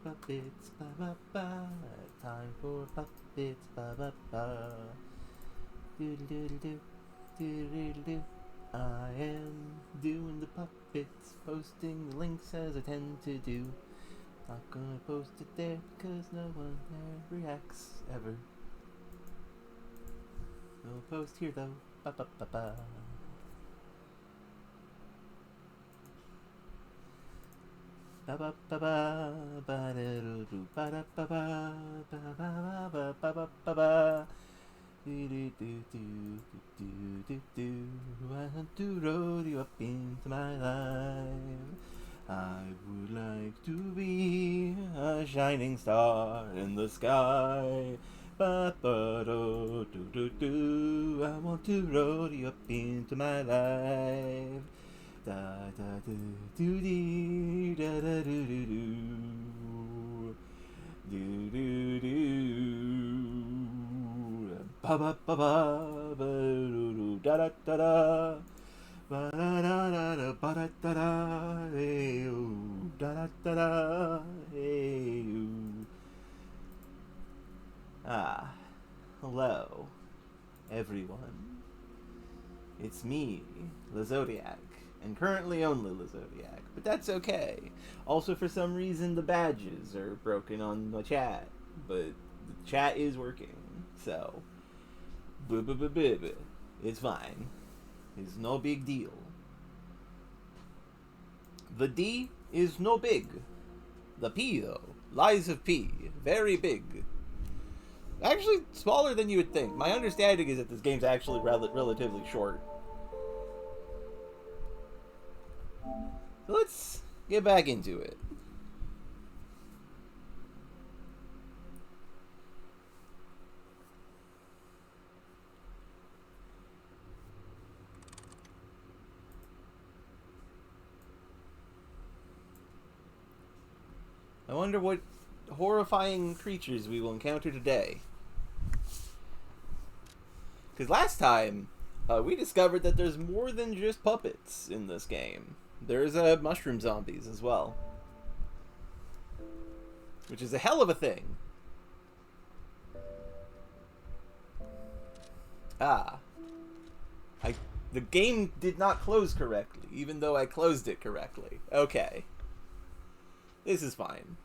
Puppets, ba ba ba. Time for puppets, ba ba ba. Doodle doodle doo, doodle doodle doo. I am doing the puppets, posting the links as I tend to do. Not gonna post it there because no one there reacts ever. No post here though. Ba ba ba ba. Ba ba ba ba ba da do do ba da ba ba ba ba ba ba ba ba ba. Do do do do do do do. I want to roll you up into my life. I would like to be a shining star in the sky. Ba ba do do do do. I want to roll you up into my life. Da da do do dee da da do do do do do do ba ba ba ba ba do do da da da da ba da da da da ba da da da hey da da da da hey. Hello, everyone. It's me, the Zodiac. And currently only the Zodiac, but that's okay. Also, for some reason, the badges are broken on the chat, but the chat is working, so it's fine. It's no big deal. The D is no big. The P, though, lies of P, very big. Actually, smaller than you would think. My understanding is that this game's actually relatively short. So let's get back into it. I wonder what horrifying creatures we will encounter today. Because last time, we discovered that there's more than just puppets in this game. There's mushroom zombies as well. Which is a hell of a thing. The game did not close correctly, even though I closed it correctly. Okay. This is fine.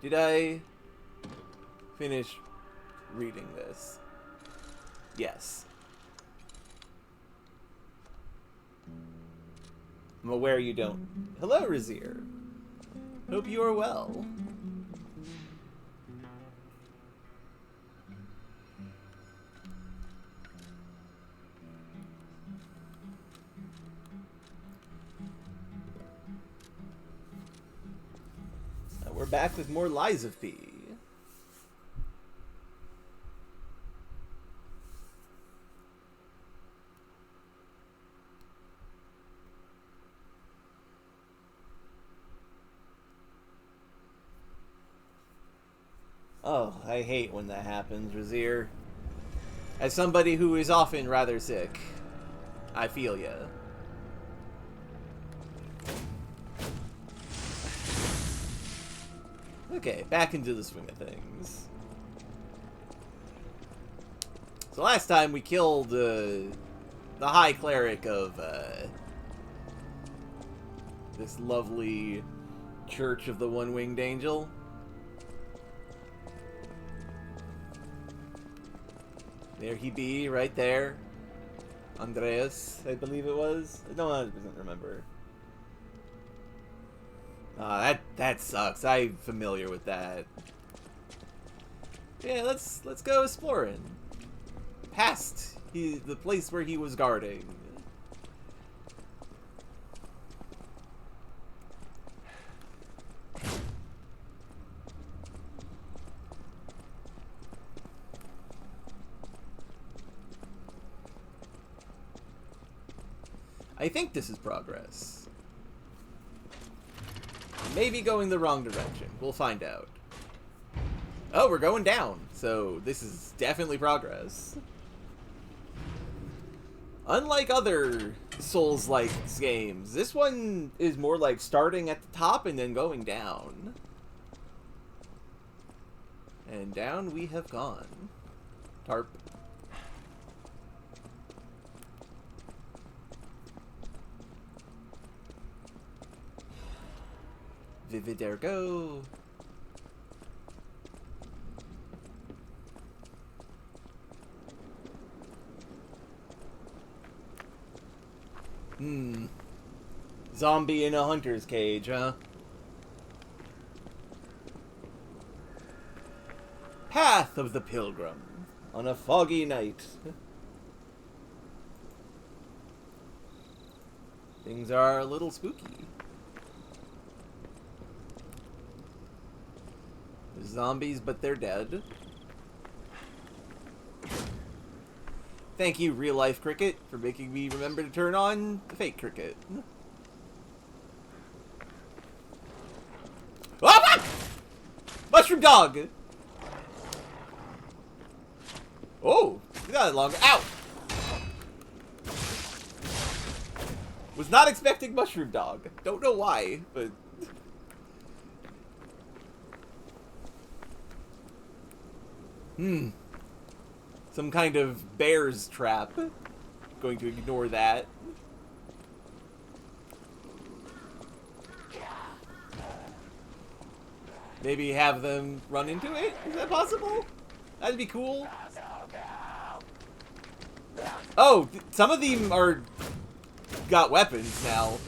Did I finish reading this? Yes. I'm aware you don't. Hello, Razir. Hope you are well. We're back with more Lies of P. Oh, I hate when that happens, Razir. As somebody who is often rather sick, I feel ya. Okay, back into the swing of things. So last time we killed the High Cleric of this lovely Church of the One-Winged Angel. There he be, right there. Andreas, I believe it was. I don't 100% remember. That sucks. I'm familiar with that. Yeah, let's go exploring. Past the place where he was guarding. I think this is progress. Maybe going the wrong direction. We'll find out. Oh, we're going down. So this is definitely progress. Unlike other Souls-like games, this one is more like starting at the top and then going down. And down we have gone. Tarp. Vivid ergo. Zombie in a hunter's cage, huh? Path of the Pilgrim on a foggy night. Things are a little spooky. There's zombies, but they're dead. Thank you, real-life cricket, for making me remember to turn on the fake cricket. Oh, fuck! Mushroom dog! Oh, you got it longer. Ow! Was not expecting mushroom dog. Don't know why, but... Some kind of bear's trap. Going to ignore that. Maybe have them run into it? Is that possible? That'd be cool. Oh, some of them are... got weapons now.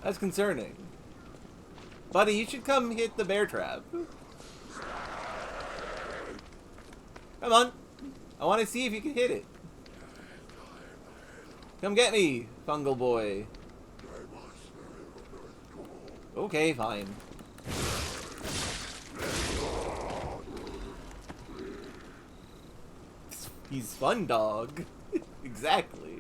That's concerning. Buddy, you should come hit the bear trap. Come on. I want to see if you can hit it. Come get me, fungal boy. Okay, fine. He's fun dog. Exactly.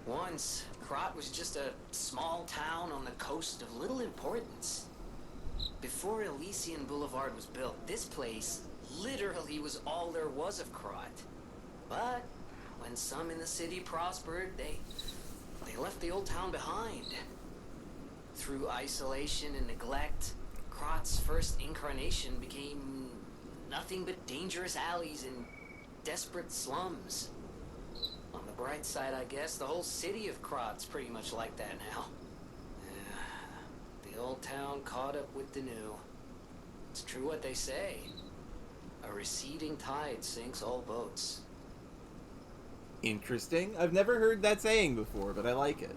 Once, Krot was just a small town on the coast of little importance. Before Elysian Boulevard was built, this place literally was all there was of Krot. But when some in the city prospered, they left the old town behind. Through isolation and neglect, Krot's first incarnation became nothing but dangerous alleys and desperate slums. On the bright side, I guess, the whole city of Krot's pretty much like that now. The old town caught up with the new. It's true what they say. A receding tide sinks all boats. Interesting. I've never heard that saying before, but I like it.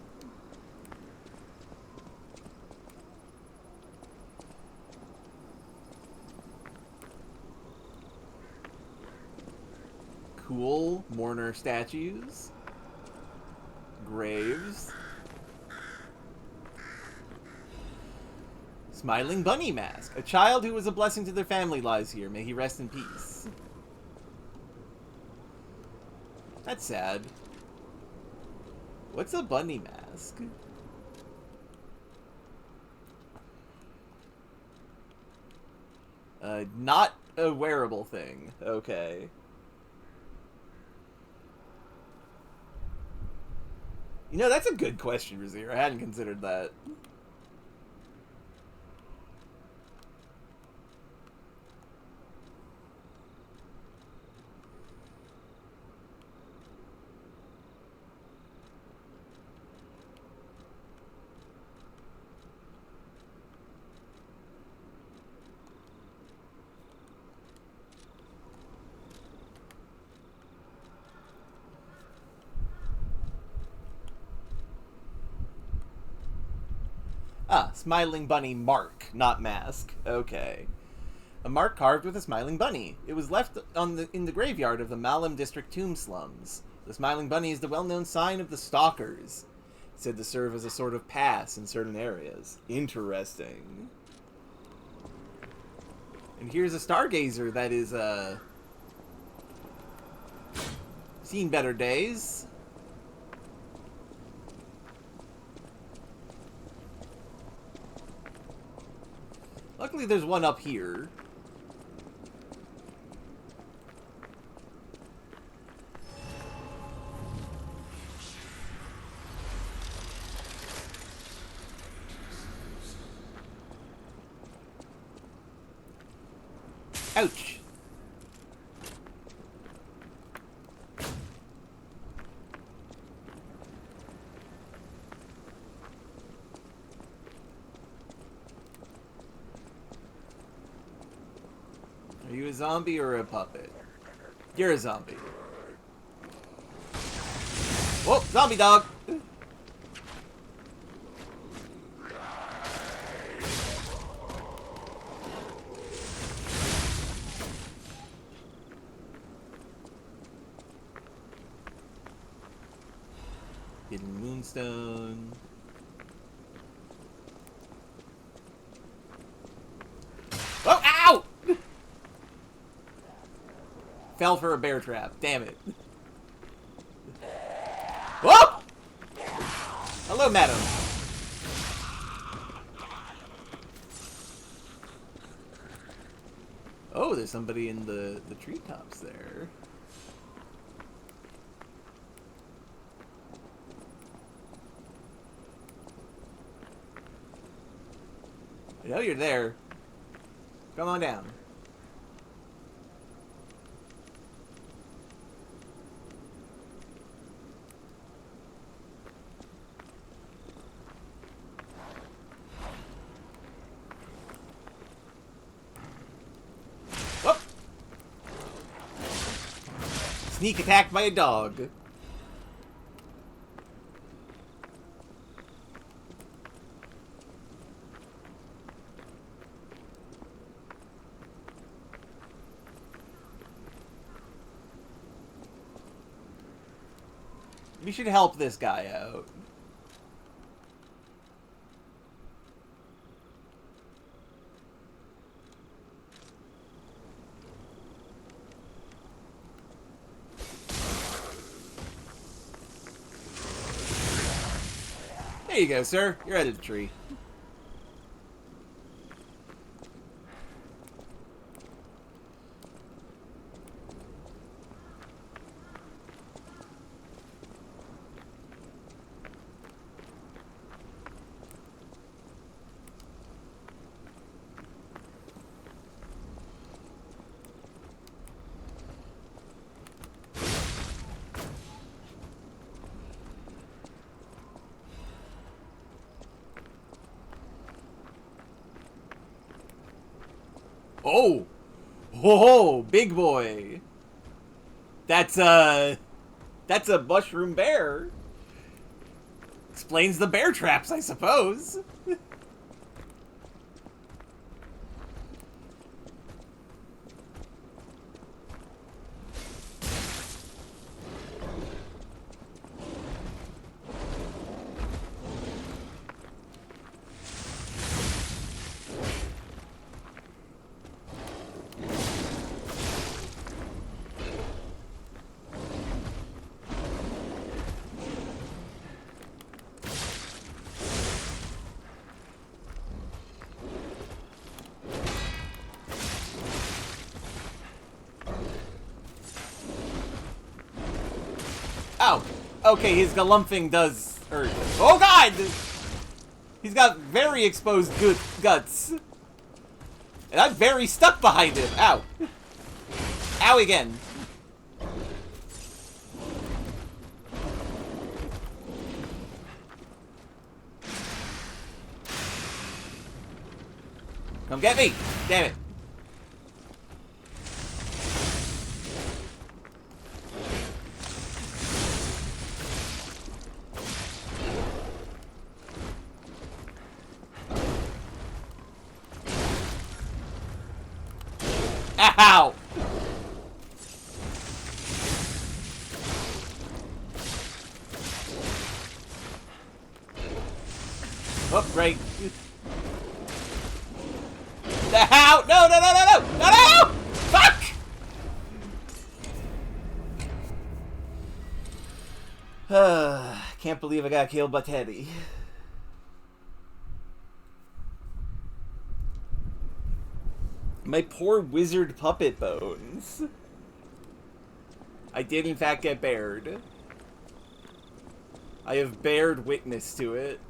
Cool mourner statues. Graves. Smiling bunny mask. A child who was a blessing to their family lies here. May he rest in peace. That's sad. What's a bunny mask? Not a wearable thing. Okay. You know, that's a good question, Razir. I hadn't considered that. Ah, smiling bunny mark, not mask. Okay. A mark carved with a smiling bunny. It was left in the graveyard of the Malum district tomb slums. The smiling bunny is the well-known sign of the stalkers, said to serve as a sort of pass in certain areas. Interesting. And here's a stargazer that is, seen better days. Luckily, there's one up here. Ouch. Are you a zombie or a puppet? You're a zombie. Whoa, zombie dog! Hidden moonstone. Oh, ow! Fell for a bear trap. Damn it. Whoa! Hello, madam. Oh, there's somebody in the treetops there. I know you're there. Come on down. Whoop! Sneak attack by a dog. We should help this guy out. There you go, sir. You're out of the tree. Oh! Whoa, big boy! That's a mushroom bear. Explains the bear traps, I suppose. Oh, okay, his galumphing does hurt. Oh god! He's got very exposed guts. And I'm very stuck behind him. Ow. Ow again. Come get me! Damn it. Ow! Oh, right. The how? No, no, no, no, no! No, no! Fuck! Can't believe I got killed by Teddy. My poor wizard puppet bones. I did in fact get bared. I have bared witness to it.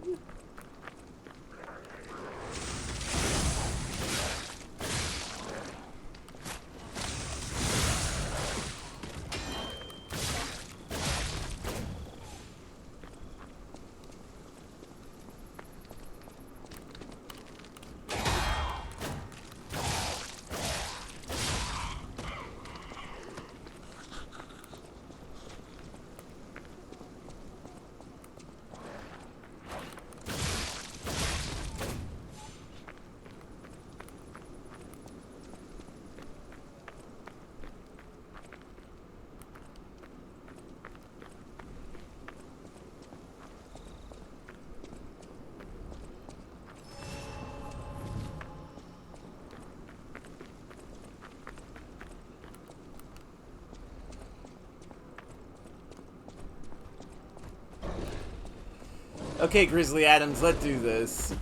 Okay, Grizzly Adams, let's do this.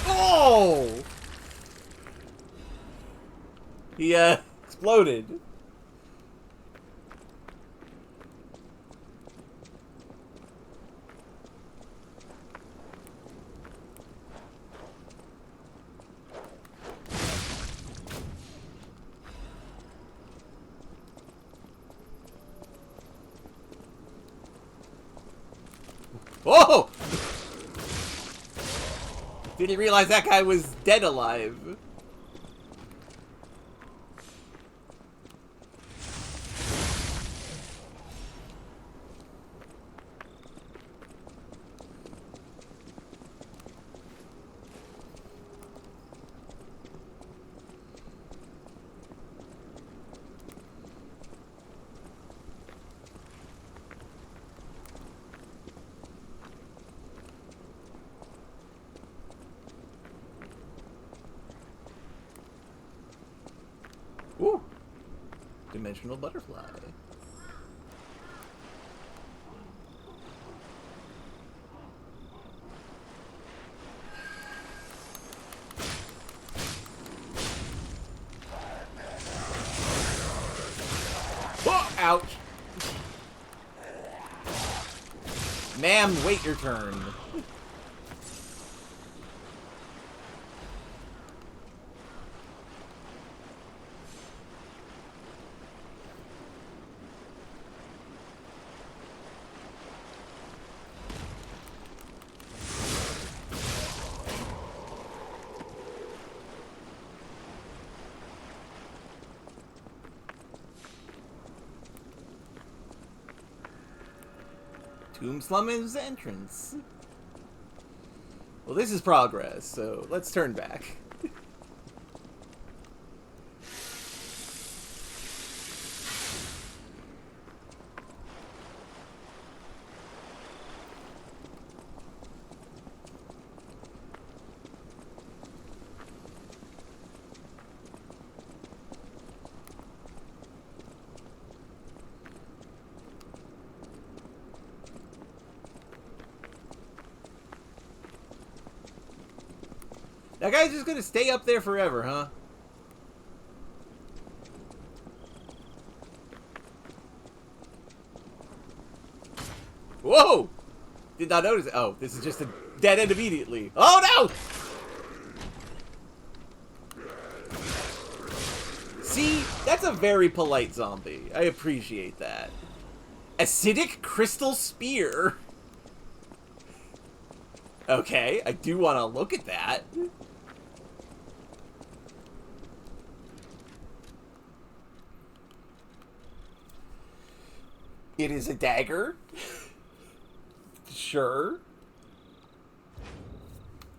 Oh! He, exploded. Oh! Didn't realize that guy was dead alive. Ooh. Dimensional butterfly. Oh, ouch. Ma'am, wait your turn. Tomb Slum's entrance. Well, this is progress, so let's turn back. That guy's just gonna stay up there forever, huh? Whoa! Did not notice it. Oh, this is just a dead end immediately. Oh no! See, that's a very polite zombie. I appreciate that. Acidic crystal spear. Okay, I do want to look at that. It is a dagger. Sure.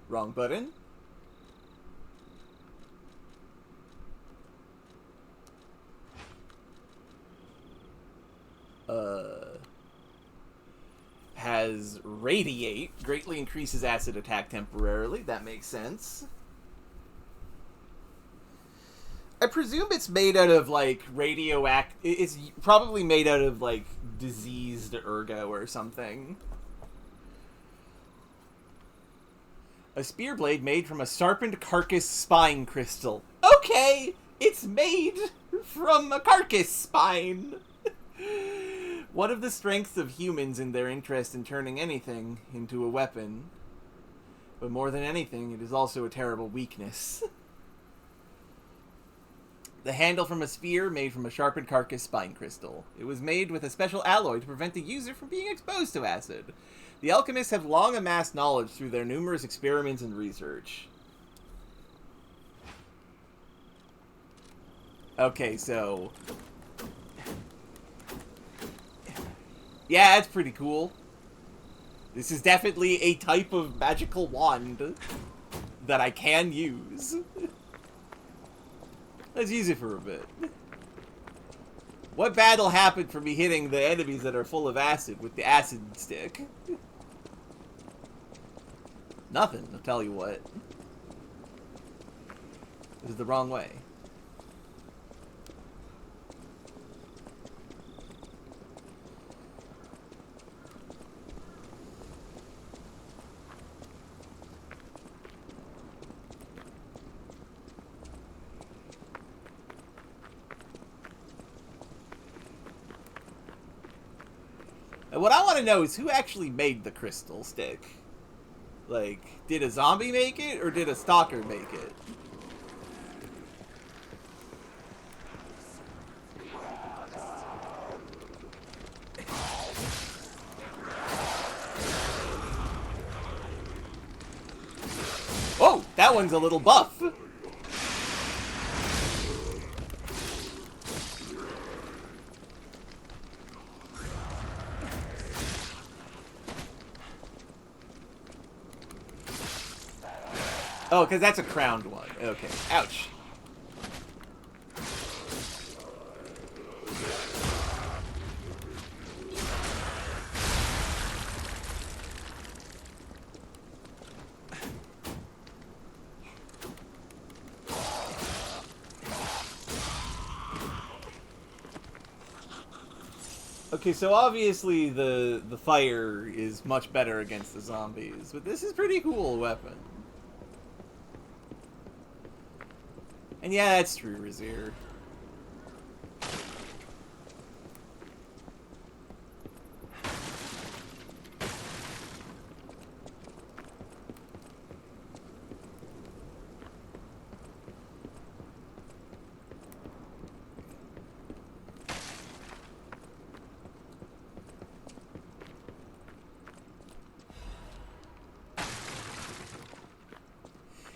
Wrong button. Has Radiate. Greatly increases acid attack temporarily. That makes sense. I presume it's made out of, like, It's probably made out of, like, diseased ergo or something. A spear blade made from a sharpened carcass spine crystal. Okay! It's made from a carcass spine! One of the strengths of humans in their interest in turning anything into a weapon. But more than anything, it is also a terrible weakness. The handle from a spear made from a sharpened carcass spine crystal. It was made with a special alloy to prevent the user from being exposed to acid. The alchemists have long amassed knowledge through their numerous experiments and research. Okay, so... yeah, that's pretty cool. This is definitely a type of magical wand that I can use. Let's use it for a bit. What bad will happen for me hitting the enemies that are full of acid with the acid stick? Nothing, I'll tell you what. This is the wrong way. And what I want to know is who actually made the crystal stick? Like, did a zombie make it, or did a stalker make it? Oh, that one's a little buff. Oh, because that's a crowned one. Okay. Ouch. Okay, so obviously the fire is much better against the zombies, but this is pretty cool weapon. And yeah, that's true, Razir.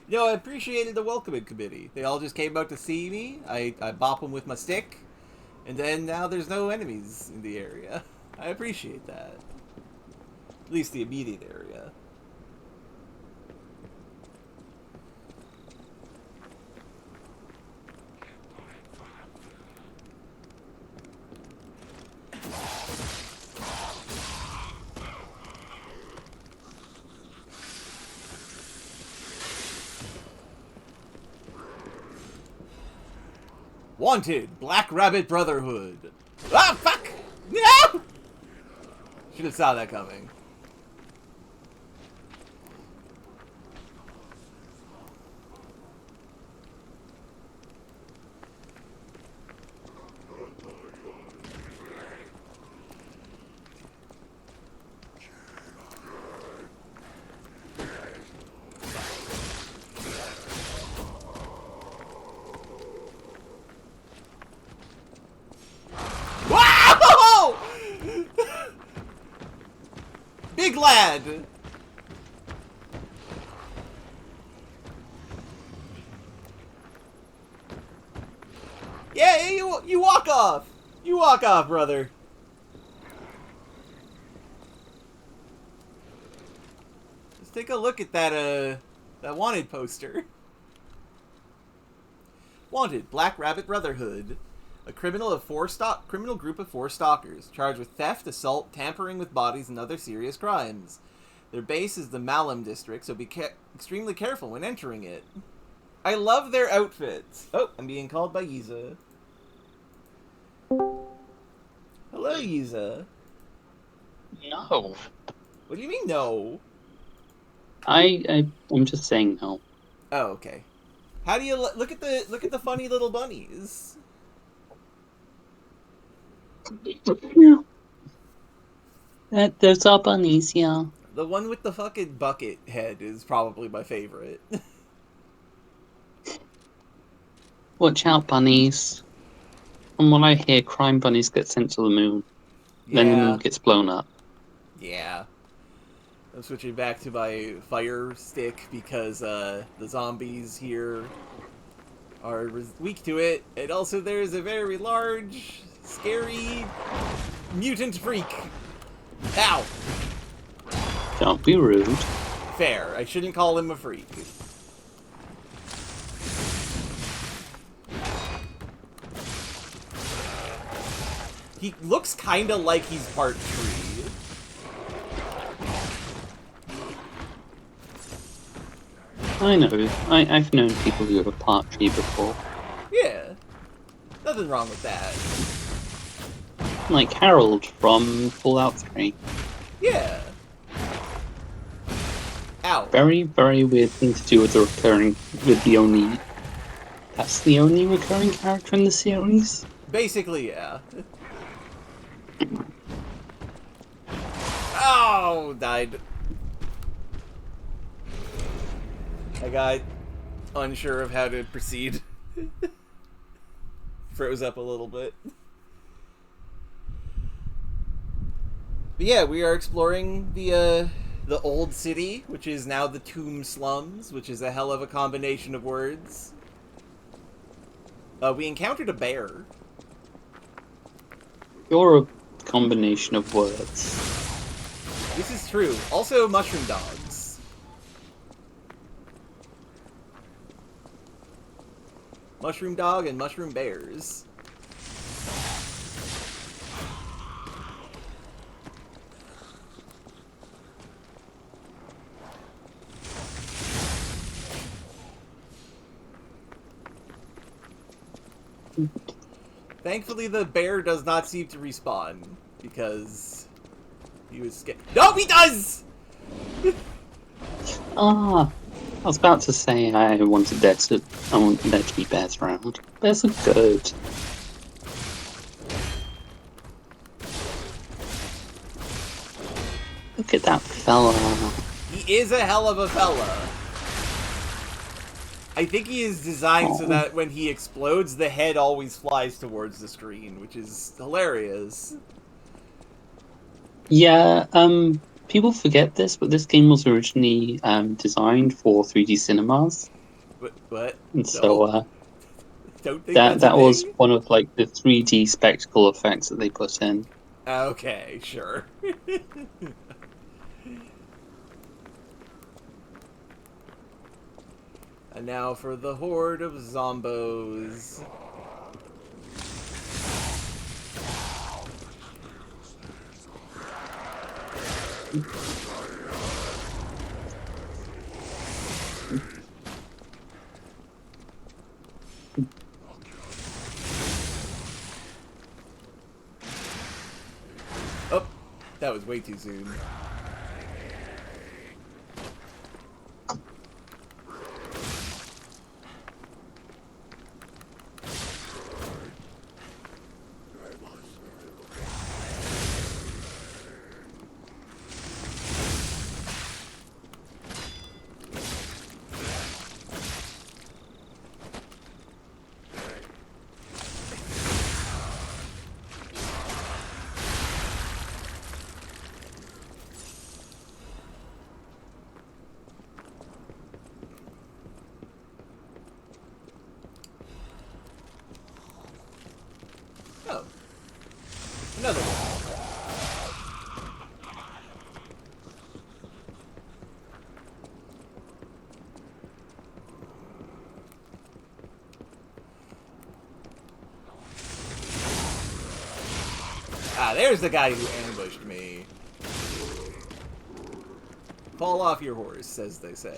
No, I appreciated the welcoming committee. They all just came out to see me. I bop them with my stick. And then now there's no enemies in the area. I appreciate that. At least the immediate area. Wanted, Black Rabbit Brotherhood. Ah, fuck! No! Should have saw that coming. Big lad! Yeah, you walk off! You walk off, brother. take a look at that wanted poster. Wanted, Black Rabbit Brotherhood. A criminal group of 4 stalkers, charged with theft, assault, tampering with bodies, and other serious crimes. Their base is the Malum district, so be extremely careful when entering it. I love their outfits. Oh, I'm being called by Yiza. Hello, Yiza. No. What do you mean, no? I'm just saying no. Oh, okay. How do you look at the funny little bunnies? Yeah. Those are bunnies, yeah. The one with the fucking bucket head is probably my favorite. Watch out, bunnies. From what I hear, crime bunnies get sent to the moon. Then the moon gets blown up. Yeah. I'm switching back to my fire stick because the zombies here are weak to it. And also there's a very large, scary mutant freak. Ow! Don't be rude. Fair. I shouldn't call him a freak. He looks kind of like he's part tree. I know. I've known people who are part tree before. Yeah. Nothing wrong with that. Like Harold from Fallout 3. Yeah. Ow. Very, very weird thing to do with the only... That's the only recurring character in the series? Basically, yeah. Oh, died. I got unsure of how to proceed. Froze up a little bit. But yeah, we are exploring the old city, which is now the Tomb Slums, which is a hell of a combination of words. We encountered a bear. You're a combination of words. This is true. Also, mushroom dogs. Mushroom dog and mushroom bears. Thankfully, the bear does not seem to respawn, because he was scared. No, he does! I was about to say I wanted there to be bears around. Bears are good. Look at that fella. He is a hell of a fella. I think he is designed so that when he explodes, the head always flies towards the screen, which is hilarious. Yeah, people forget this, but this game was originally designed for 3D cinemas. What? And No. so Don't think that was one of like the 3D spectacle effects that they put in. Okay, sure. And now for the horde of zombos. Oh, that was way too soon. there's the guy who ambushed me. Fall off your horse, as they say.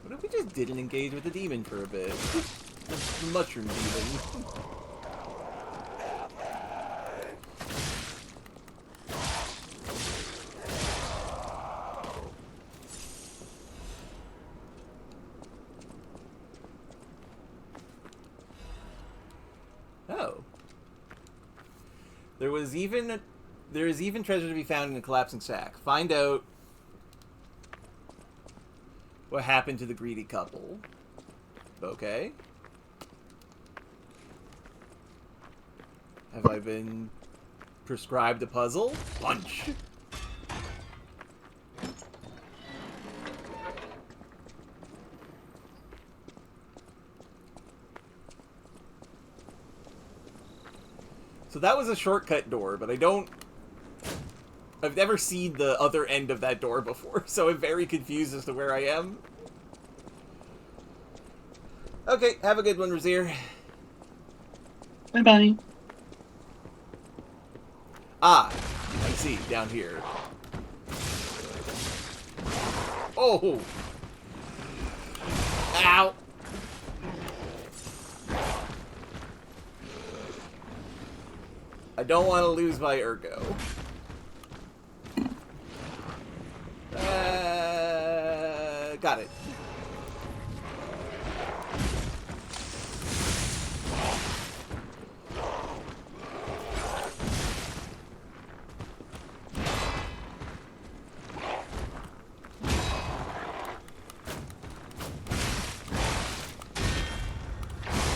What if we just didn't engage with the demon for a bit? The mushroom demon. Oh. There is even treasure to be found in a collapsing shack. Find out what happened to the greedy couple. Okay. Have I been prescribed a puzzle? Punch. So that was a shortcut door, but I've never seen the other end of that door before, so I'm very confused as to where I am. Okay, have a good one, Razir. Bye-bye. Ah, I see, down here. Oh! Ow! I don't want to lose my ergo. Got it.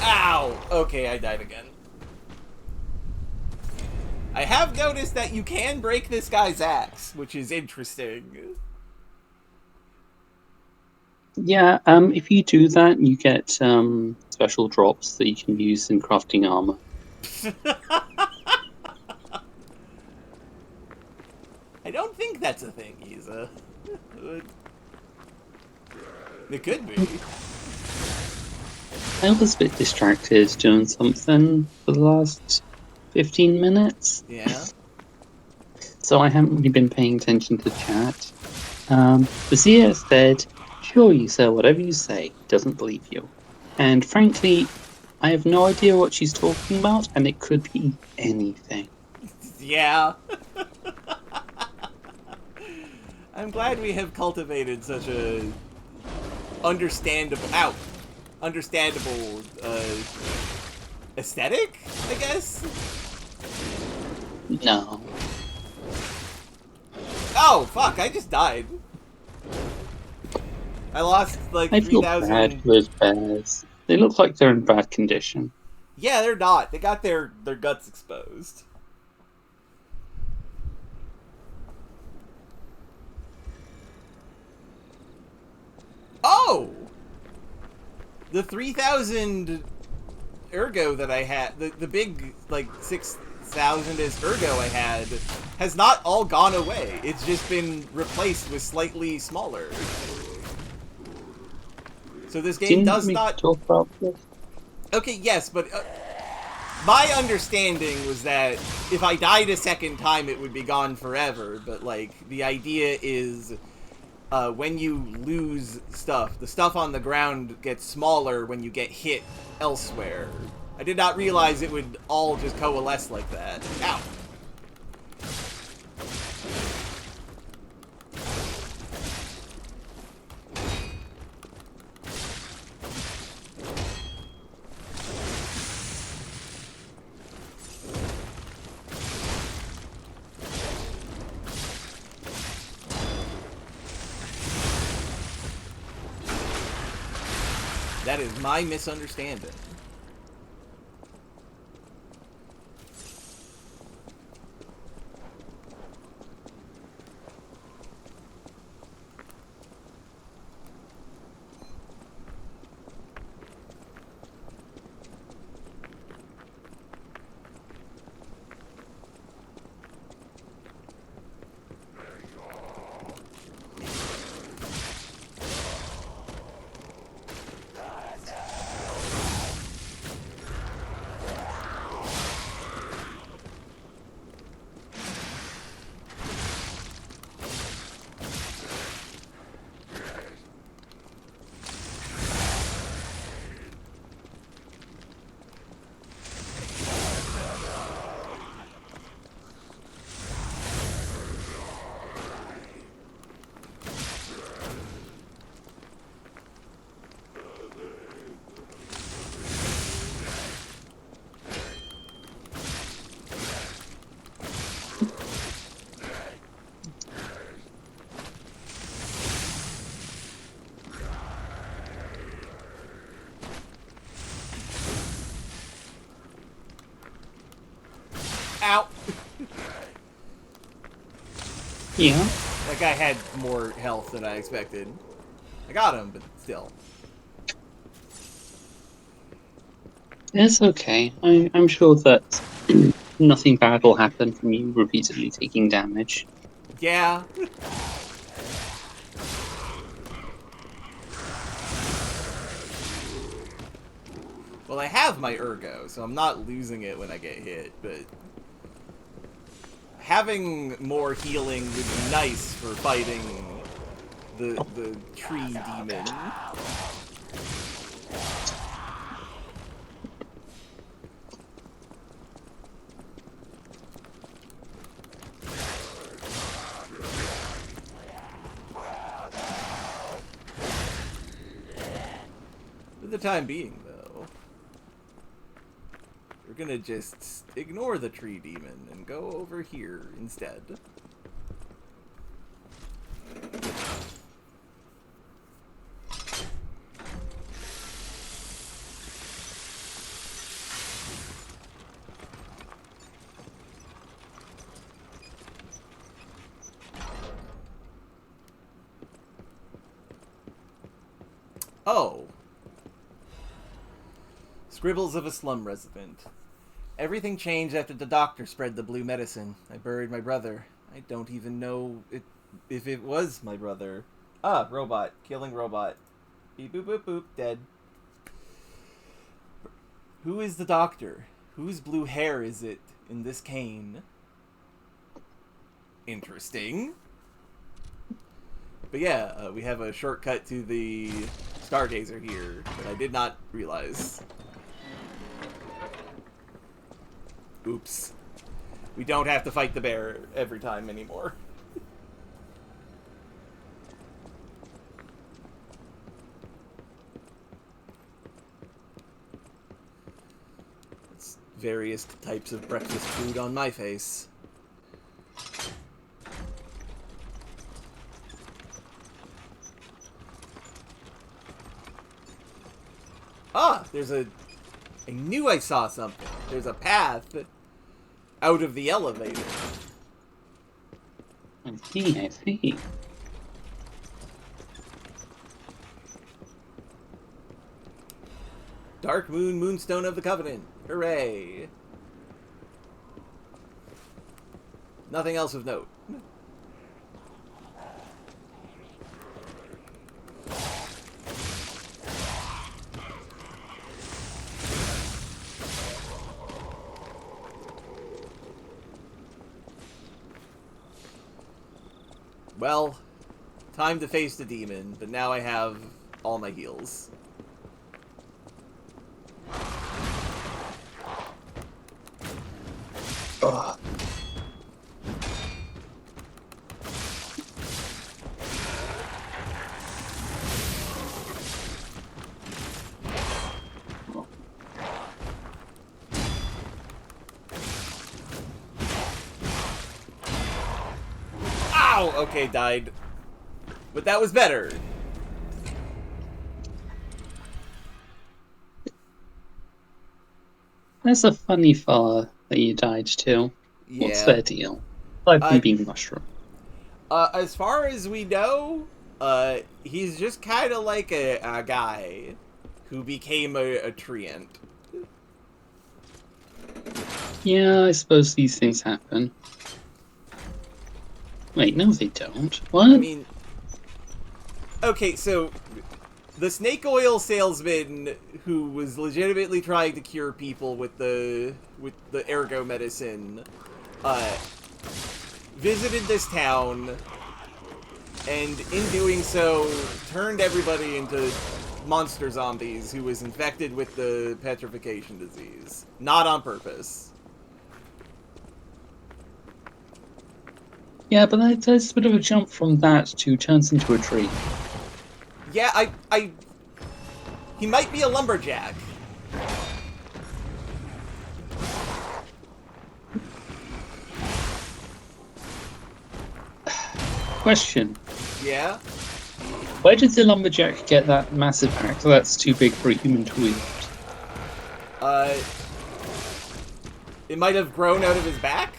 Ow! Okay, I died again. I have noticed that you can break this guy's axe, which is interesting. Yeah, if you do that, you get special drops that you can use in crafting armor. I don't think that's a thing, Isa. It could be. I was a bit distracted doing something for the last 15 minutes. Yeah? So I haven't really been paying attention to chat. Bazia said, "Sure, you say whatever you say, doesn't believe you." And frankly, I have no idea what she's talking about, and it could be anything. Yeah. I'm glad we have cultivated such a understandable aesthetic, I guess? No. Oh, fuck, I just died. I lost, like, I feel bad 3,000... for those bears. They look like they're in bad condition. Yeah, they're not. They got their guts exposed. Oh! The 3,000 ergo that I had, the big, like, 6,000-ish ergo I had, has not all gone away. It's just been replaced with slightly smaller. So this game does not... talk about this? Okay, yes, but my understanding was that if I died a second time, it would be gone forever. But, like, the idea is when you lose stuff, the stuff on the ground gets smaller when you get hit elsewhere. I did not realize it would all just coalesce like that. Ow. That is my misunderstanding. Ow! Yeah. That guy had more health than I expected. I got him, but still. It's okay. I'm sure that nothing bad will happen from you repeatedly taking damage. Yeah. Well, I have my ergo, so I'm not losing it when I get hit, but having more healing would be nice for fighting the tree demon. For the time being, though, we're gonna just ignore the tree demon and go over here instead. Oh. Scribbles of a slum resident. Everything changed after the doctor spread the blue medicine. I buried my brother. I don't even know if it was my brother. Ah, robot. Killing robot. Beep boop boop boop. Dead. Who is the doctor? Whose blue hair is it in this cane? Interesting. But yeah, we have a shortcut to the Stargazer here that I did not realize. Oops. We don't have to fight the bear every time anymore. It's various types of breakfast food on my face. Ah, there's a... I knew I saw something. There's a path out of the elevator. I see. Dark Moon, Moonstone of the Covenant. Hooray. Nothing else of note. Well, time to face the demon, but now I have all my heals. Ugh. Ow! Okay, died. But that was better. That's a funny fella that you died to. Yeah. What's their deal? Like being mushroom. As far as we know, he's just kind of like a guy who became a treant. Yeah, I suppose these things happen. Wait, no they don't. What? I mean... Okay, so... The snake oil salesman who was legitimately trying to cure people with the ergo medicine, visited this town, and in doing so, turned everybody into monster zombies who was infected with the petrification disease. Not on purpose. Yeah, but that's a bit of a jump from that to turns into a tree. Yeah, he might be a lumberjack. Question. Yeah? Where did the lumberjack get that massive axe that's too big for a human to wield? It might have grown out of his back?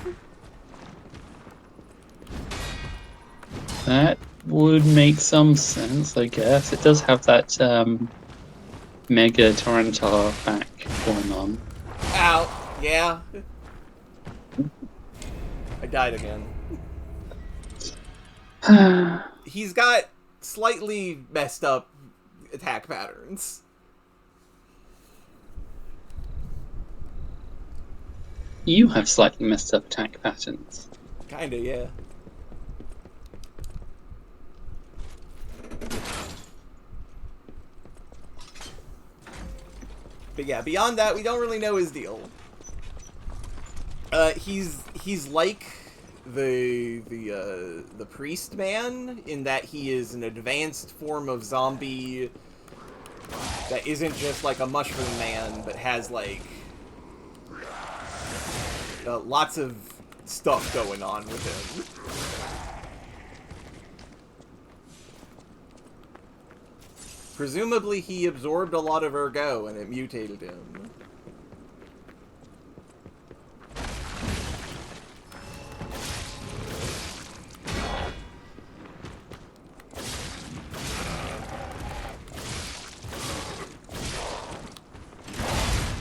That would make some sense, I guess. It does have that Mega Tyranitar back going on. Ow. Yeah. I died again. He's got slightly messed up attack patterns. You have slightly messed up attack patterns. Kinda, yeah. But yeah, beyond that, we don't really know his deal. He's like the priest man in that he is an advanced form of zombie that isn't just like a mushroom man, but has like lots of stuff going on with him. Presumably he absorbed a lot of Ergo and it mutated him.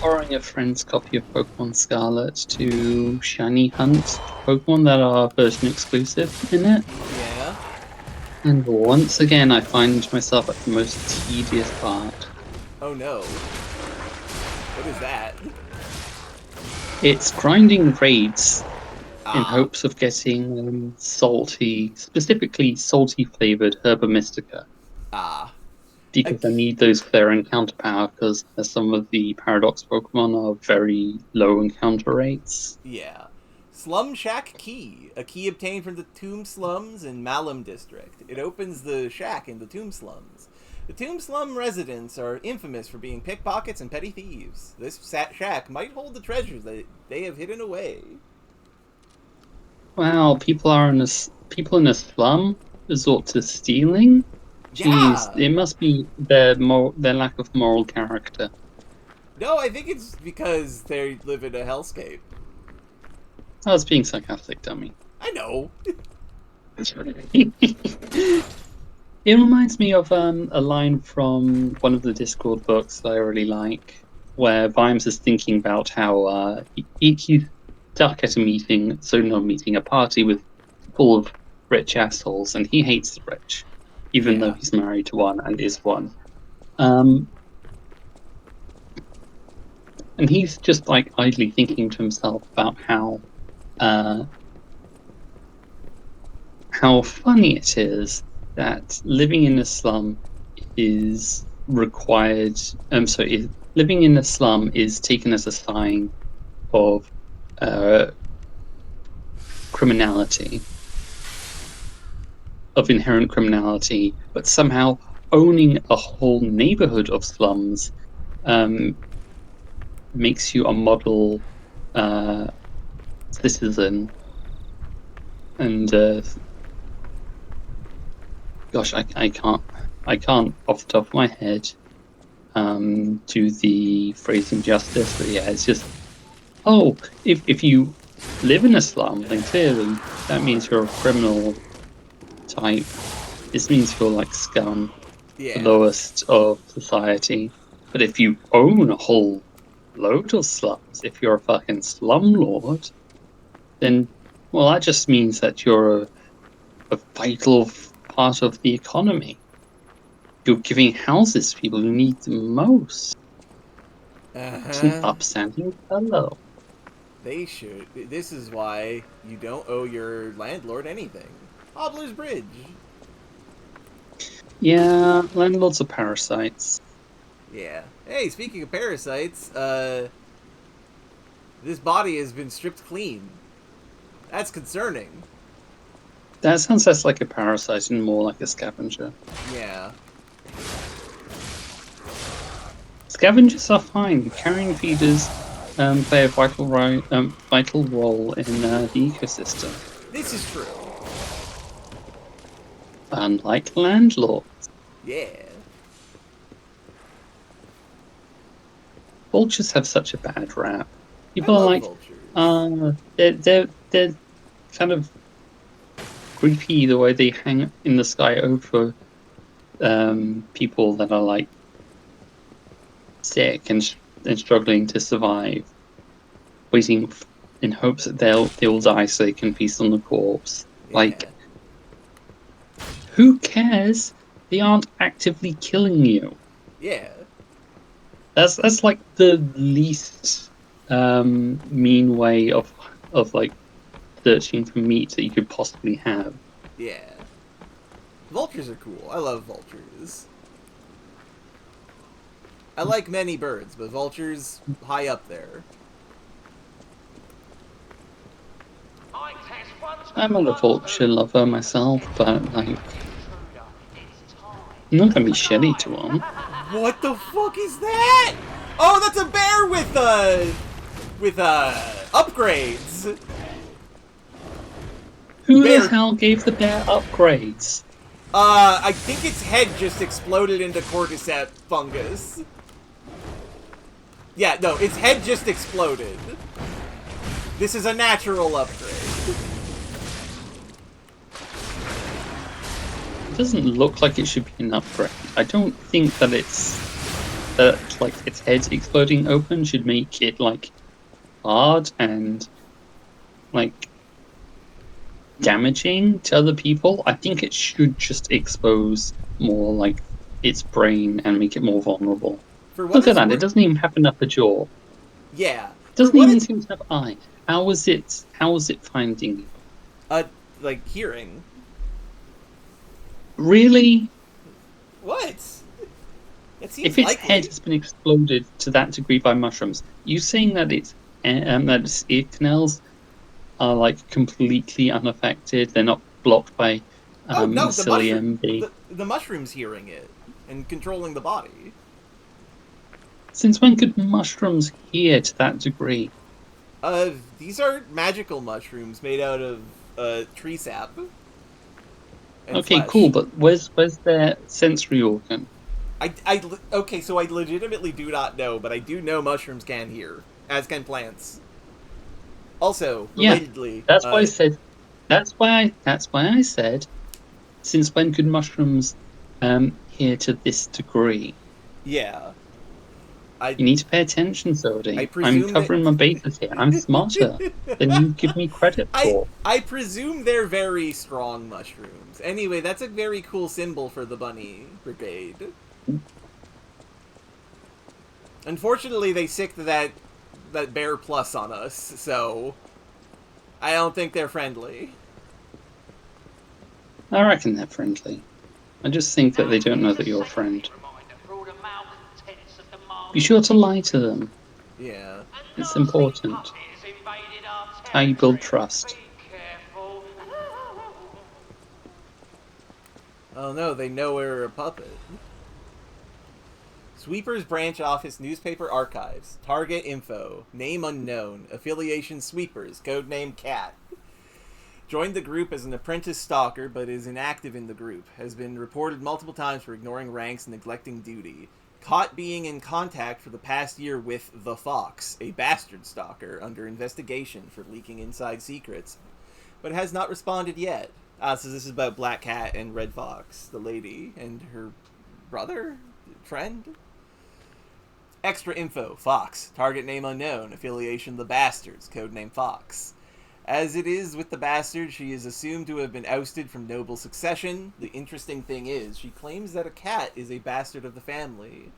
Borrowing a friend's copy of Pokemon Scarlet to shiny hunt Pokemon that are version exclusive in it. Yeah. And once again, I find myself at the most tedious part. Oh no. What is that? It's grinding raids in Ah. hopes of getting salty, specifically salty flavored Herba Mystica. Ah. Because I need those for their encounter power, because some of the Paradox Pokemon are very low encounter rates. Yeah. Slum Shack Key. A key obtained from the Tomb Slums in Malum District. It opens the shack in the Tomb Slums. The Tomb Slum residents are infamous for being pickpockets and petty thieves. This shack might hold the treasures that they have hidden away. Wow, people in a slum resort to stealing? Jeez, Yeah. it must be their lack of moral character. No, I think it's because they live in a hellscape. I was being sarcastic, dummy. I know. It reminds me of a line from one of the Discord books that I really like, where Vimes is thinking about how he's stuck at a party with full of rich assholes, and he hates the rich, even though he's married to one and is one. And he's just like idly thinking to himself about how funny it is that living in a slum is required. Living in a slum is taken as a sign of criminality, of inherent criminality, but somehow owning a whole neighborhood of slums makes you a model citizen. And gosh, I can't off the top of my head do the phrasing justice, but yeah, it's just, if you live in a slum, then clearly that means you're a criminal type. This means you're like scum, the lowest of society. But if you own a whole load of slums, if you're a fucking slumlord, then, well, that just means that you're a vital part of the economy. You're giving houses to people who need them most. It's an upstanding fellow. They should. This is why you don't owe your landlord anything. Hobbler's Bridge. Yeah, landlords are parasites. Yeah. Hey, speaking of parasites, this body has been stripped clean. That's concerning. That sounds less like a parasite and more like a scavenger. Yeah. Scavengers are fine. Carrion feeders play a vital role in the ecosystem. This is true. Unlike landlords. Yeah. Vultures have such a bad rap. People are like, vultures. They're kind of creepy the way they hang in the sky over people that are like sick and struggling to survive, waiting in hopes that they'll die so they can feast on the corpse. Yeah. Like, who cares? They aren't actively killing you. Yeah. That's like the least mean way of like searching for meat that you could possibly have. Yeah. Vultures are cool. I love vultures. I like many birds, but vultures high up there. I'm not a vulture lover myself, but like, I'm not gonna be shitty to them. What the fuck is that? Oh, that's a bear with upgrades. Who Bear. the hell gave the bear upgrades? I think its head just exploded into cordyceps fungus. Yeah, no, its head just exploded. This is a natural upgrade. It doesn't look like it should be an upgrade. I don't think that like its head exploding open should make it like hard and like damaging to other people. I think it should just expose more like its brain and make it more vulnerable. For what Look at it's that, it worth, doesn't even have an upper jaw. yeah. It For doesn't what even it, seem to have eye. How was it finding you? like hearing. Really? What? It seems If its likely. head has been exploded to that degree by mushrooms, you saying that its ear canals are like completely unaffected? They're not blocked by Oh no, mycelium. the mushrooms hearing it and controlling the body. Since when could mushrooms hear to that degree? These are magical mushrooms made out of tree sap and Okay, flesh. cool, but where's their sensory organ? Okay, so I legitimately do not know, but I do know mushrooms can hear, as can plants. Also, Yeah, relatedly, that's why I said. That's why I said. Since when could mushrooms hear to this degree? yeah, I You need to pay attention, I Zodi. I'm presume that covering my bases here. I'm smarter than you give me credit for. I presume they're very strong mushrooms. Anyway, that's a very cool symbol for the bunny brigade. Unfortunately, they sicked that bear plus on us, so I don't think they're friendly. I reckon they're friendly. I just think that they don't know that you're a friend. Be sure to lie to them. Yeah. It's important. It's how you build trust. Oh no, they know we're a puppet. Sweepers Branch Office Newspaper Archives. Target info. Name unknown. Affiliation Sweepers. Codename Cat. Joined the group as an apprentice stalker, but is inactive in the group. Has been reported multiple times for ignoring ranks and neglecting duty. Caught being in contact for the past year with the Fox, a bastard stalker, under investigation for leaking inside secrets, but has not responded yet. So this is about Black Cat and Red Fox, the lady, and her brother? Friend? Extra info. Fox. Target name unknown. Affiliation The Bastards. Codename Fox. As it is with the bastard, she is assumed to have been ousted from noble succession. The interesting thing is, she claims that a cat is a bastard of the family.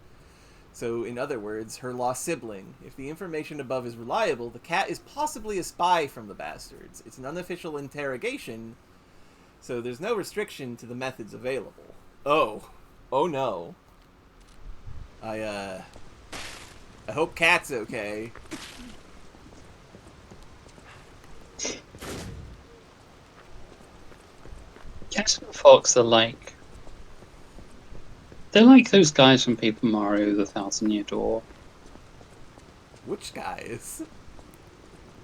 So, in other words, her lost sibling. If the information above is reliable, the cat is possibly a spy from the bastards. It's an unofficial interrogation, so there's no restriction to the methods available. Oh. Oh no. I hope Cat's okay. Cat and Fox are like... They're like those guys from Paper Mario The Thousand Year Door. Which guys?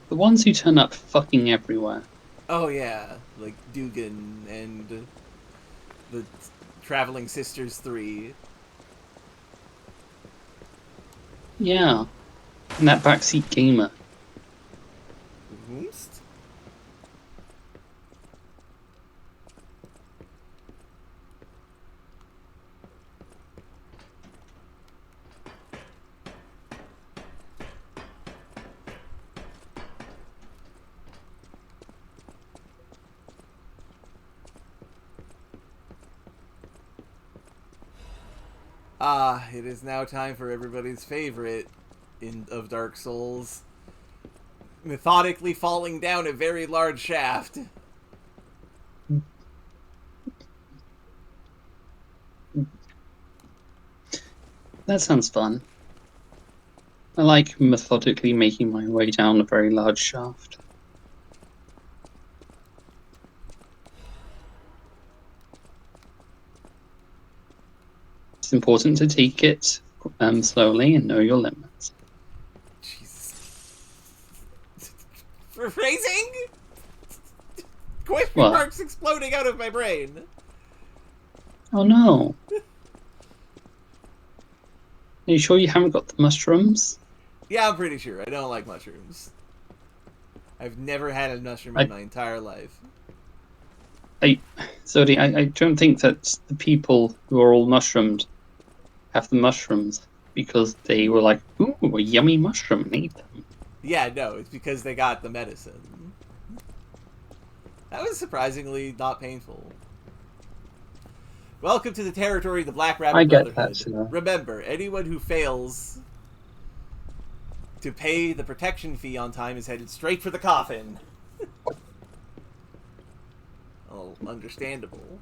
The ones who turn up fucking everywhere. Oh yeah, like Dugan and the Traveling Sisters 3. Yeah. And that backseat gamer. Ah, it is now time for everybody's favorite of Dark Souls. Methodically falling down a very large shaft. That sounds fun. I like methodically making my way down a very large shaft. It's important to take it slowly and know your limits. Jesus. Phrasing? Question What? marks exploding out of my brain. Oh no. Are you sure you haven't got the mushrooms? Yeah, I'm pretty sure. I don't like mushrooms. I've never had a mushroom in my entire life. Zodi, I don't think that the people who are all mushroomed have the mushrooms because they were like, ooh, a yummy mushroom, and ate them. Yeah, no, it's because they got the medicine. That was surprisingly not painful. Welcome to the territory of the Black Rabbit I get Brotherhood. that. Remember, anyone who fails to pay the protection fee on time is headed straight for the coffin. Oh, understandable.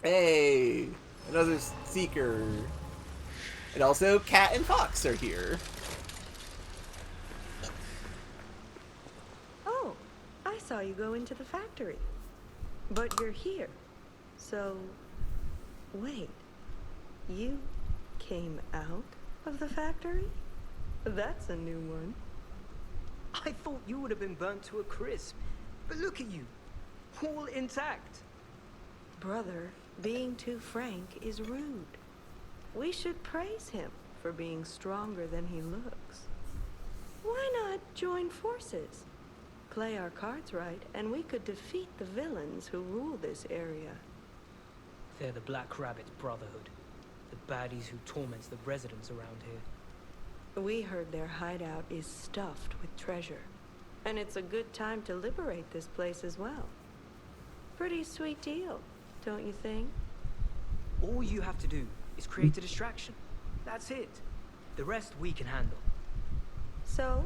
Hey, another seeker. And also, Cat and Fox are here. Oh, I saw you go into the factory. But you're here. So, wait. You came out of the factory? That's a new one. I thought you would have been burnt to a crisp. But look at you, all intact. Brother, being too frank is rude. We should praise him for being stronger than he looks. Why not join forces? Play our cards right, and we could defeat the villains who rule this area. They're the Black Rabbit Brotherhood, the baddies who torment the residents around here. We heard their hideout is stuffed with treasure, and it's a good time to liberate this place as well. Pretty sweet deal, don't you think? All you have to do is create a distraction. That's it. The rest we can handle. So,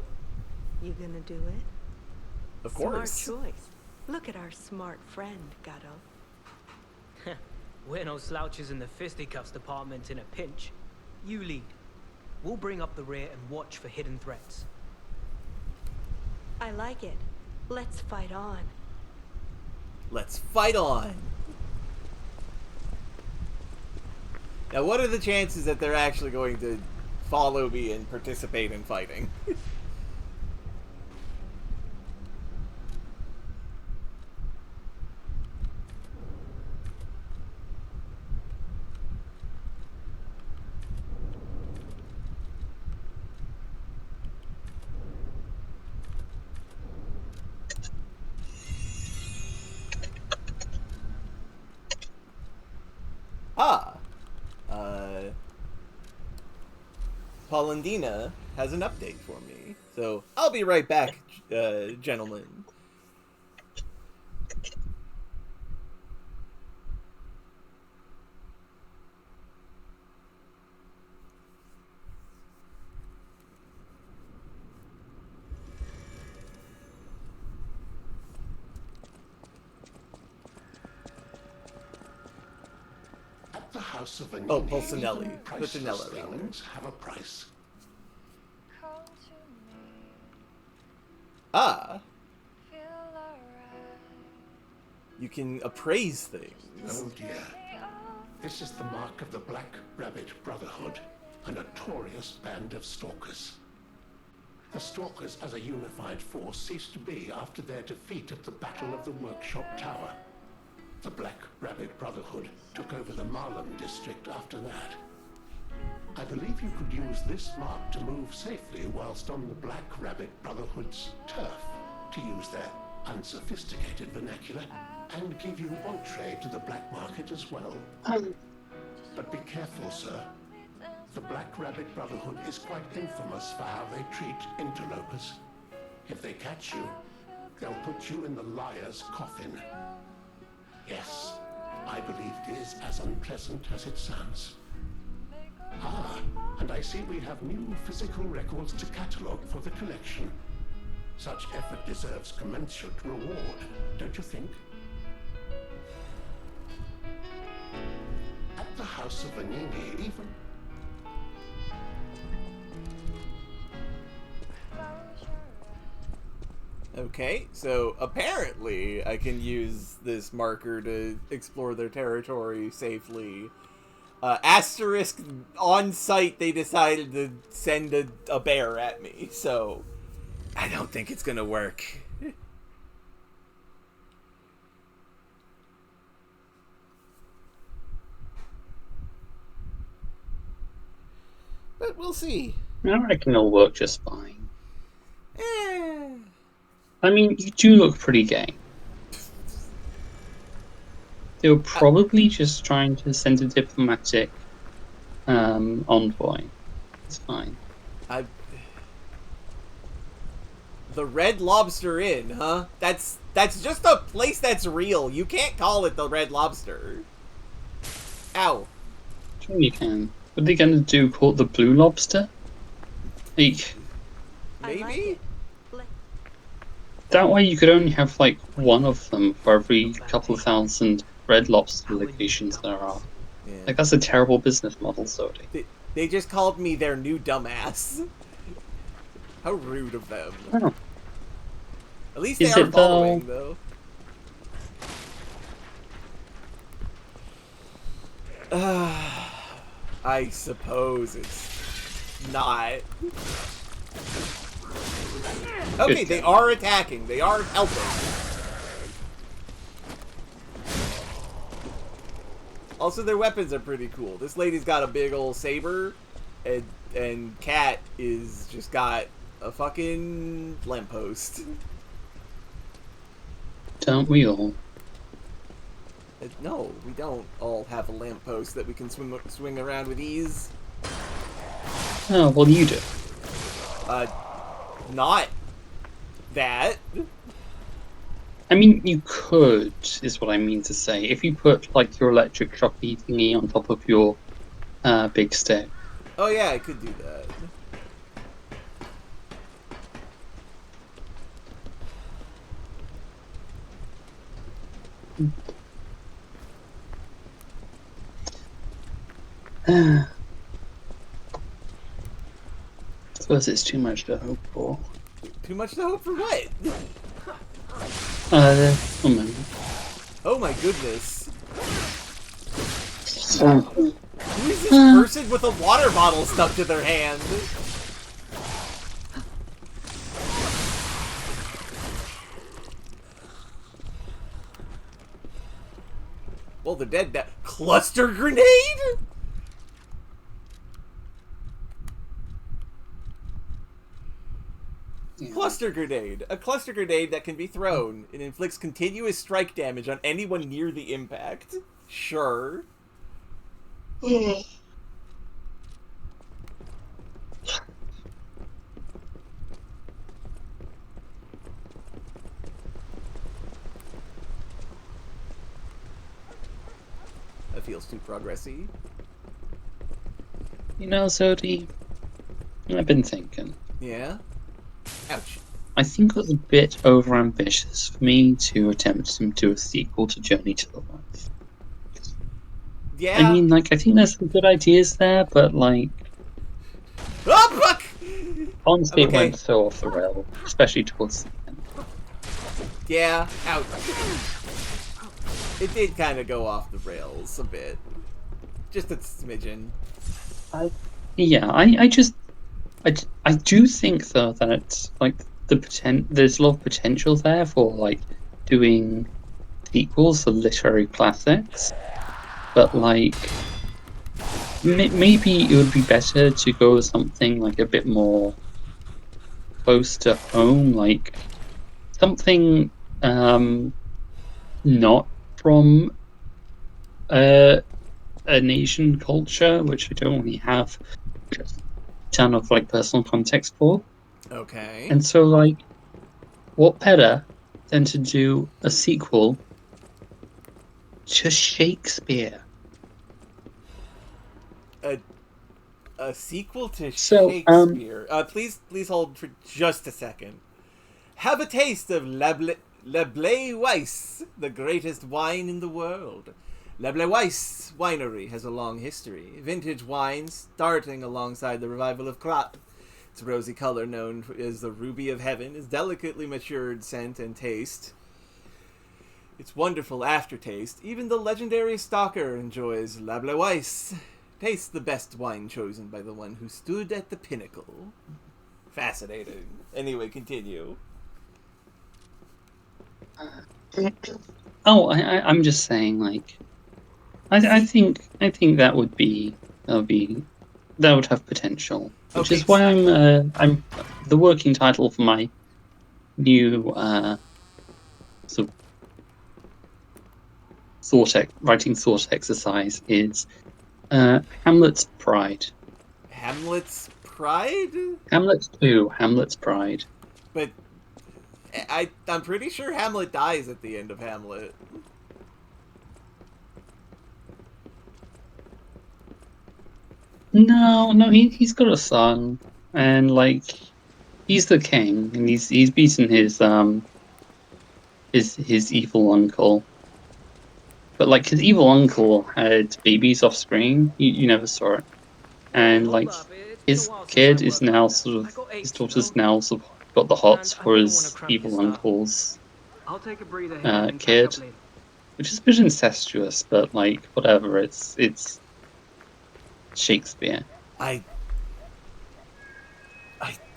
you gonna do it? Of course. Smart choice. Look at our smart friend, Gato. We're no slouches in the fisticuffs department in a pinch. You lead. We'll bring up the rear and watch for hidden threats. I like it. Let's fight on. Let's fight on. Now, what are the chances that they're actually going to follow me and participate in fighting? Paulandina has an update for me. So, I'll be right back, gentlemen. The house of Oh, Pulcinelli. priceless Pulcinella, rather. things have a price. Ah. You can appraise things. Oh dear. This is the mark of the Black Rabbit Brotherhood, a notorious band of stalkers. The stalkers as a unified force ceased to be after their defeat at the Battle of the Workshop Tower. The Black Rabbit Brotherhood took over the Marlem district after that. I believe you could use this mark to move safely whilst on the Black Rabbit Brotherhood's turf, to use their unsophisticated vernacular, and give you entree to the black market as well. But be careful, sir. The Black Rabbit Brotherhood is quite infamous for how they treat interlopers. If they catch you, they'll put you in the liar's coffin. Yes, I believe it is as unpleasant as it sounds. Ah, and I see we have new physical records to catalogue for the collection. Such effort deserves commensurate reward, don't you think? At the House of Bnnuies, even... Okay, so apparently I can use this marker to explore their territory safely. Asterisk, on site they decided to send a bear at me, so I don't think it's gonna work. But we'll see. I reckon it'll work just fine. Eh. I mean, you do look pretty gay. They were probably just trying to send a diplomatic envoy. It's fine. The Red Lobster Inn, huh? That's just a place that's real. You can't call it the Red Lobster. Ow. Sure you can. What are they gonna do? Call it the Blue Lobster? Like, Maybe? that way you could only have like one of them for every couple of thousand Red Lobster locations there are. Yeah. Like, that's a terrible business model, Zodi. They just called me their new dumbass. How rude of them. Oh. At least they Is are it, following, though. I suppose it's not. Okay, they are attacking. They are helping. Also, their weapons are pretty cool. This lady's got a big old saber, and Cat is just got a fucking lamppost. Don't we all? No, we don't all have a lamppost that we can swing around with ease. Oh, well, you do. Not that. I mean, you could, is what I mean to say. If you put, like, your electric shocky thingy on top of your big stick. Oh yeah, I could do that. I suppose it's too much to hope for. Too much to hope for what? Woman. Oh my goodness. Uh, Who is this person with a water bottle stuck to their hand? Well, they're dead now. Cluster grenade? yeah. Cluster grenade. A cluster grenade that can be thrown. It inflicts continuous strike damage on anyone near the impact. Sure. That feels too progressy. You know, Zodi, I've been thinking. Yeah? Ouch. I think it was a bit overambitious for me to attempt to do a sequel to Journey to the Life. Yeah. I mean, like, I think there's some good ideas there, but, like, Oh, fuck! honestly, Okay. it went so off the rail, especially towards the end. Yeah, ouch. It did kind of go off the rails a bit. Just a smidgen. Yeah, I do think though that it's like there's a lot of potential there for like doing sequels for literary classics, but like maybe it would be better to go with something like a bit more close to home, like something not from a Asian culture, which I don't really have ton of like personal context for. Okay. And so, like, what better than to do a sequel to Shakespeare? A sequel to So, Shakespeare. Please hold for just a second. Have a taste of Le Blé Weiss, the greatest wine in the world. Le Blé Weiss Winery has a long history. Vintage wines starting alongside the revival of Krat. Its rosy color, known as the ruby of heaven, is delicately matured scent and taste. Its wonderful aftertaste. Even the legendary stalker enjoys La Blé Weiss. Taste the best wine chosen by the one who stood at the pinnacle. Fascinating. Anyway, continue. oh, I'm just saying, like, I think that would have potential, which Okay. is why I'm the working title for my new sort of writing thought exercise is Hamlet's Pride. Hamlet's Pride? Hamlet 2, Hamlet's Pride. But I'm pretty sure Hamlet dies at the end of Hamlet. No, he's got a son, and like he's the king, and he's beaten his evil uncle. But like his evil uncle had babies off screen. You never saw it, and Hold like up, it's been a his while since I kid is worked like now that. sort I of got eight his to daughter's go, now sort of got the and hots I for didn't want to his cramp your evil style. uncle's I'll take a breather here and catch kid, up later. which is a bit incestuous, but like whatever. It's Shakespeare. I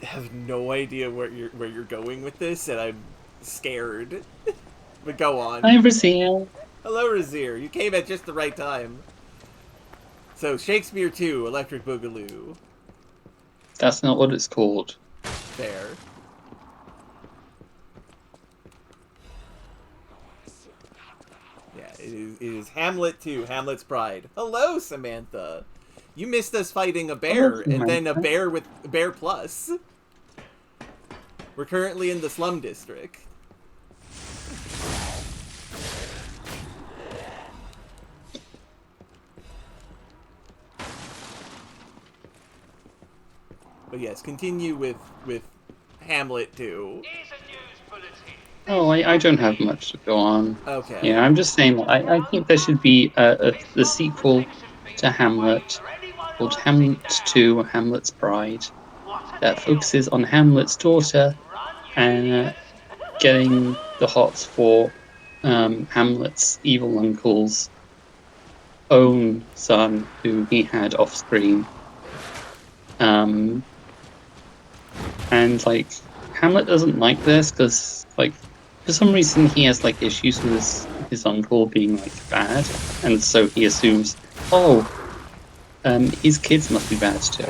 have no idea where you're going with this, and I'm scared. But go on. Hi, Brazil. Hello, Razir. You came at just the right time. So, Shakespeare 2, Electric Boogaloo. That's not what it's called. Fair. Yeah, it is Hamlet 2, Hamlet's Pride. Hello, Samantha. You missed us fighting a bear, Hello, and then a Samantha. bear with Bear Plus. We're currently in the Slum District. But yes, continue with Hamlet 2. Oh, I don't have much to go on. Okay. Yeah, I'm just saying that I think there should be the sequel to Hamlet called Hamlet 2, Hamlet's Bride that focuses on Hamlet's daughter and getting the hots for Hamlet's evil uncle's own son who he had off screen. And like Hamlet doesn't like this because like for some reason he has like issues with his uncle being like bad, and so he assumes, oh, his kids must be bad too.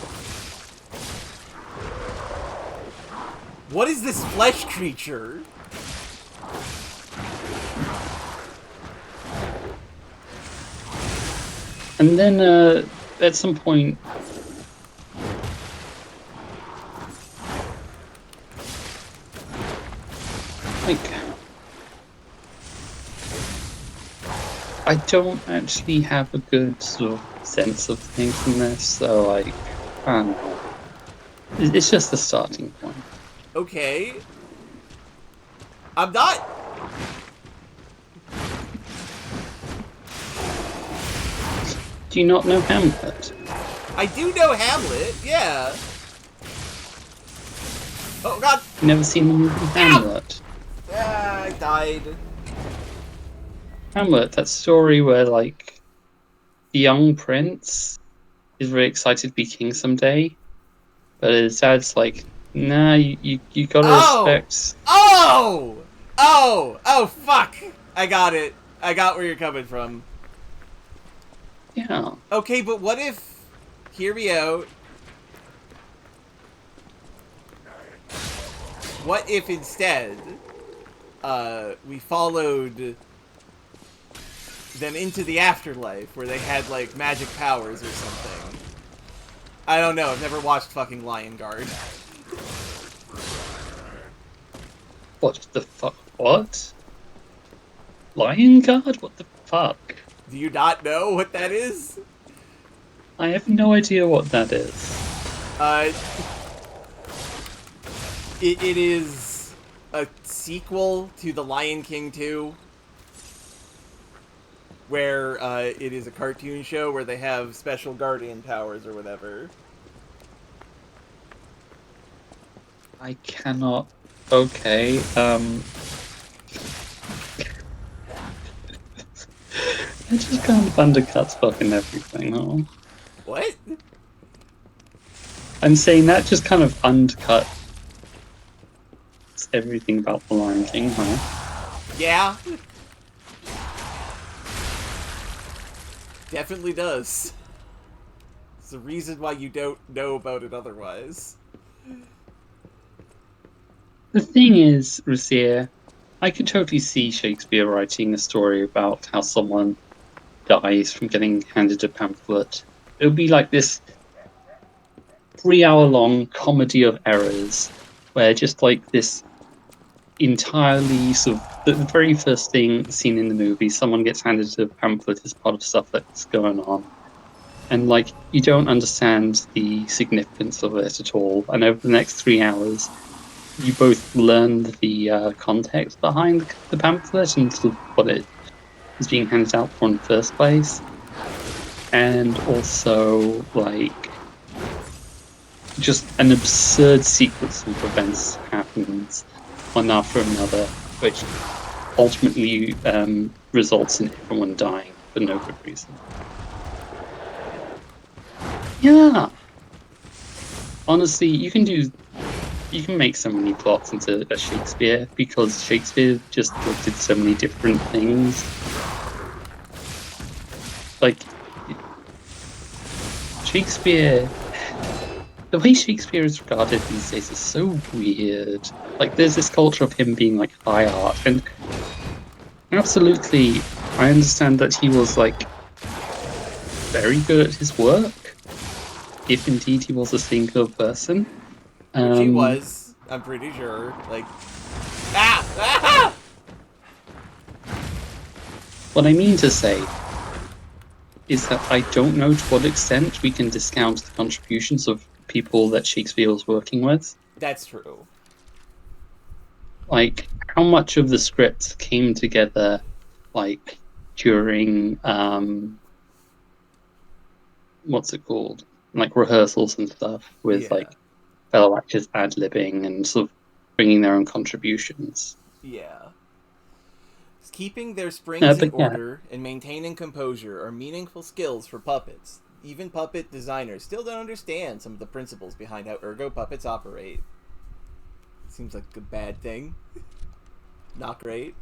What is this flesh creature? And then at some point, like, I don't actually have a good sort of sense of things in this, so like, I don't know. It's just a starting point. Okay. I'm not... Do you not know Hamlet? I do know Hamlet, yeah. Oh, God. You never seen the movie Hamlet? Ah, I died. Hamlet, that story where like the young prince is very excited to be king someday, but his dad's like, nah, you gotta respect. Oh, fuck. I got it. I got where you're coming from. Yeah. Okay, but what if... Hear me out. What if instead, we followed them into the afterlife where they had, like, magic powers or something? I don't know. I've never watched fucking Lion Guard. What the fuck? What? Lion Guard? What the fuck? Do you not know what that is? I have no idea what that is. Uh, it is a sequel to The Lion King 2, where it is a cartoon show where they have special guardian powers or whatever. I cannot. Okay. It just kind of undercuts fucking everything. Huh? What? I'm saying that just kind of undercuts everything about the Lion King, huh? Yeah. Definitely does. It's the reason why you don't know about it otherwise. The thing is, Razier, I could totally see Shakespeare writing a story about how someone dies from getting handed a pamphlet. It would be like this 3 hour long comedy of errors where just like this entirely sort of the very first thing seen in the movie, someone gets handed a pamphlet as part of stuff that's going on. And like you don't understand the significance of it at all. And over the next 3 hours, you both learn the context behind the pamphlet and sort of what it is being handed out for in the first place. And also, like, just an absurd sequence of events happens one after another, which ultimately results in everyone dying for no good reason. Yeah. Honestly, you can make so many plots into a Shakespeare because Shakespeare just looked at so many different things. Like Shakespeare, the way Shakespeare is regarded these days is so weird. Like there's this culture of him being like high art, and absolutely, I understand that he was like very good at his work, if indeed he was a single person. Which he was, I'm pretty sure. Like, ah! What I mean to say is that I don't know to what extent we can discount the contributions of people that Shakespeare was working with. That's true. Like, how much of the script came together, like, during, what's it called? Like, rehearsals and stuff with, like, fellow actors ad-libbing and sort of bringing their own contributions. Yeah. Keeping their springs in order and maintaining composure are meaningful skills for puppets. Even puppet designers still don't understand some of the principles behind how ergo puppets operate. Seems like a bad thing. Not great.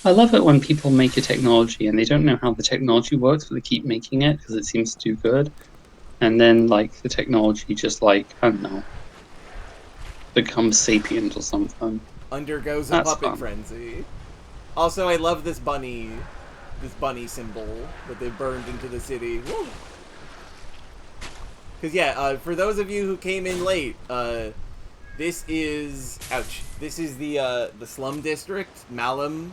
I love it when people make a technology and they don't know how the technology works, but they keep making it because it seems to do good. And then, like, the technology just, like, I don't know, becomes sapient or something. Undergoes a puppet frenzy. Also, I love this bunny symbol that they burned into the city. Because, yeah, for those of you who came in late, this is, this is the slum district, Malum.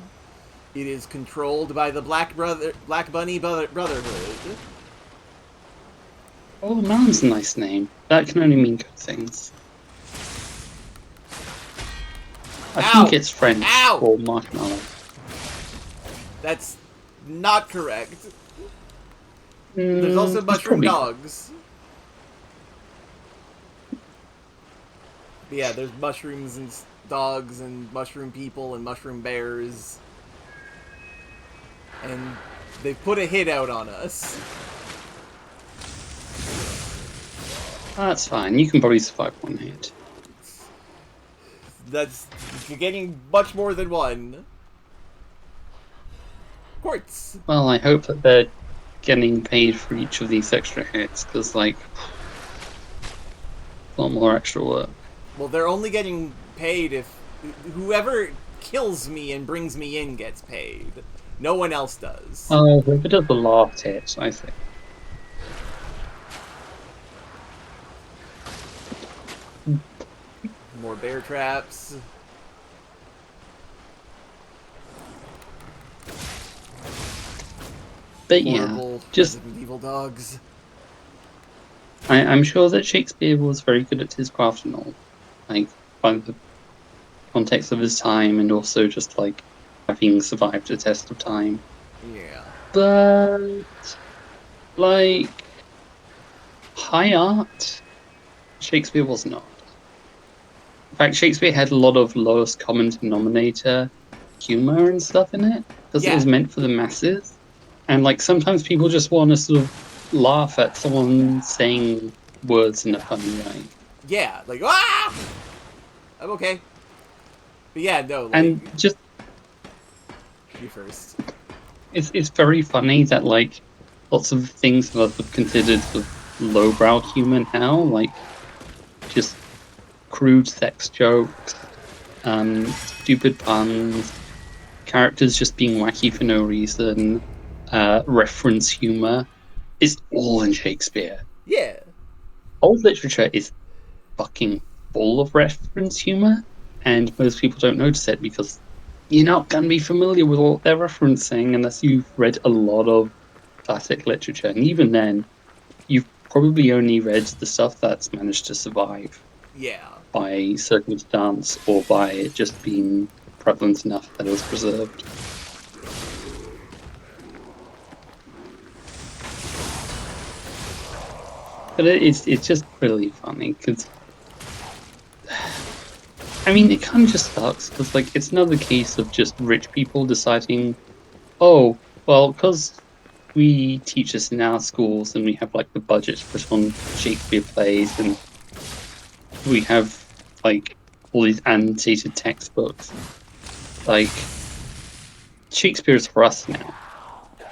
It is controlled by the Black Bunny Brotherhood. Oh, Malum's a nice name. That can only mean good things. I think it's French for marshmallow. That's not correct. There's also mushroom dogs. But yeah, there's mushrooms and dogs and mushroom people and mushroom bears. And they've put a hit out on us. That's fine. You can probably survive one hit. You're getting much more than one. Quartz. Well, I hope that they're getting paid for each of these extra hits, because, like, a lot more extra work. Well, they're only getting paid if whoever kills me and brings me in gets paid. No one else does. Oh, if it does the last hit, I think. More bear traps. But yeah, Horrible just Resident Evil dogs. I'm sure that Shakespeare was very good at his craft and all, like by the context of his time and also just like having survived the test of time. Yeah. But like high art, Shakespeare was not. In fact, Shakespeare had a lot of lowest common denominator humor and stuff in it because it Yeah. was meant for the masses. And like sometimes people just want to sort of laugh at someone saying words in a funny way. Yeah. Like, ah! I'm okay. But yeah, no, like, And just you first. it's very funny that like lots of things that are considered sort of lowbrow humor now, like just crude sex jokes, stupid puns, characters just being wacky for no reason, reference humor, is all in Shakespeare. Yeah. Old literature is fucking full of reference humor, and most people don't notice it because you're not going to be familiar with what they're referencing unless you've read a lot of classic literature. And even then, you've probably only read the stuff that's managed to survive Yeah. by circumstance or by it just being prevalent enough that it was preserved. But it's just really funny because I mean it kind of just sucks because like it's another case of just rich people deciding, oh well, because we teach this in our schools and we have like the budget to put on Shakespeare plays and we have like all these annotated textbooks. Like Shakespeare is for us now.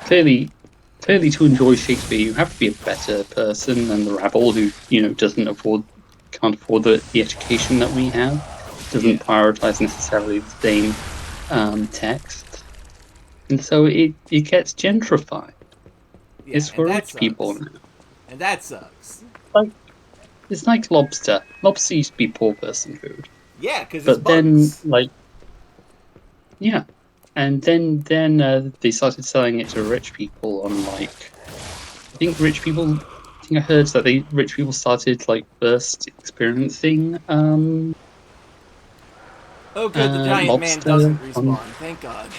Clearly, to enjoy Shakespeare, you have to be a better person than the rabble who can't afford the education that we have. Doesn't prioritize necessarily the same text, and so it gets gentrified. Yeah, It's and for that rich people sucks. now. And that sucks. Like it's like lobster. Lobster used to be poor person food, Yeah, because it's but then bugs. like yeah, and then they started selling it to rich people on like I think rich people. I think I heard that rich people started like first experiencing Oh, good, the giant man lobster doesn't respawn. Thank God.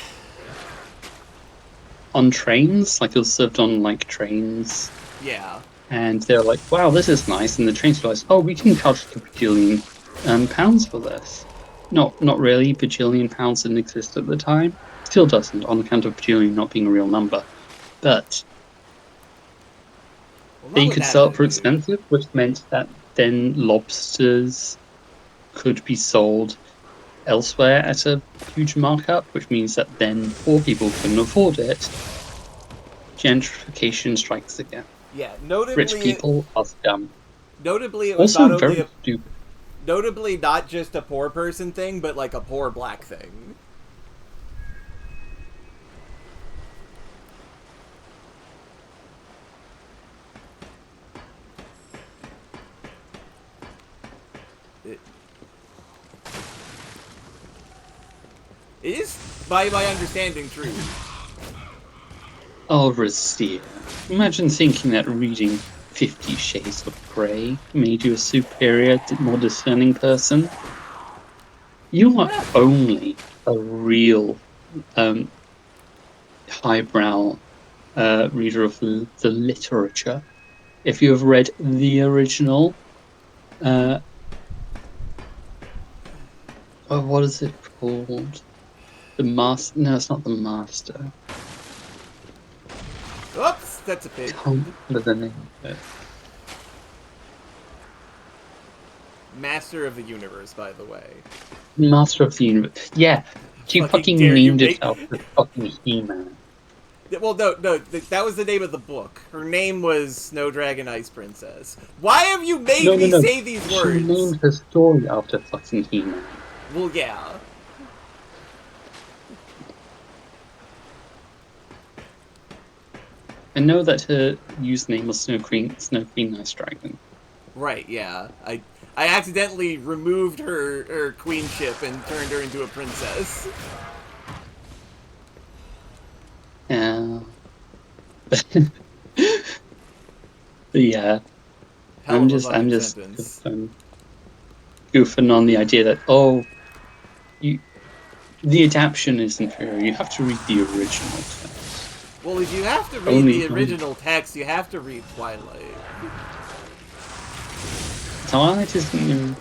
on trains. Like it was served on like trains, Yeah. and they're like, "Wow, this is nice." And the trains realized, "Oh, we can charge like a bajillion pounds for this." Not really. Bajillion pounds didn't exist at the time. Still doesn't on account of bajillion not being a real number, but Well, not they with could that sell it for attitude. expensive, which meant that then lobsters could be sold elsewhere at a huge markup, which means that then poor people couldn't afford it. Gentrification strikes again. Yeah, Rich notably, people are scum. notably, it was not Also only very a, stupid. notably not just a poor person thing, but like a poor black thing. It is, by my understanding, true. Oh, Razia. Imagine thinking that reading 50 Shades of Grey made you a superior, more discerning person. You are only a real highbrow reader of the literature if you have read the original. Uh, what is it called? The Master? No, it's not the Master. Oops, that's a pig. Can't remember the name of it. Master of the Universe, by the way. Master of the Universe. Yeah, she Fucking fucking dare you named make... it after fucking He-Man. Well, no, that was the name of the book. Her name was Snow Dragon Ice Princess. Why have you made me No. say these She words? named her story after fucking He-Man. Well, yeah. I know that her username was Snow Queen Ice Dragon. Right, yeah. I accidentally removed her queenship and turned her into a princess. Yeah. Yeah. Hell of a fucking I'm just sentence. goofing on the idea that you the adaptation is inferior. You have to read the original text. Well, if you have to read Only the original text, you have to read Twilight. Twilight isn't.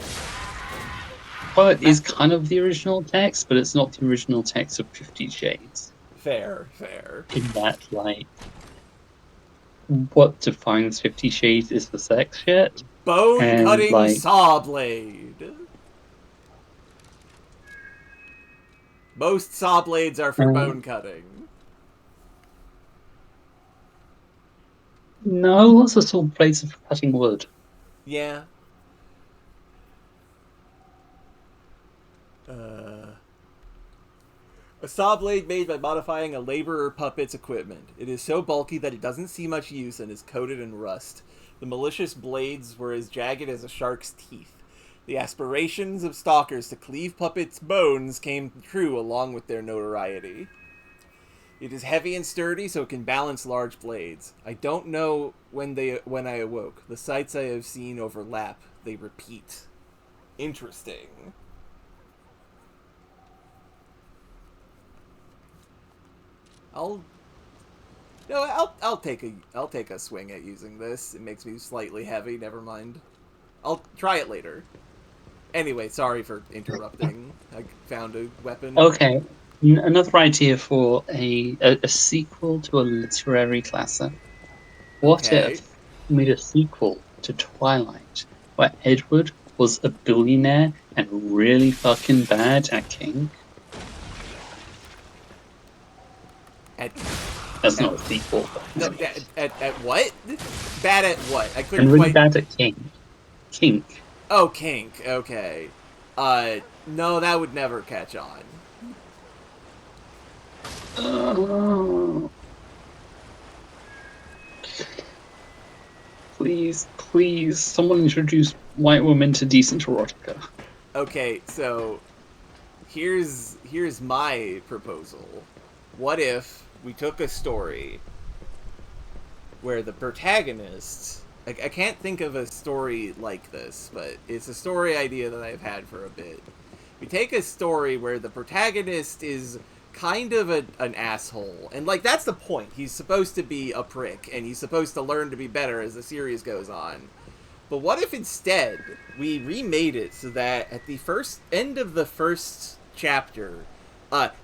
Twilight is kind of the original text, but it's not the original text of 50 Shades. Fair, fair. In that, like, what defines 50 Shades is the sex shit, and Bone-cutting like, saw blade. Most saw blades are for bone cutting. no, lots of saw blades are for cutting wood. Yeah. A saw blade made by modifying a laborer puppet's equipment. It is so bulky that it doesn't see much use and is coated in rust. The malicious blades were as jagged as a shark's teeth. The aspirations of stalkers to cleave puppets' bones came true along with their notoriety. It is heavy and sturdy, so it can balance large blades. I don't know when I awoke. The sights I have seen overlap. They repeat. Interesting. I'll take a swing at using this. It makes me slightly heavy. Never mind. I'll try it later. Anyway, sorry for interrupting. I found a weapon. Okay, another idea for a sequel to a literary classic. What Okay. if we made a sequel to Twilight, where Edward was a billionaire and really fucking bad at kink? At That's not a sequel. no, at what? Bad at what? I couldn't And really quite. bad at kink. Kink. Oh, kink. Okay. No, that would never catch on. Please, please, someone introduce white women to decent erotica. Okay, so here's my proposal. What if we took a story where the protagonist, I can't think of a story like this, but it's a story idea that I've had for a bit. We take a story where the protagonist is kind of an asshole, and like that's the point. He's supposed to be a prick, and he's supposed to learn to be better as the series goes on. But what if instead we remade it so that at the end of the first chapter,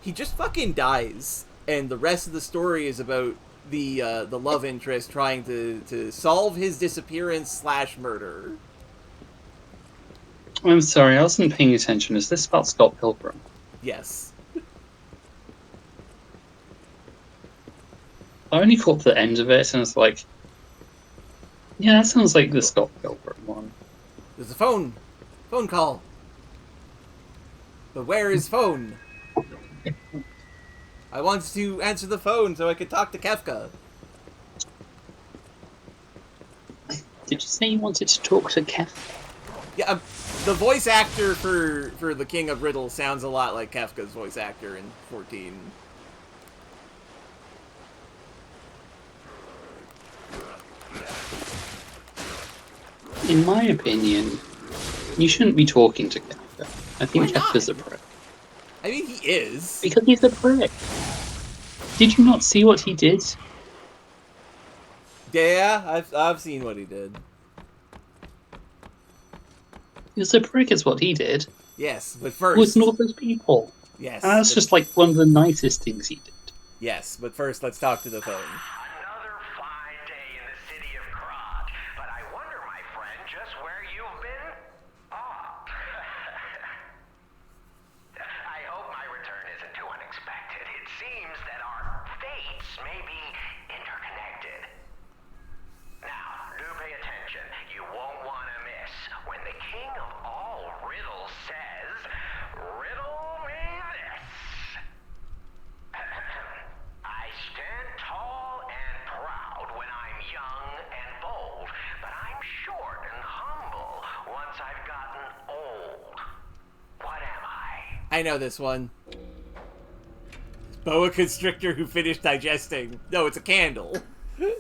he just fucking dies, and the rest of the story is about the love interest trying to solve his disappearance / murder. I'm sorry, I wasn't paying attention. Is this about Scott Pilgrim? Yes. I only caught the end of it and was like, yeah, that sounds like the Scott Pilgrim one. There's a phone call. But where is phone? I want to answer the phone so I could talk to Kefka. Did you say you wanted to talk to Kefka? Yeah, the voice actor for the King of Riddle sounds a lot like Kefka's voice actor in 14. In my opinion, you shouldn't be talking to Kefka. I think Why not? Kefka's a prick. I mean, he is. Because he's a prick. Did you not see what he did? Yeah, I've seen what he did. He was a prick is what he did. Yes, but With first... all those people. Yes. And that's just like one of the nicest things he did. Yes, but first let's talk to the phone. Another fine day in the city of Krog, but I wonder, my friend, just where you've been? Oh. I hope my return isn't too unexpected. It seems that our fates may be interconnected. Now, do pay attention. You won't want to miss when the king of all riddles says, "Riddle me this." I stand tall and proud when I'm young and bold, but I'm short and humble I know this one. Boa constrictor who finished digesting. No, it's a candle. That's right.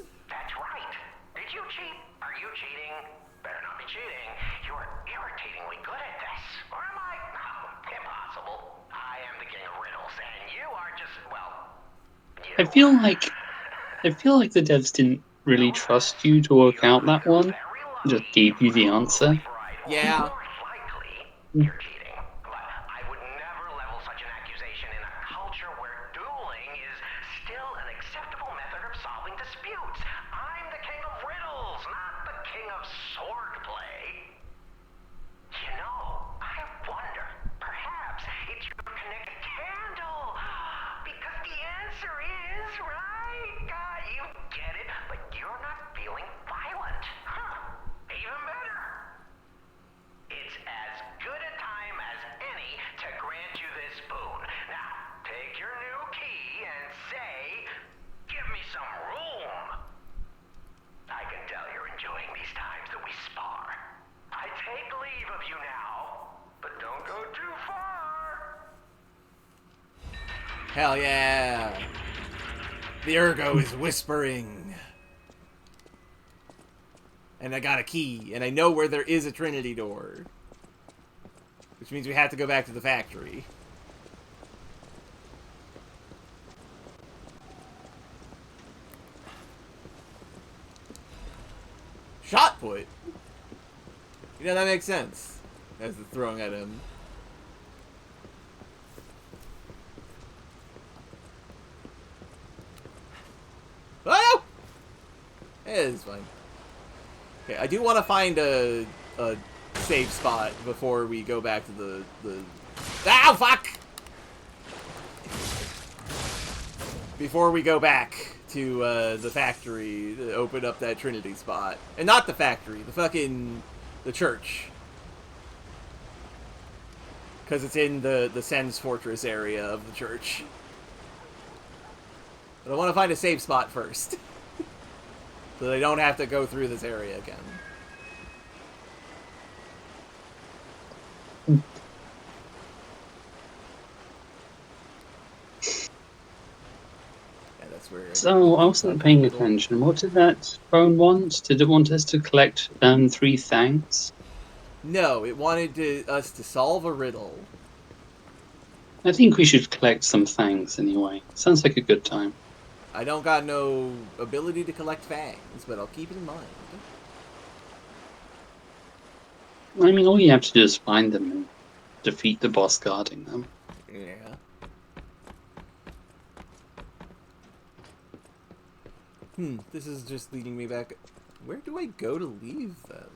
Did you cheat? Are you cheating? Better not be cheating. You're irritatingly good at this. Or am I? Oh, impossible. I am the king of riddles, and you are just, well, you. I feel like the devs didn't really trust you to work out that one. Just gave you the answer. Yeah. More likely, you're cheating. But I would never level such an accusation in a culture where dueling is still an acceptable method of solving disputes. I'm the king of riddles, not the king of swordplay. You know, I wonder, perhaps it's your connected candle. Because the answer is, right? You get it, but you're not feeling violent. Huh. Even better. It's as good a time as any to grant you this boon. Now, take your new key and say, give me some room. I can tell you're enjoying these times that we spar. I take leave of you now, but don't go too far. Hell yeah. The ergo is whispering. And I got a key, and I know where there is a Trinity door. Which means we have to go back to the factory. Shot put? You know, that makes sense. As the throwing at him. Oh! It is fine. Okay, I do want to find a safe spot before we go back to the... Ow, fuck! Before we go back to the factory to open up that Trinity spot. And not the factory, the church. Because it's in the Sen's Fortress area of the church. But I want to find a safe spot first. So they don't have to go through this area again. Yeah, that's where... So, I wasn't paying attention. What did that phone want? Did it want us to collect 3 thanks? No, it wanted us to solve a riddle. I think we should collect some thanks anyway. Sounds like a good time. I don't got no ability to collect fangs, but I'll keep it in mind. I mean, all you have to do is find them and defeat the boss guarding them. Yeah. This is just leading me back. Where do I go to leave them?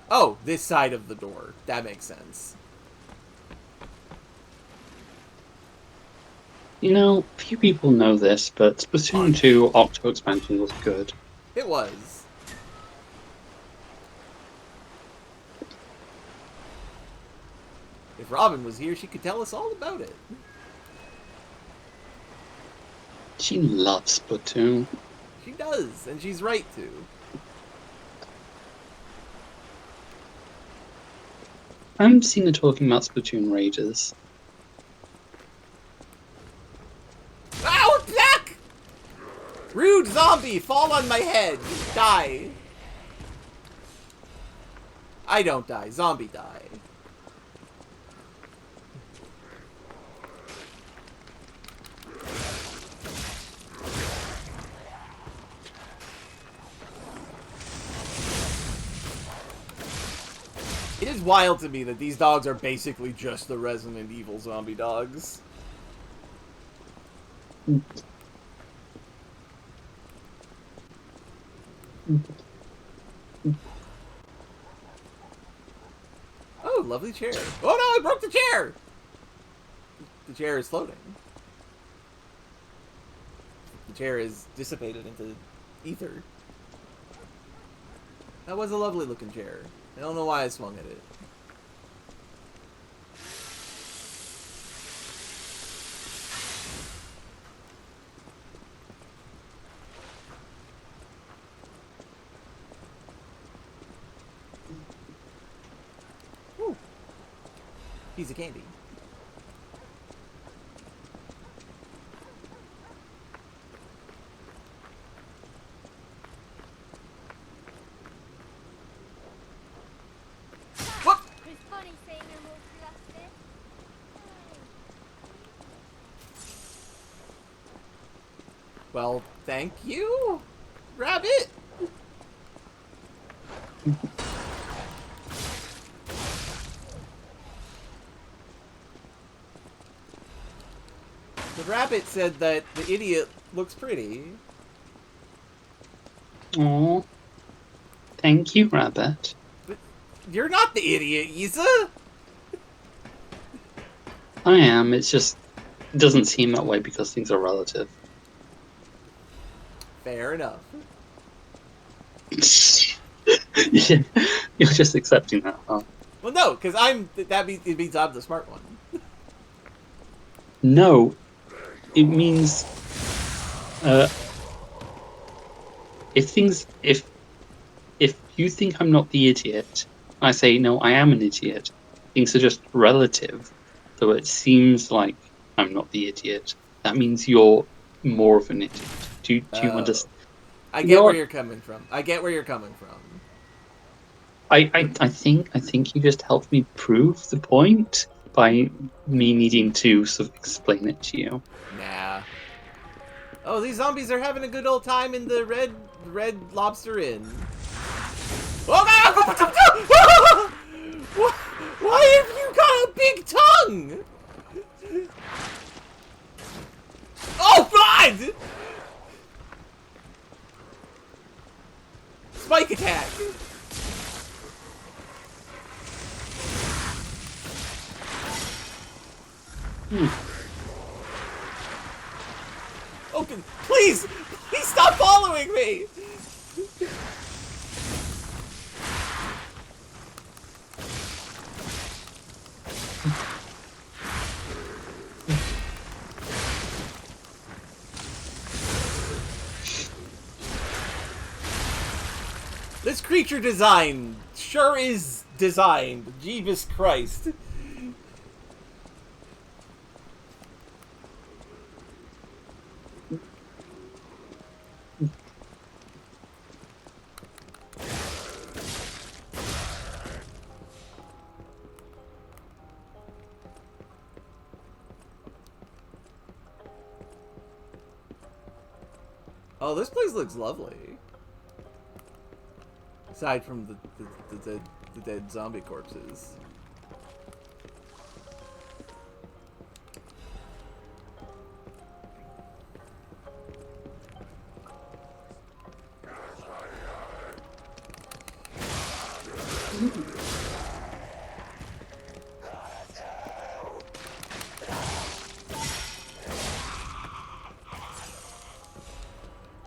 Oh, this side of the door. That makes sense. You know, few people know this, but Splatoon 2 Octo expansion was good. It was. If Robin was here, she could tell us all about it. She loves Splatoon. She does, and she's right to. I haven't seen her talking about Splatoon Raiders. Ow, back! Rude zombie, fall on my head. Die. I don't die. Zombie die. It is wild to me that these dogs are basically just the Resident Evil zombie dogs. Oh, lovely chair. Oh no, I broke the chair! The chair is floating. The chair is dissipated into ether. That was a lovely looking chair. I don't know why I swung at it. Whew. piece of candy. What? It's funny seeing them all flustered. Well, thank you, Rabbit. The rabbit said that the idiot looks pretty. Aw. Thank you, Rabbit. But you're not the idiot, Isa. I am. It's just it doesn't seem that way because things are relative. Fair enough. Yeah, you're just accepting that, huh? Well, no, because it means I'm the smart one. No, it means if you think I'm not the idiot, I say no, I am an idiot. Things are just relative, so it seems like I'm not the idiot. That means you're more of an idiot. Do you understand? I You get know where what? you're coming from. I get where you're coming from. I think you just helped me prove the point by me needing to sort of explain it to you. Nah. Oh, these zombies are having a good old time in the Red Lobster Inn. Oh God! Why have you got a big tongue? Oh God! Spike attack. Okay, please stop following me. This creature design sure is designed. Jeebus Christ. Oh, this place looks lovely. Aside from the dead zombie corpses.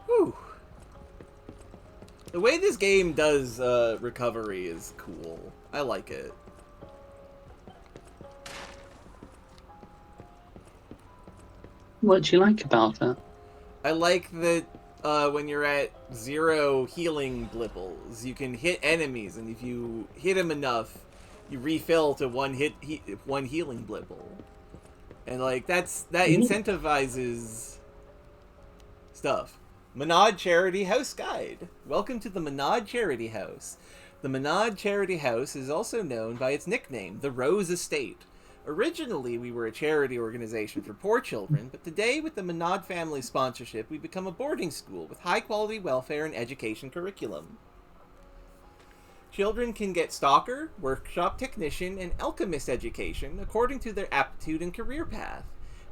Whew. The way this game does recovery is cool. I like it. What do you like about it? I like that when you're at 0 healing blipples, you can hit enemies, and if you hit them enough, you refill to one healing blipple. And like that incentivizes stuff. Menard Charity House Guide. Welcome to the Menard Charity House. The Menard Charity House is also known by its nickname, the Rose Estate. Originally, we were a charity organization for poor children, but today, with the Menard family sponsorship, we become a boarding school with high-quality welfare and education curriculum. Children can get stalker, workshop technician, and alchemist education according to their aptitude and career path.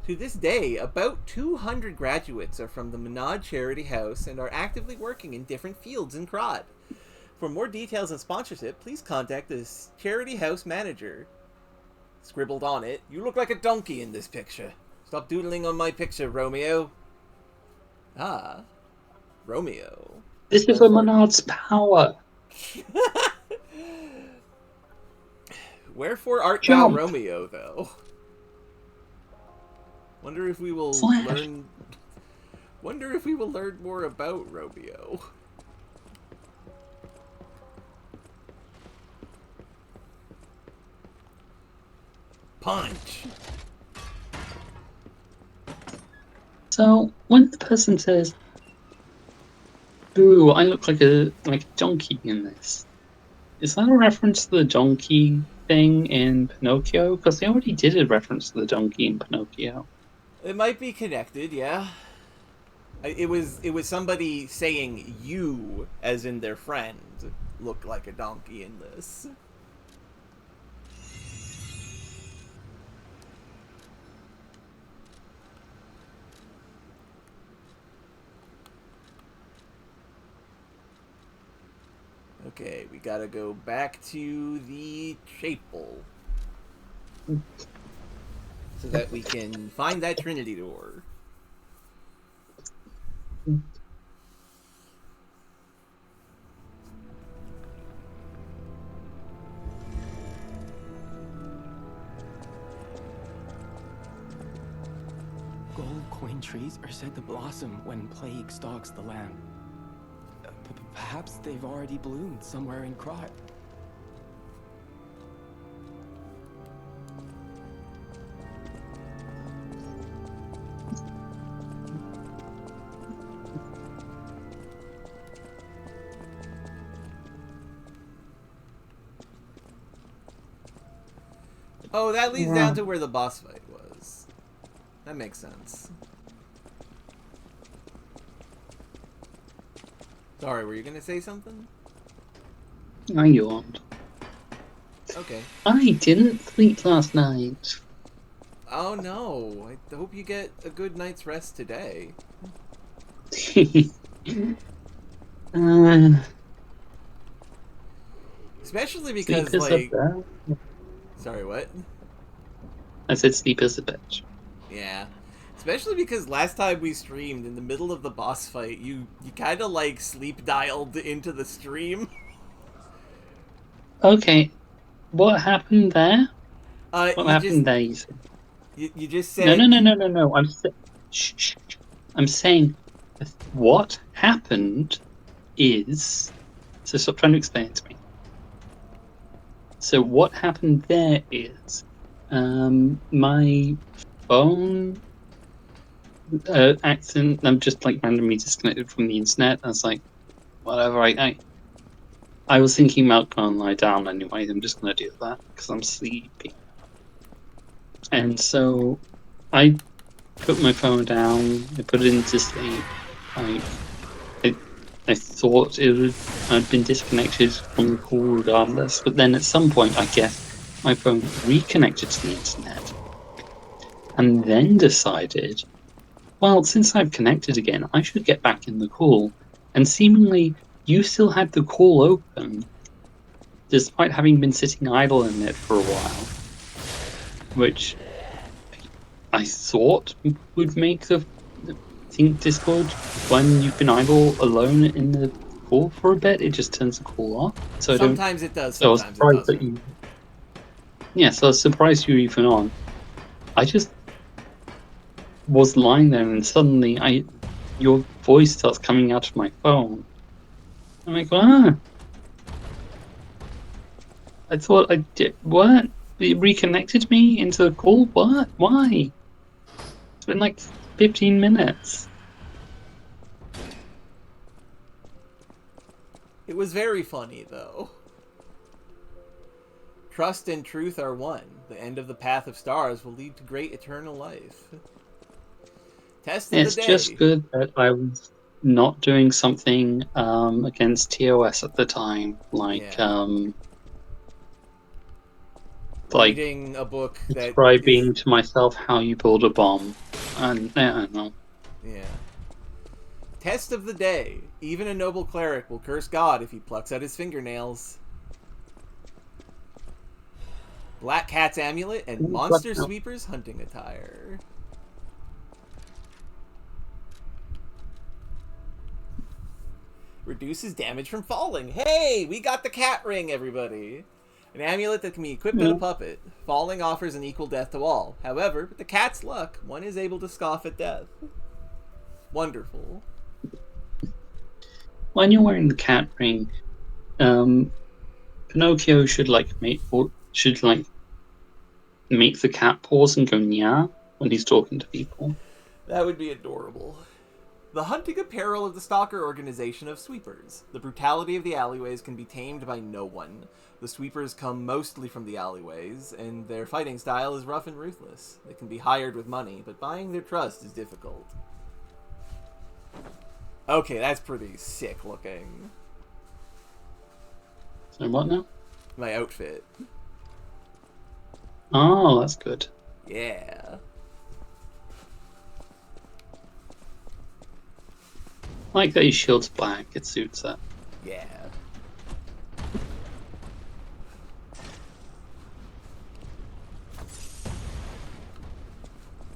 To this day, about 200 graduates are from the Menard Charity House and are actively working in different fields in Crod. For more details and sponsorship, please contact the Charity House manager. Scribbled on it, "You look like a donkey in this picture. Stop doodling on my picture, Romeo." Ah, Romeo. This is a Menard's power. Wherefore art Jump. thou Romeo, though? Wonder if we will Flash. learn more about Romeo. Punch. So when the person says, "Boo, I look like a donkey in this," is that a reference to the donkey thing in Pinocchio? Because they already did a reference to the donkey in Pinocchio. It might be connected, yeah. It was somebody saying you, as in their friend, look like a donkey in this. Okay, we gotta go back to the chapel. So that we can find that Trinity door. Gold coin trees are said to blossom when plague stalks the land. Perhaps they've already bloomed somewhere in Krot. Oh, that leads down to where the boss fight was. That makes sense. Sorry, were you gonna say something? I yawned. Okay. I didn't sleep last night. Oh no, I hope you get a good night's rest today. Especially because, sleep is like... a bitch. Sorry, what? I said sleep is a bitch. Yeah. Especially because last time we streamed, in the middle of the boss fight, you kind of, like, sleep-dialed into the stream. Okay, what happened there? What You happened there, you said? You just No, said... no. Shh. I'm saying what happened is... So stop trying to explain it to me. So what happened there is my phone accident. I'm just like randomly disconnected from the internet. I was like, whatever. I was thinking about going lie down anyway. I'm just gonna do that because I'm sleepy. And so I put my phone down. I put it into sleep. I I thought I'd been disconnected from the call regardless, but then at some point, I guess my phone reconnected to the internet, and then decided, well, since I've connected again, I should get back in the call. And seemingly, you still had the call open, despite having been sitting idle in it for a while, which I thought would make the think Discord, when you've been idle alone in the call for a bit, it just turns the call off. So Sometimes it does, So I was sometimes it surprised doesn't. that you. Yeah, so I was surprised you were even on. I just was lying there, and suddenly your voice starts coming out of my phone. I'm like, I thought I did what? It reconnected me into the call. What? Why? It's been like 15 minutes. It was very funny, though. Trust and truth are one. The end of the path of stars will lead to great eternal life. Test of It's the day. just good that I was not doing something against TOS at the time, like reading a book that describing to myself how you build a bomb. And I don't know. Yeah. Test of the day. Even a noble cleric will curse God if he plucks out his fingernails. Black Cat's amulet and monster sweeper's hunting attire. Reduces damage from falling. Hey, we got the cat ring, everybody. An amulet that can be equipped on a puppet. Falling offers an equal death to all. However, with the cat's luck, one is able to scoff at death. Wonderful. When you're wearing the cat ring, Pinocchio should make the cat pause and go yeah when he's talking to people. That would be adorable. The hunting apparel of the stalker organization of sweepers. The brutality of the alleyways can be tamed by no one. The sweepers come mostly from the alleyways, and their fighting style is rough and ruthless. They can be hired with money, but buying their trust is difficult. Okay, that's pretty sick looking. So what now? My outfit. Oh, that's good. Yeah. I like that his shield's black. It suits that. Yeah.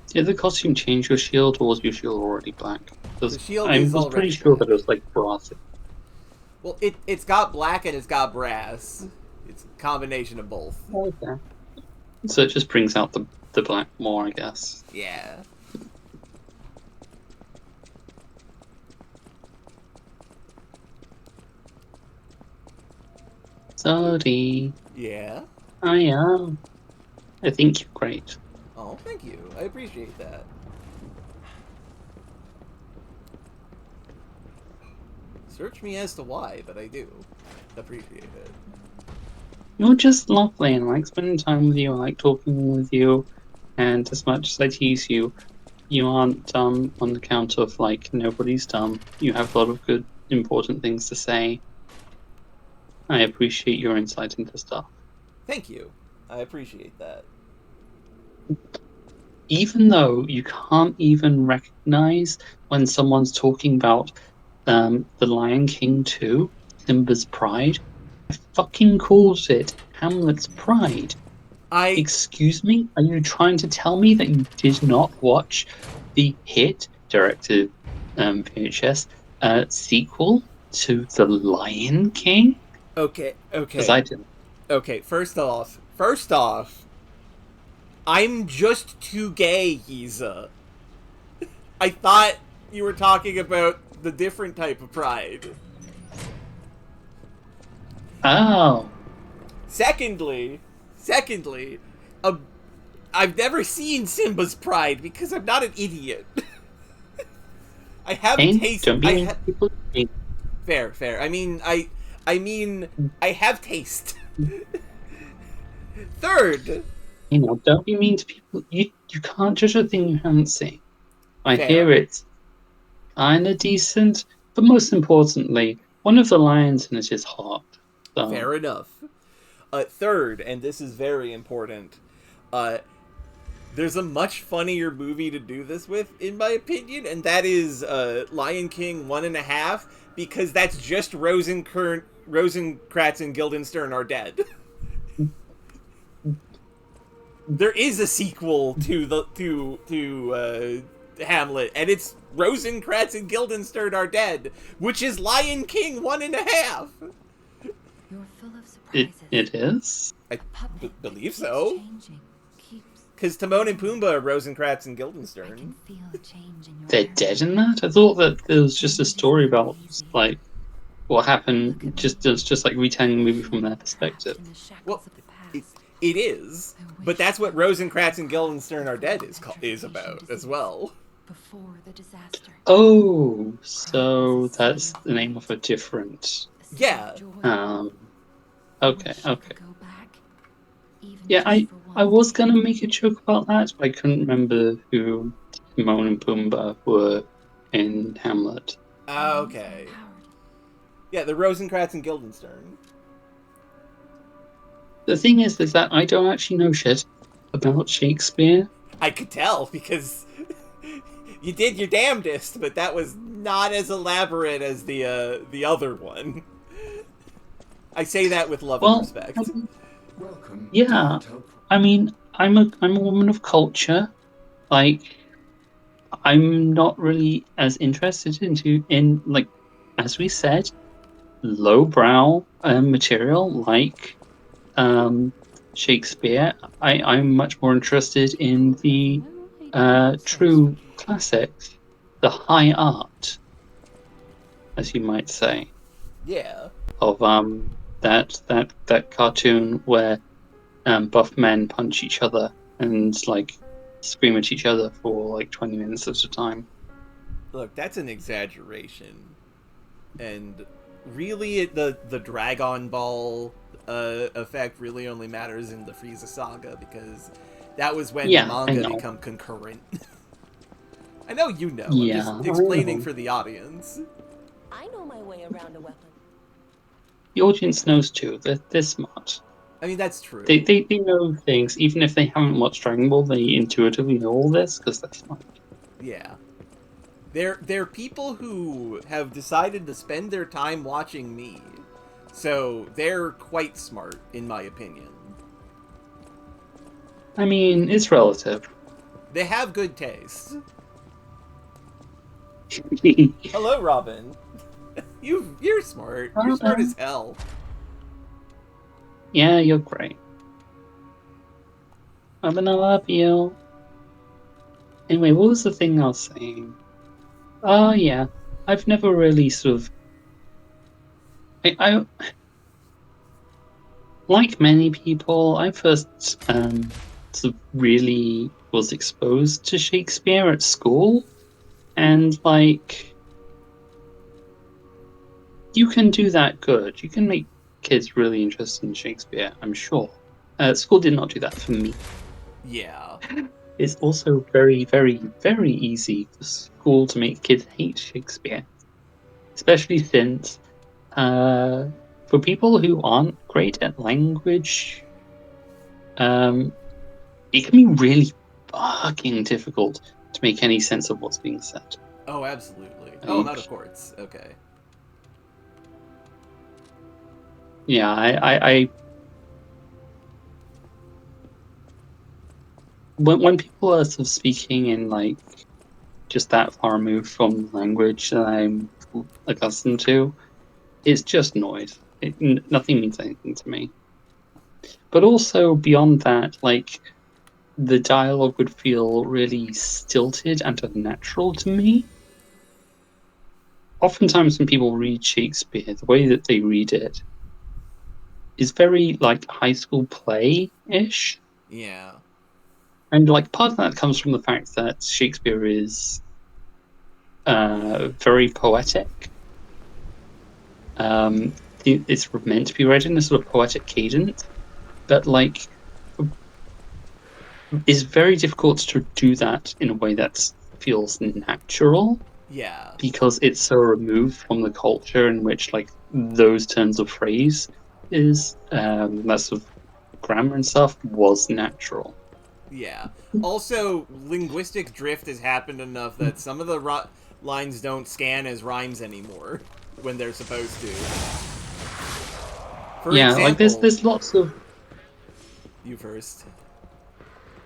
Did the costume change your shield, or was your shield already black? The shield I is was already pretty sure black. that it was like brassy. Well, it's got black and it's got brass. It's a combination of both. Okay. So it just brings out the black more, I guess. Yeah. Zodi. Yeah. I am. I think you're great. Oh, thank you. I appreciate that. Search me as to why, but I do appreciate it. You're just lovely, and I like spending time with you. I like talking with you, and as much as I tease you, you aren't dumb on the count of like nobody's dumb. You have a lot of good, important things to say. I appreciate your insight into stuff. Thank you. I appreciate that. Even though you can't even recognize when someone's talking about The Lion King 2, Simba's Pride, I fucking calls it Hamlet's Pride. Excuse me? Are you trying to tell me that you did not watch the hit directed VHS sequel to The Lion King? Okay. Because I didn't. Okay, first off, I'm just too gay, Giza. I thought you were talking about the different type of pride. Oh. Secondly, I've never seen Simba's Pride because I'm not an idiot. I have taste. Don't be Fair. I mean, I have taste. Third, you know, don't be mean to people. You can't judge a thing you haven't seen. I Fair. hear it's kind of decent, but most importantly, one of the lions in it is hot. So. Fair enough. Third, and this is very important, there's a much funnier movie to do this with, in my opinion, and that is Lion King 1.5, because that's just Rosencrantz and Guildenstern are dead. There is a sequel to Hamlet, and it's Rosencrantz and Guildenstern are dead, which is Lion King 1.5. You're full of surprises. It is? I believe so. Because Timon and Pumbaa are Rosencrantz and Guildenstern. They're dead in that? I thought that there was just a story about, like, what happened, just like retelling the movie from their perspective. Well, it is, but that's what Rosencrantz and Guildenstern are dead is about as well. Before the disaster. Oh, so that's the name of a different... Yeah. Okay. Yeah, I was gonna make a joke about that, but I couldn't remember who Timon and Pumbaa were in Hamlet. Okay. Yeah, the Rosencrantz and Guildenstern. The thing is that I don't actually know shit about Shakespeare. I could tell, because you did your damnedest, but that was not as elaborate as the other one. I say that with love and respect. Yeah, I mean, I'm a woman of culture. Like, I'm not really as interested in like, as we said, lowbrow material like Shakespeare. I'm much more interested in the true classics, the high art, as you might say. Yeah. Of that cartoon where buff men punch each other and like scream at each other for like 20 minutes at a time. Look, that's an exaggeration. And really, the Dragon Ball effect really only matters in the Frieza saga, because that was when the Yeah, I manga know. become concurrent. I know you know. I'm Yeah, just I explaining know. for the audience. I know my way around a weapon. The audience knows too. They're smart. I mean, that's true. They know things, even if they haven't watched Dragon Ball. They intuitively know all this because they're smart. Yeah. They're people who have decided to spend their time watching me. So they're quite smart, in my opinion. I mean, it's relative. They have good taste. Hello, Robin. You're smart. You're smart as hell. Yeah, you're great. Robin, I love you. Anyway, what was the thing I was saying? Oh, yeah. I've never really sort of... I like many people, I first sort of really was exposed to Shakespeare at school. And, like... You can do that good. You can make kids really interested in Shakespeare, I'm sure. School did not do that for me. Yeah. It's also very, very, very easy for school to make kids hate Shakespeare. Especially since, for people who aren't great at language, it can be really fucking difficult to make any sense of what's being said. Oh, absolutely. Like, oh, I'm out of quartz. Okay. Yeah, I when people are sort of speaking in like just that far removed from the language that I'm accustomed to, it's just noise. Nothing means anything to me. But also beyond that, like the dialogue would feel really stilted and unnatural to me. Oftentimes when people read Shakespeare, the way that they read it is very like high school play-ish. Yeah. And like part of that comes from the fact that Shakespeare is very poetic. It's meant to be read in a sort of poetic cadence, but like it's very difficult to do that in a way that feels natural. Yeah. Because it's so removed from the culture in which like those turns of phrase is that sort of grammar and stuff was natural. Yeah. Also, linguistic drift has happened enough that some of the lines don't scan as rhymes anymore when they're supposed to. For yeah, example, like there's lots of. You first.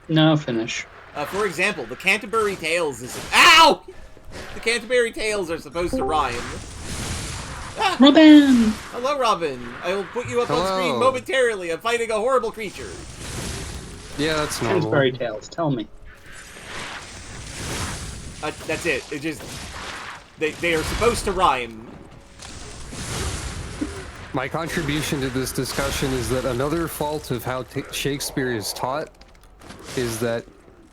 No, finish. For example, the Canterbury Tales is. Ow! The Canterbury Tales are supposed to rhyme. Ah! Robin! Hello, Robin. I will put you up on screen momentarily. I'm fighting a horrible creature. Yeah, that's normal. Canterbury Tales, tell me. That's it. It just... They are supposed to rhyme. My contribution to this discussion is that another fault of how Shakespeare is taught is that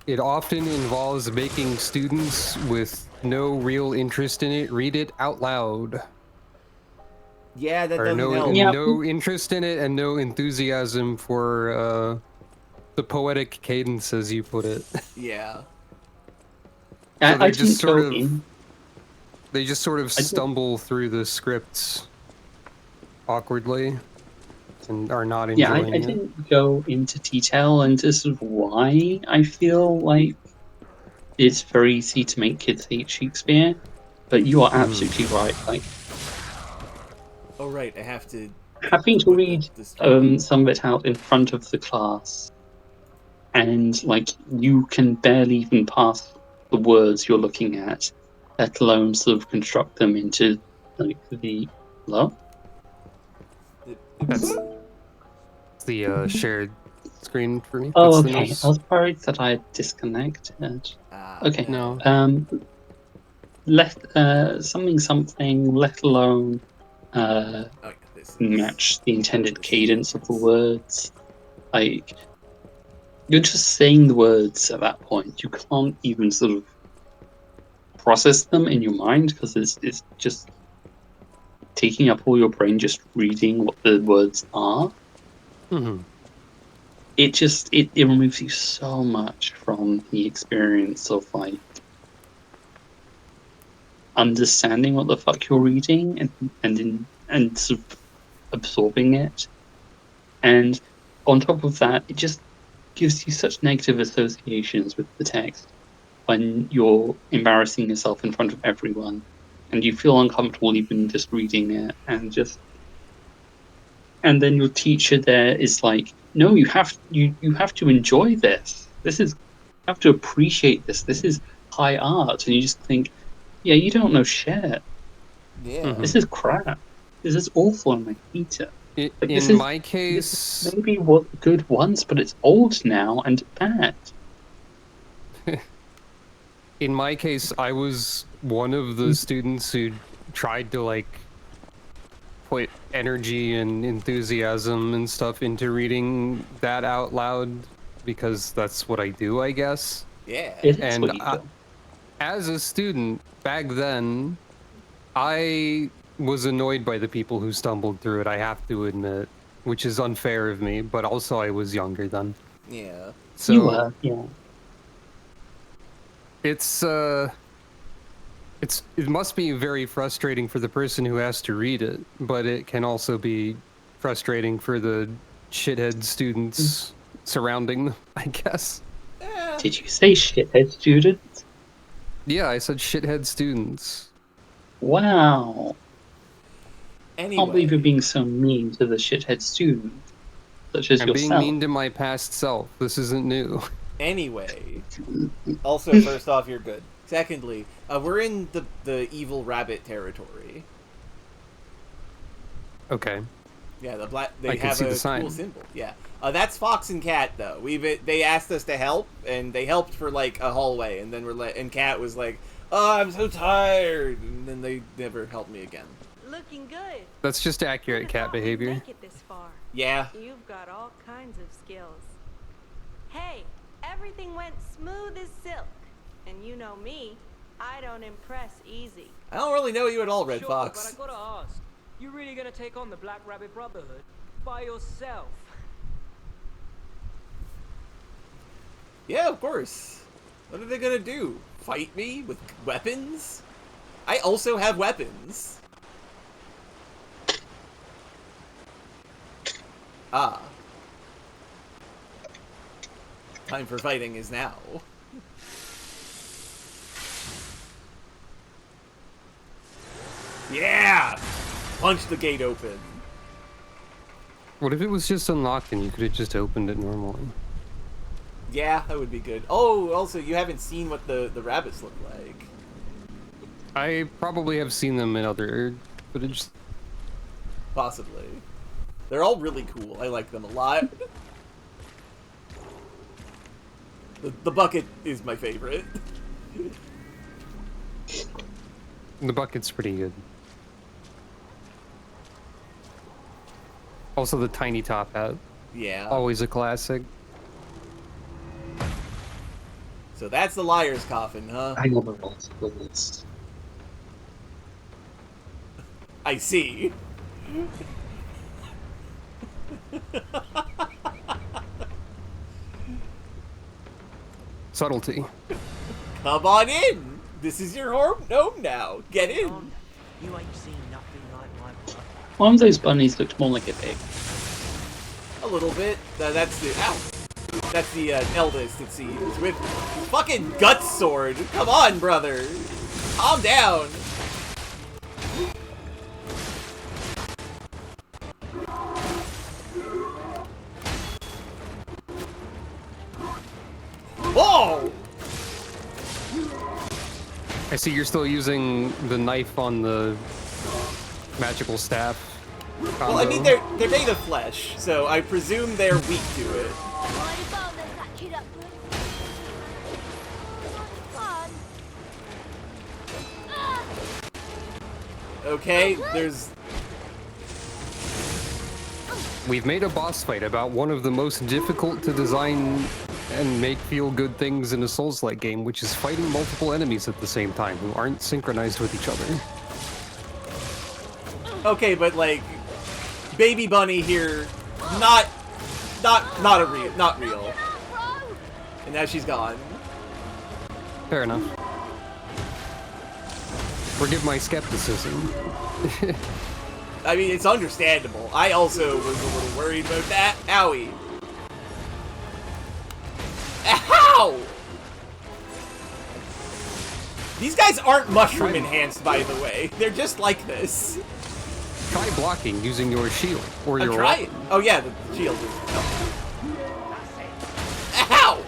it often involves making students with no real interest in it read it out loud. Yeah, that doesn't help. No interest in it and no enthusiasm for the poetic cadence, as you put it. Yeah. So they just sort of stumble through the scripts awkwardly and are not enjoying I it. didn't go into detail into sort of why I feel like it's very easy to make kids hate Shakespeare, but you are absolutely right. Like, oh right, I have to. Having to read some of it out in front of the class, and like you can barely even pass the words you're looking at, let alone sort of construct them into like the hello. That's the shared screen for me. Oh, That's okay. I was worried that I had disconnected. Okay. No. Let something, let alone match the intended cadence of the words. Like You're just saying the words at that point. You can't even sort of process them in your mind because it's just taking up all your brain just reading what the words are. Mm-hmm. It removes you so much from the experience of like understanding what the fuck you're reading and sort of absorbing it. And on top of that, it just gives you such negative associations with the text when you're embarrassing yourself in front of everyone and you feel uncomfortable even just reading it and then your teacher there is like, no, you have to enjoy this. This is you have to appreciate this. This is high art. And you just think, yeah, you don't know shit. Yeah. This is crap. This is awful and I hate it. Like In my this case, maybe was good once, but it's old now and bad. in my case, I was one of the students who tried to like put energy and enthusiasm and stuff into reading that out loud because that's what I do, I guess. Yeah. It is And what you do. as a student back then, I was annoyed by the people who stumbled through it, I have to admit, which is unfair of me, but also I was younger then. Yeah. So You were, yeah. It must be very frustrating for the person who has to read it, but it can also be frustrating for the shithead students surrounding them, I guess. Did you say shithead students? Yeah, I said shithead students. Wow. Anyway. I can't believe you're being so mean to the shithead student, such as I'm yourself. being mean to my past self. This isn't new. Anyway. Also, first off, you're good. Secondly, we're in the evil rabbit territory. Okay. Yeah, the black. They I can have see a the sign. cool symbol. Yeah, that's Fox and Cat though. They asked us to help, and they helped for like a hallway, and then and Cat was like, "Oh, I'm so tired," and then they never helped me again. Looking good. That's just accurate cat behavior. Make it this far. Yeah. You've got all kinds of skills. Hey, everything went smooth as silk. And you know me, I don't impress easy. I don't really know you at all, Red Sure, Fox. but I gotta ask, you really gonna take on the Black Rabbit Brotherhood by yourself? Yeah, of course. What are they gonna do? Fight me with weapons? I also have weapons. Ah. Time for fighting is now. Yeah! Punch the gate open. What if it was just unlocked and you could have just opened it normally? Yeah, that would be good. Oh, also, you haven't seen what the rabbits look like. I probably have seen them in other footage. Possibly. They're all really cool. I like them a lot. The bucket is my favorite. The bucket's pretty good. Also the tiny top hat. Yeah. Always a classic. So that's the liar's coffin, huh? I never lost the list. I see. Subtlety. Come on in. This is your home now. Get in. You ain't seen nothing like my blood. One of those bunnies looked more like a pig. A little bit. That's the That's the eldest, it seems, with fucking gut sword. Come on, brother. Calm down. Whoa! I see you're still using the knife on the magical staff combo. Well, I mean, they're made of flesh, so I presume they're weak to it. Okay, there's... We've made a boss fight about one of the most difficult to design and make feel-good things in a Souls-like game, which is fighting multiple enemies at the same time who aren't synchronized with each other. Okay, but like, Baby Bunny here, not real. And now she's gone. Fair enough. Forgive my skepticism. I mean, it's understandable. I also was a little worried about that. Owie. Ow! These guys aren't mushroom enhanced, by the way. They're just like this. Try blocking using your shield or your weapon. Oh yeah, the shield is. Ow!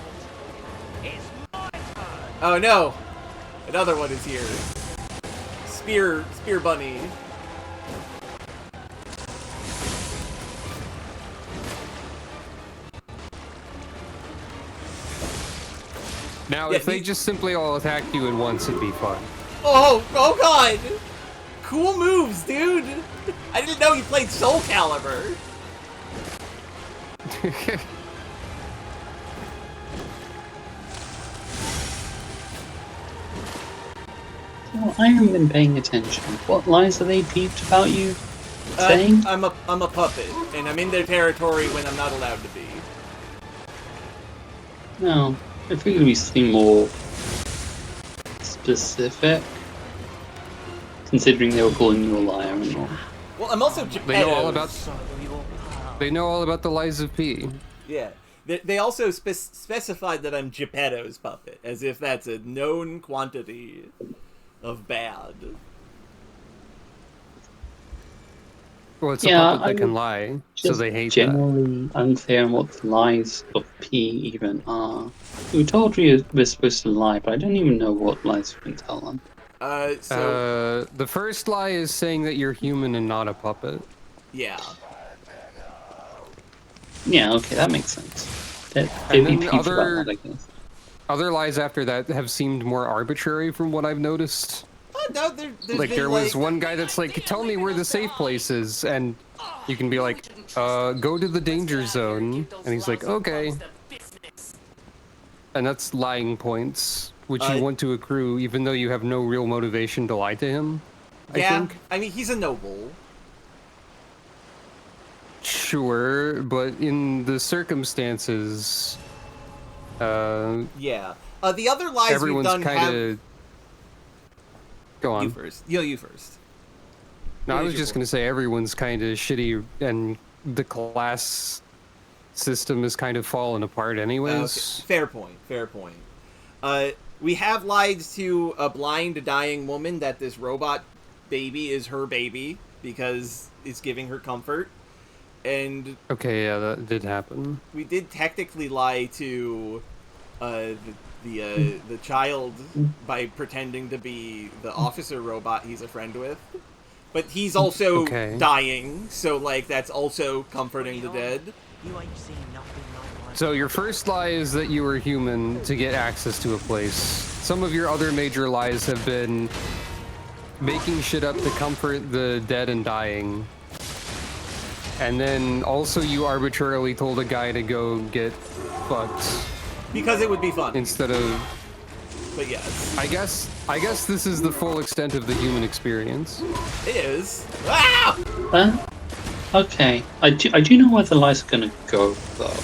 Oh no! Another one is here. Spear bunny. Now, if they just simply all attacked you at once, it'd be fun. Oh god! Cool moves, dude! I didn't know you played Soul Calibur. Well, I haven't been paying attention. What lies are they peeped about you saying? I'm a puppet, and I'm in their territory when I'm not allowed to be. No, I figured we something more specific, considering they were calling you a liar and all. Well, I'm also Geppetto's. They know all about the lies of P. Yeah. They also specified that I'm Geppetto's puppet, as if that's a known quantity of bad. Well, it's a puppet that can lie, so they hate that. Generally unclear on what the lies of P even are. We told you we're supposed to lie, but I don't even know what lies we can tell them. The first lie is saying that you're human and not a puppet. Yeah. Yeah, okay, that makes sense. And then other lies after that have seemed more arbitrary from what I've noticed. No, like there was one guy that's like, tell me where the safe place is, and you can be like, go to the danger zone, and he's like, okay. And that's lying points, which you want to accrue even though you have no real motivation to lie to him, I think. I mean, he's a noble. Sure, but in the circumstances, yeah. The other lies we've done have... Go on. You first. You first. No, I was just going to say everyone's kind of shitty, and the class system is kind of fallen apart anyways. Okay. Fair point. We have lied to a blind, dying woman that this robot baby is her baby because it's giving her comfort. And okay, yeah, that did happen. We did technically lie to the child by pretending to be the officer robot he's a friend with. But he's also dying, so like that's also comforting the dead. So your first lie is that you were human to get access to a place. Some of your other major lies have been making shit up to comfort the dead and dying. And then also you arbitrarily told a guy to go get fucked. Because it would be fun. Instead of... But yes. I guess this is the full extent of the human experience. It is. Ah! Okay. I do know where the lies are going to go, though.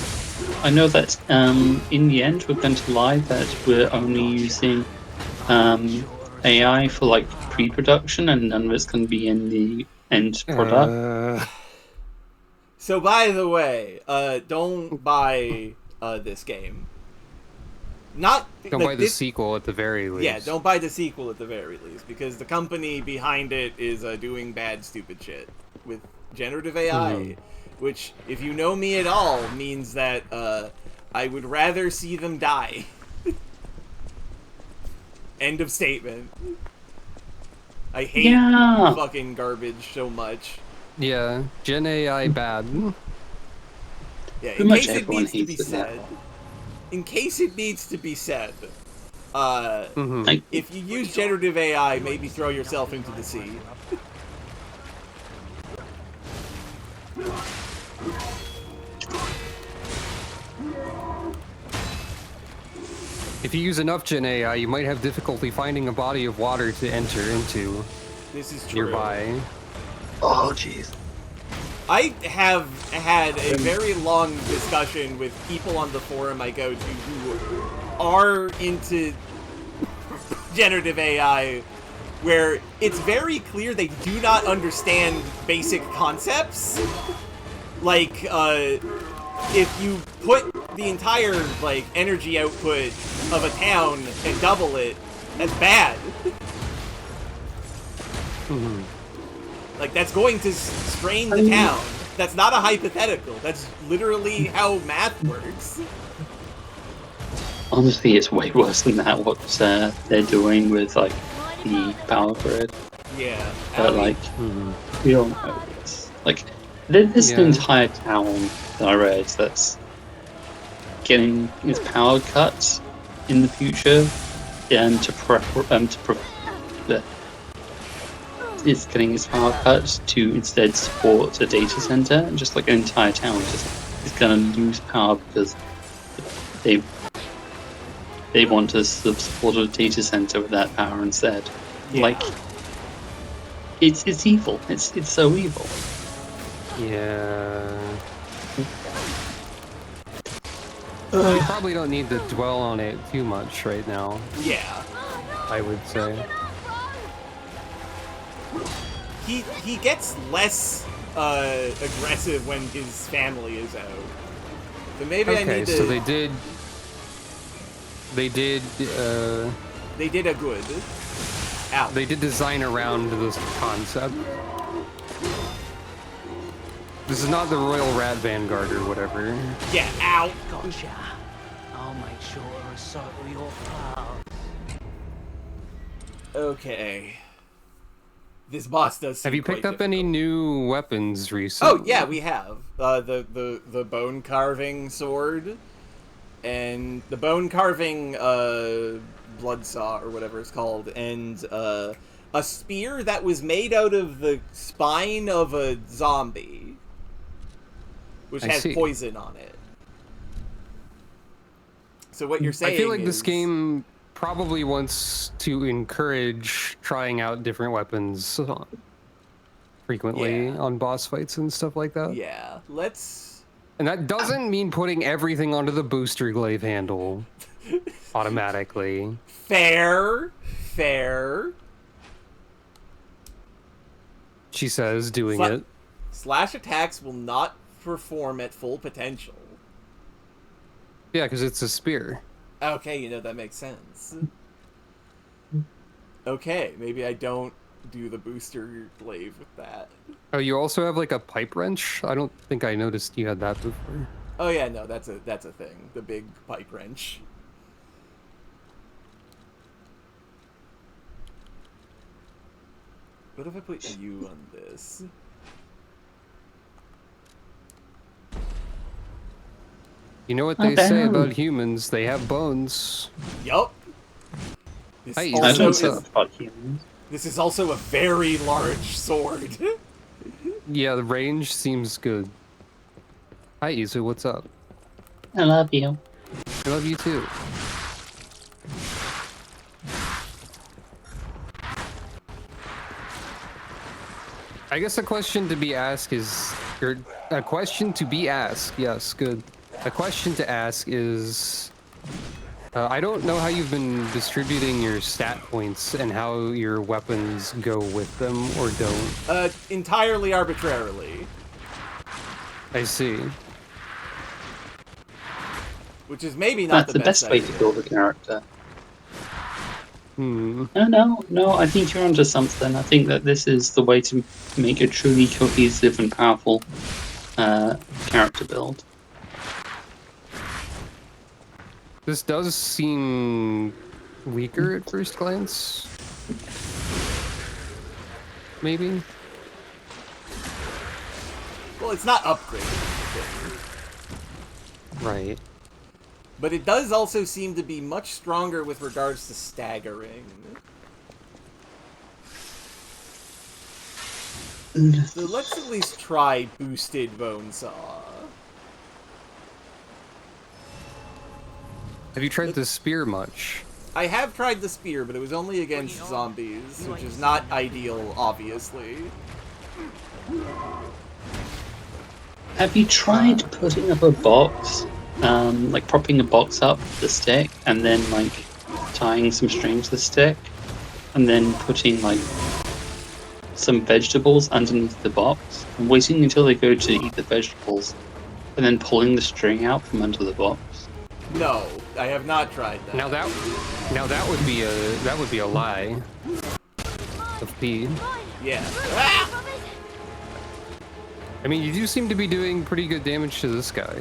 I know that in the end we're going to lie that we're only using AI for like pre-production and none of it's going to be in the end product. So by the way, don't buy this game. Don't buy the sequel at the very least. Yeah, don't buy the sequel at the very least, because the company behind it is doing bad, stupid shit with generative AI, which, if you know me at all, means that I would rather see them die. End of statement. I hate fucking garbage so much. Yeah, Gen AI bad. Yeah, in case it needs to be said. In case it needs to be said, if you use generative AI, maybe throw yourself into the sea. If you use enough Gen AI, you might have difficulty finding a body of water to enter into. This is true. Nearby. Oh, jeez. I have had a very long discussion with people on the forum I go to who are into generative AI, where it's very clear they do not understand basic concepts. Like, if you put the entire, like, energy output of a town and double it, that's bad. Like, that's going to strain the town. That's not a hypothetical. That's literally how math works. Honestly, it's way worse than that, what they're doing with, like, the power grid. Yeah. But, like, we all know this. Like, there's an entire town that I read that's getting its power cut in the future, it's getting its power cut to instead support a data center, and just like an entire town is gonna lose power because they want to support a data center with that power instead. Yeah. Like, it's evil. It's so evil. Yeah. We probably don't need to dwell on it too much right now. Yeah. I would say. He gets less aggressive when his family is out. But maybe I need to... so they did a good. Ow. They did design around this concept. This is not the Royal Rat Vanguard or whatever. Yeah, ow. Gotcha. I'll make sure I settle your pals. Okay. This boss does seem Have you picked quite up any difficult. new weapons recently? Oh, yeah, we have. The bone carving sword. And the bone carving bloodsaw, or whatever it's called. And a spear that was made out of the spine of a zombie. Which has poison on it. So what you're saying I feel like is... this game probably wants to encourage trying out different weapons frequently on boss fights and stuff like that. Yeah, let's... And that doesn't mean putting everything onto the booster glaive handle automatically. Fair. She says, doing it. Slash attacks will not perform at full potential. Yeah, because it's a spear. Okay, that makes sense. Okay, maybe I don't do the booster glaive with that. Oh, you also have like a pipe wrench? I don't think I noticed you had that before. Oh yeah, no, that's a thing. The big pipe wrench. What if I put you on this? You know what they say about humans? They have bones. Yup. This is also a very large sword. Yeah, the range seems good. Hi, Izu, what's up? I love you. I love you too. I guess a question to be asked is... yes, good. A question to ask is... I don't know how you've been distributing your stat points and how your weapons go with them or don't. Entirely arbitrarily. I see. Which is maybe not the best way to build a character. Hmm. No, I think you're onto something. I think that this is the way to make a truly cohesive and powerful character build. This does seem weaker at first glance. Maybe? Well, it's not upgraded. Right. But it does also seem to be much stronger with regards to staggering. So let's at least try boosted bone saw. Have you tried the spear much? I have tried the spear, but it was only against zombies, which is not ideal, obviously. Have you tried putting up a box, like propping a box up with the stick, and then like tying some string to the stick, and then putting like some vegetables underneath the box, and waiting until they go to eat the vegetables, and then pulling the string out from under the box? No, I have not tried that. Now that would be a lie. Of P. Yeah. Ah! I mean, you do seem to be doing pretty good damage to this guy.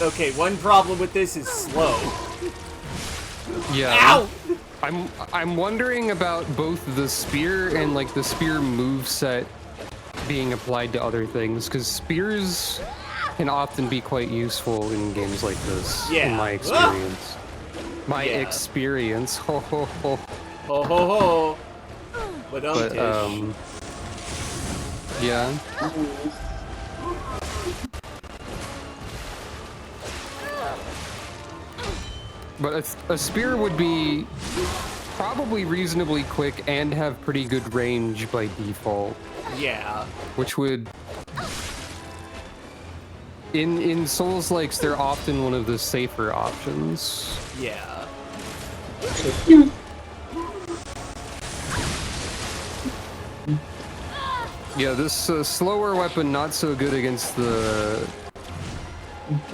Okay, one problem with this is slow. Yeah. Ow! I'm wondering about both the spear and like the spear moveset being applied to other things, because spears can often be quite useful in games like this. Yeah. In my experience. Yeah. Experience. Ho ho ho. Ho ho ho. But yeah. But a spear would be probably reasonably quick and have pretty good range by default. Yeah. Which would... In Souls-likes, they're often one of the safer options. Yeah. Yeah, this slower weapon not so good against the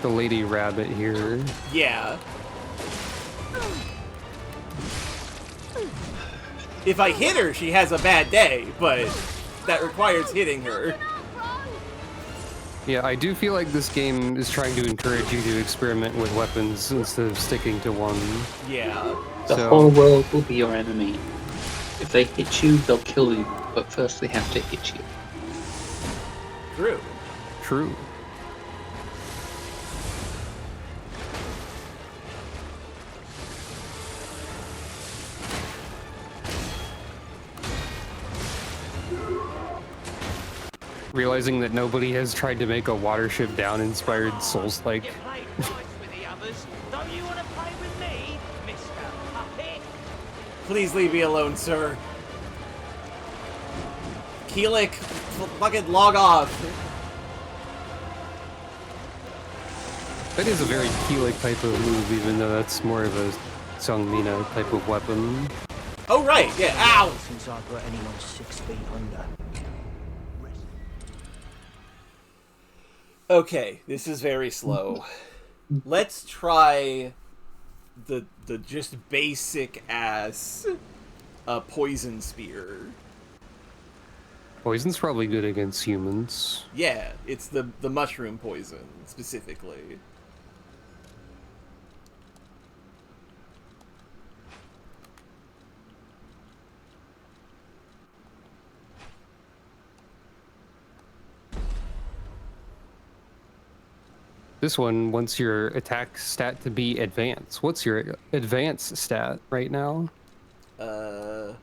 lady rabbit here. Yeah. If I hit her, she has a bad day, but that requires hitting her. Yeah, I do feel like this game is trying to encourage you to experiment with weapons instead of sticking to one. Yeah. The whole world will be your enemy. If they hit you, they'll kill you, but first they have to hit you. True. True. Realizing that nobody has tried to make a Watership Down inspired Souls-like. Please leave me alone, sir. Keelik, fucking log off. That is a very Keelik type of move, even though that's more of a Sungmina type of weapon. Oh right, yeah, ow! Since I brought anyone 6 feet under. Okay, this is very slow. Let's try the just basic ass poison spear. Poison's probably good against humans. Yeah, it's the mushroom poison specifically. This one wants your attack stat to be advanced. What's your advanced stat right now? Let's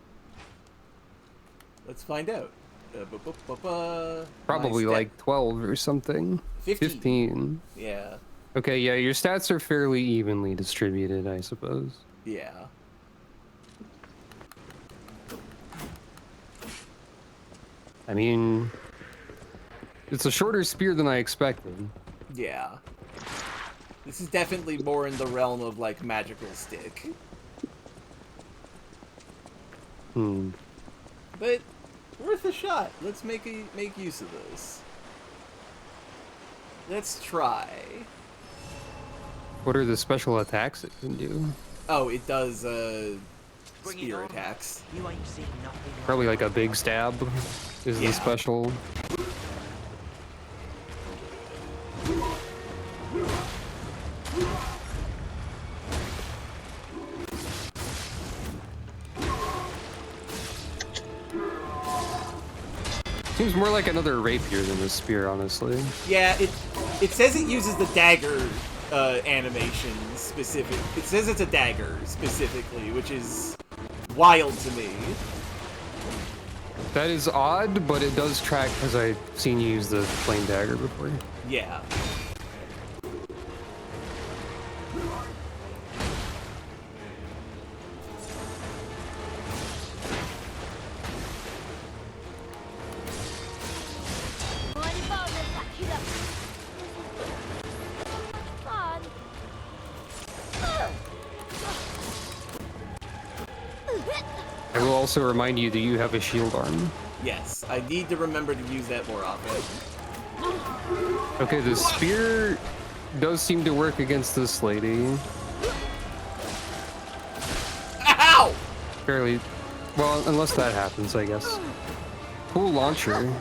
find out. Probably like 12 or something. 15. Yeah. Okay, yeah, your stats are fairly evenly distributed, I suppose. Yeah. I mean, it's a shorter spear than I expected. Yeah. This is definitely more in the realm of, like, magical stick. But worth a shot. Let's make use of this. Let's try. What are the special attacks it can do? Oh, it does, spear attacks. You ain't seen nothing. Probably like a big stab is the special. Seems more like another rapier than a spear, honestly. Yeah, it says it uses the dagger animation specific. It says it's a dagger specifically, which is wild to me. That is odd, but it does track because I've seen you use the flame dagger before. Yeah. I will also remind you that you have a shield arm. Yes, I need to remember to use that more often. Okay, the spear does seem to work against this lady. Ow! Fairly well, unless that happens, I guess. Cool launcher.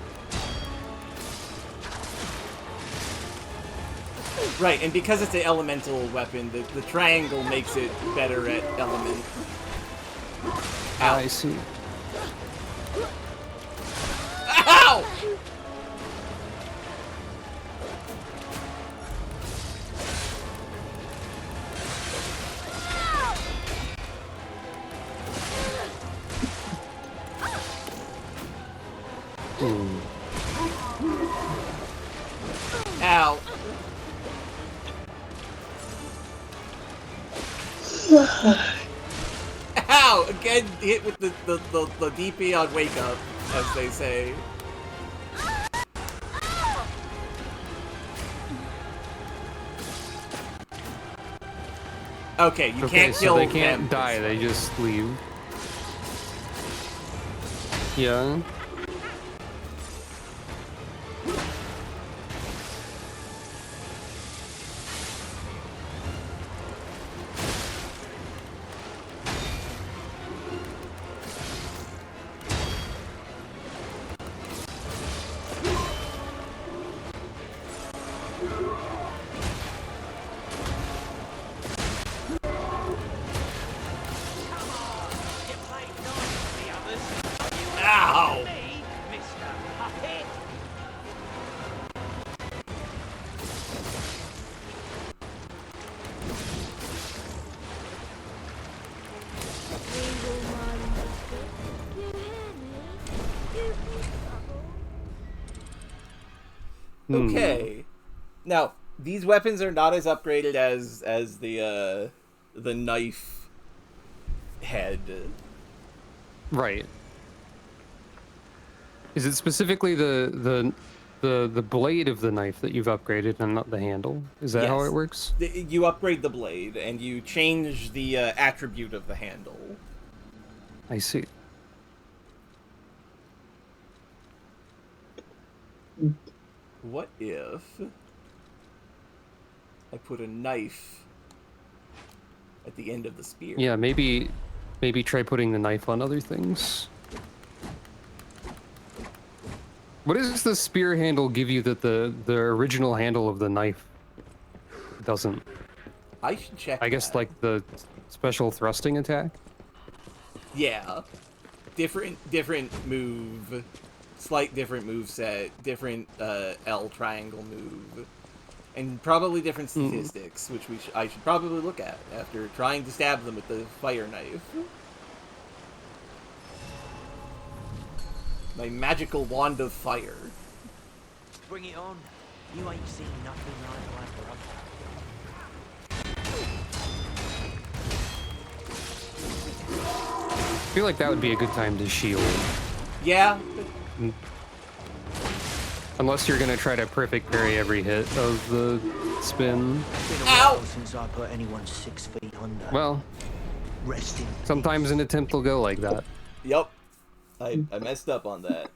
Right, and because it's an elemental weapon, the triangle makes it better at element. Ow. I see. Ow! Ow. Ow! Again, hit with the DP on wake up, as they say. Okay, you can't so kill they can't them. die, they just leave. Yeah. Ow! Okay. Now, these weapons are not as upgraded as the knife head. Right. Is it specifically the blade of the knife that you've upgraded and not the handle? Is that how Yes. it works? You upgrade the blade and you change the attribute of the handle. I see. What if I put a knife at the end of the spear? Yeah, maybe try putting the knife on other things. What does the spear handle give you that the original handle of the knife doesn't? I should check. I guess like the special thrusting attack? Yeah. Different move. Slight different move set, different L triangle move, and probably different statistics, which I should probably look at after trying to stab them with the fire knife. My magical wand of fire. Bring it on. You ain't seen nothing like my brother. I feel like that would be a good time to shield. Yeah. Unless you're gonna try to perfect parry every hit of the spin. Been a while since I put anyone 6 feet under. Well, resting. Sometimes an attempt will go like that. Yep. I messed up on that.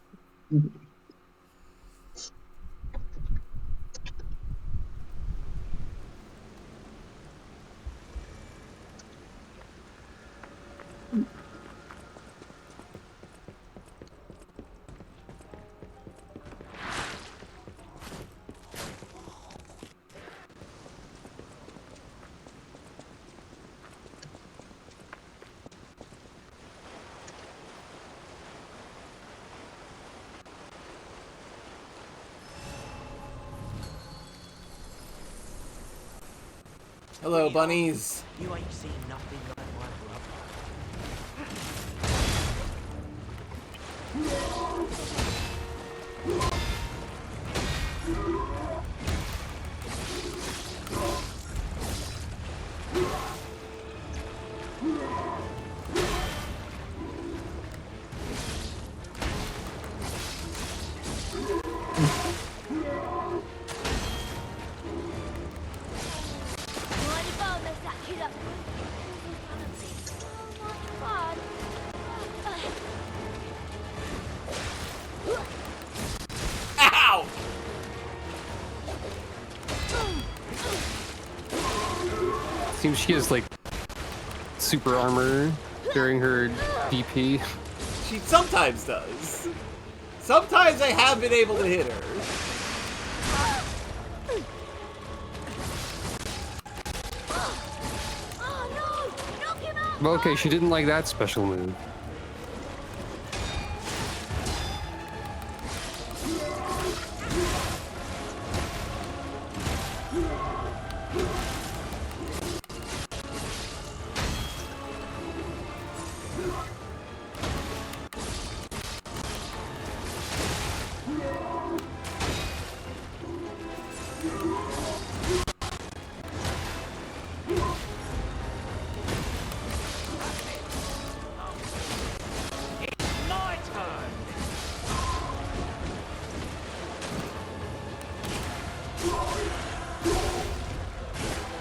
Hello, bunnies. You ain't seen nothing like my brother. Ow! Seems she has like super armor during her DP. She sometimes does. Sometimes I have been able to hit her. Well, okay, she didn't like that special move.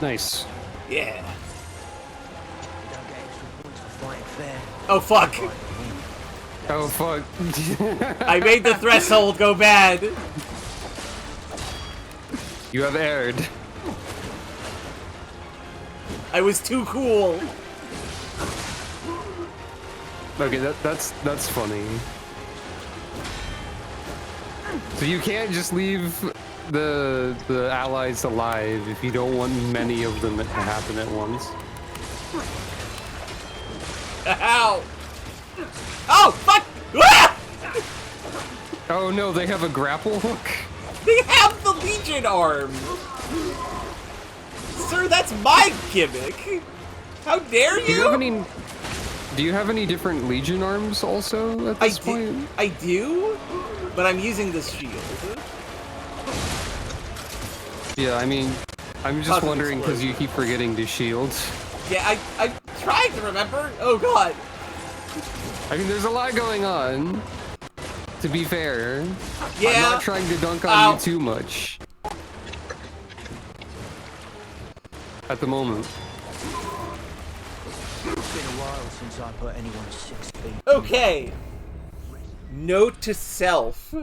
Nice. Yeah. Oh fuck! Oh fuck. I made the threshold go bad. You have erred. I was too cool. Okay, that's funny. So you can't just leave the allies alive if you don't want many of them to happen at once. Ow! Oh fuck! Ah! Oh no, they have a grapple hook? They have the Legion arm! Sir, that's my gimmick! How dare you? Do you have any different Legion arms also at this point? I do, but I'm using this shield. Yeah, I mean, I'm just wondering because you keep forgetting to shield. Yeah, I'm trying to remember. Oh god. I mean, there's a lot going on. To be fair, yeah. I'm not trying to dunk on you too much at the moment. It's been a while since I put anyone 6 feet. Okay. Note to self.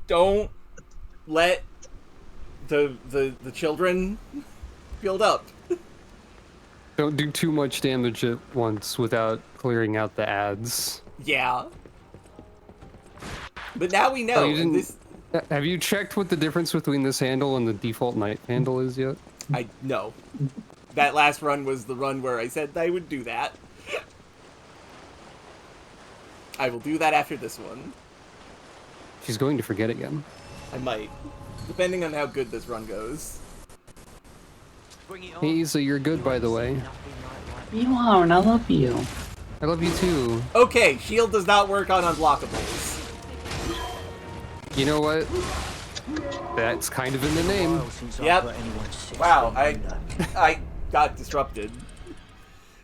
Don't let the children build up. Don't do too much damage at once without clearing out the ads. Yeah. But now we know. Oh, you didn't, have you checked what the difference between this handle and the default knight handle is yet? No. That last run was the run where I said I would do that. I will do that after this one. She's going to forget again. I might. Depending on how good this run goes. Hey, Isa, you're good, by the way. You are, and I love you. I love you too. Okay, shield does not work on unblockables. You know what? That's kind of in the name. Yep. Wow, I got disrupted.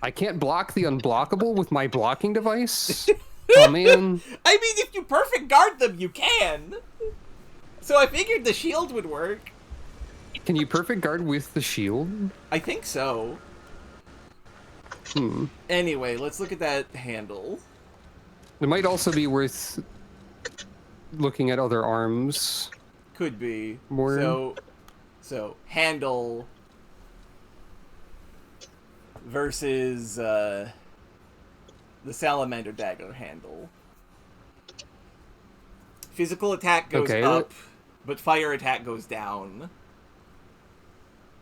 I can't block the unblockable with my blocking device? Oh man. I mean, if you perfect guard them, you can. So I figured the shield would work. Can you perfect guard with the shield? I think so. Anyway, let's look at that handle. It might also be worth looking at other arms. Could be. More. So handle versus the salamander dagger handle. Physical attack goes up, but fire attack goes down.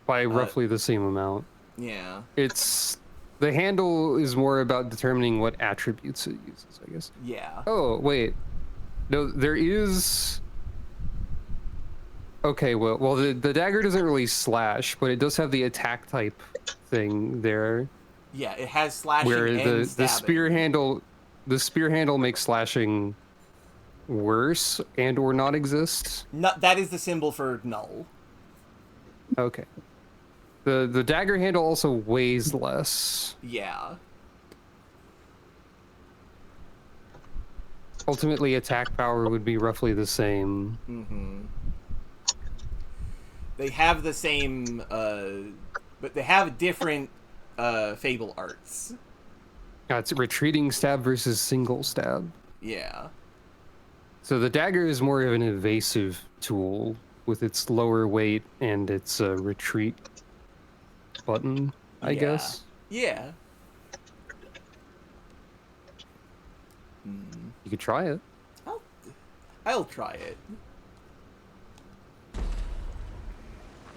By roughly the same amount. Yeah. The handle is more about determining what attributes it uses, I guess. Yeah. Oh, wait. No, there is... Okay, well, the dagger doesn't really slash, but it does have the attack type thing there. Yeah, it has slashing where and the stabbing. the spear handle makes slashing worse and or not exist. No, that is the symbol for null. Okay. The dagger handle also weighs less. Yeah. Ultimately, attack power would be roughly the same. Mm-hmm. They have the same, but they have different fable arts. It's retreating stab versus single stab. Yeah. So the dagger is more of an evasive tool with its lower weight and its retreat button, I guess. Yeah. You could try it. I'll try it.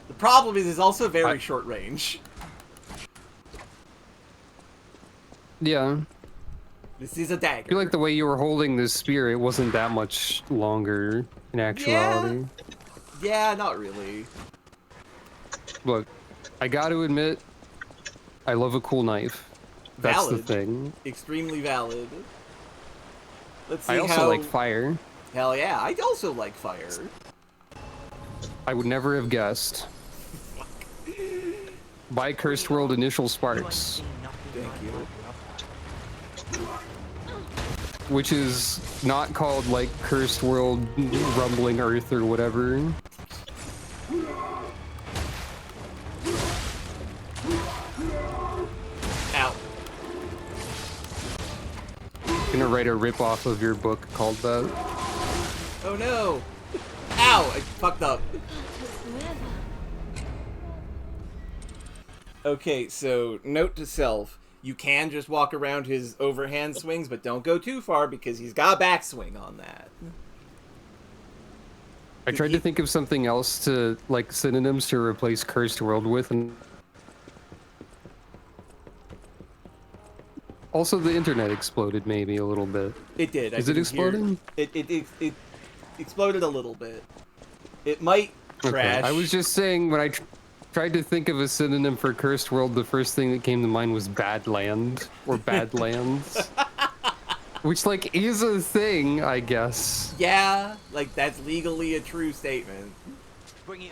The problem is it's also very short range. Yeah. This is a dagger. I feel like the way you were holding this spear, it wasn't that much longer in actuality. Yeah, not really. Look, I gotta admit, I love a cool knife. That's Valid. the thing. Extremely valid. Let's see I also like fire. Hell yeah, I also like fire. I would never have guessed. By Cursed World Initial Sparks. Thank you. Which is not called, like, Cursed World Rumbling Earth or whatever. Ow. I'm gonna write a rip-off of your book called that. Oh no! Ow! I fucked up. Okay, so note to self. You can just walk around his overhand swings, but don't go too far because he's got a backswing on that. I tried to think of something else to, like, synonyms to replace Cursed World with, and also the internet exploded maybe a little bit. It did. Is it exploding? It exploded a little bit. It might crash. Okay. I was just saying when I tried to think of a synonym for Cursed World, the first thing that came to mind was Badland or Badlands. Which, like, is a thing, I guess. Yeah, like, that's legally a true statement.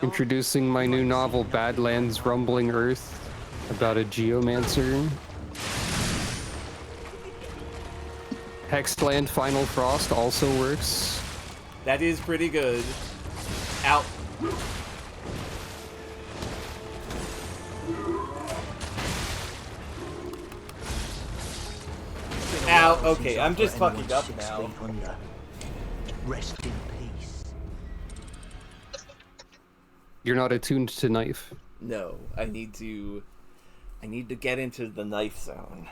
Introducing my new novel, Badlands Rumbling Earth, about a geomancer. Hexland Final Frost also works. That is pretty good. Ow. Ow, okay, I'm just fucking up now. Rest in peace. You're not attuned to knife. No, I need to get into the knife zone.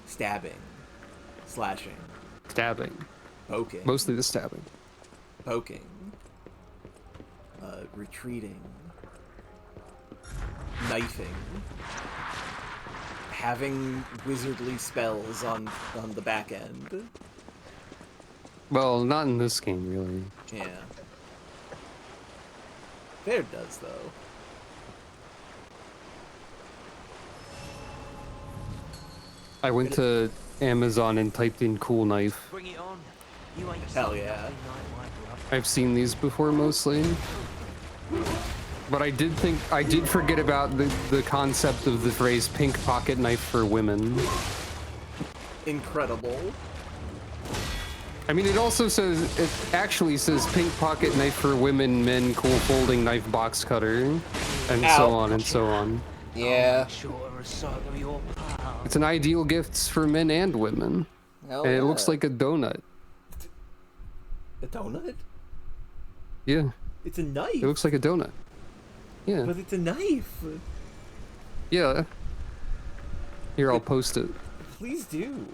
Stabbing. Slashing. Stabbing. Poking. Mostly the stabbing. Poking. Retreating. Knifing. Having wizardly spells on the back end. Well, not in this game, really. Yeah. There it does, though. I went to Amazon and typed in cool knife. Bring it on. You ain't Hell yeah. I've seen these before mostly. But I did forget about the concept of the phrase pink pocket knife for women. Incredible. I mean, it actually says pink pocket knife for women, men, cool folding knife box cutter, and so on and so on. Yeah. It's an ideal gift for men and women. Hell and it yeah. looks like a donut. A donut? Yeah. It's a knife. It looks like a donut. Yeah. But it's a knife. Yeah. Here, I'll post it. Please do.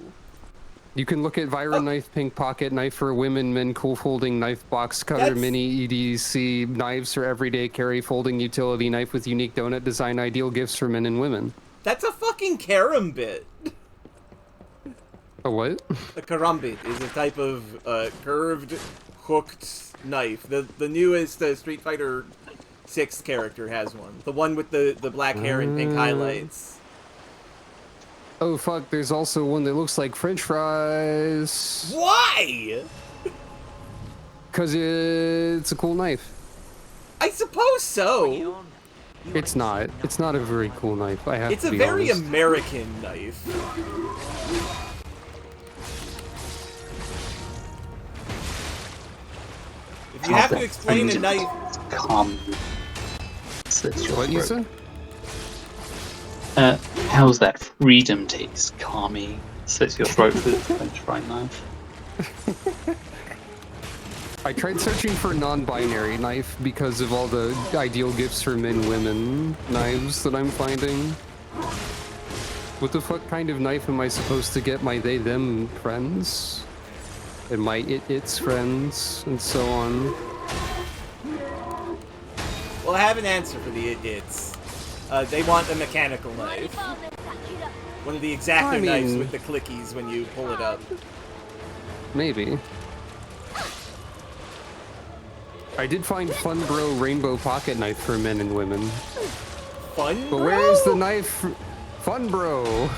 You can look at Vira knife, pink pocket knife for women, men, cool folding knife box cutter, That's... mini EDC knives for everyday carry, folding utility knife with unique donut design, ideal gifts for men and women. That's a fucking karambit. A what? A karambit is a type of curved, hooked knife. The newest Street Fighter sixth character has one. The one with the black hair and pink highlights. Oh fuck, there's also one that looks like French fries. Why? Because it's a cool knife. I suppose so. It's not. It's not a very cool knife, I have It's to a be very honest. American knife. If you have to explain a knife... What you say? How's that freedom taste? Kami slits your throat with a French fry knife. I tried searching for non-binary knife because of all the ideal gifts for men-women knives that I'm finding. What the fuck kind of knife am I supposed to get my they-them friends? And my it-its friends, and so on? Well, I have an answer for the idiots. They want a mechanical knife. One of the X-Acto knives with the clickies when you pull it up. Maybe. I did find Fun Bro Rainbow Pocket Knife for men and women. Fun But Bro? where's the knife? Fun Bro!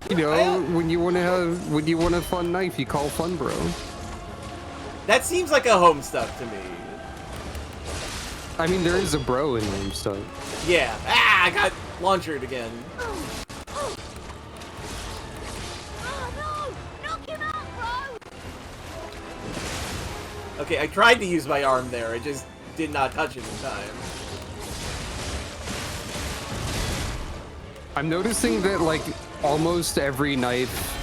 You know, when you want a fun knife, you call Fun Bro. That seems like a Homestuck to me. I mean, there is a bro in Homestuck. Yeah. Ah, I got launchered again. Okay, I tried to use my arm there. I just did not touch it in time. I'm noticing that, like, almost every knife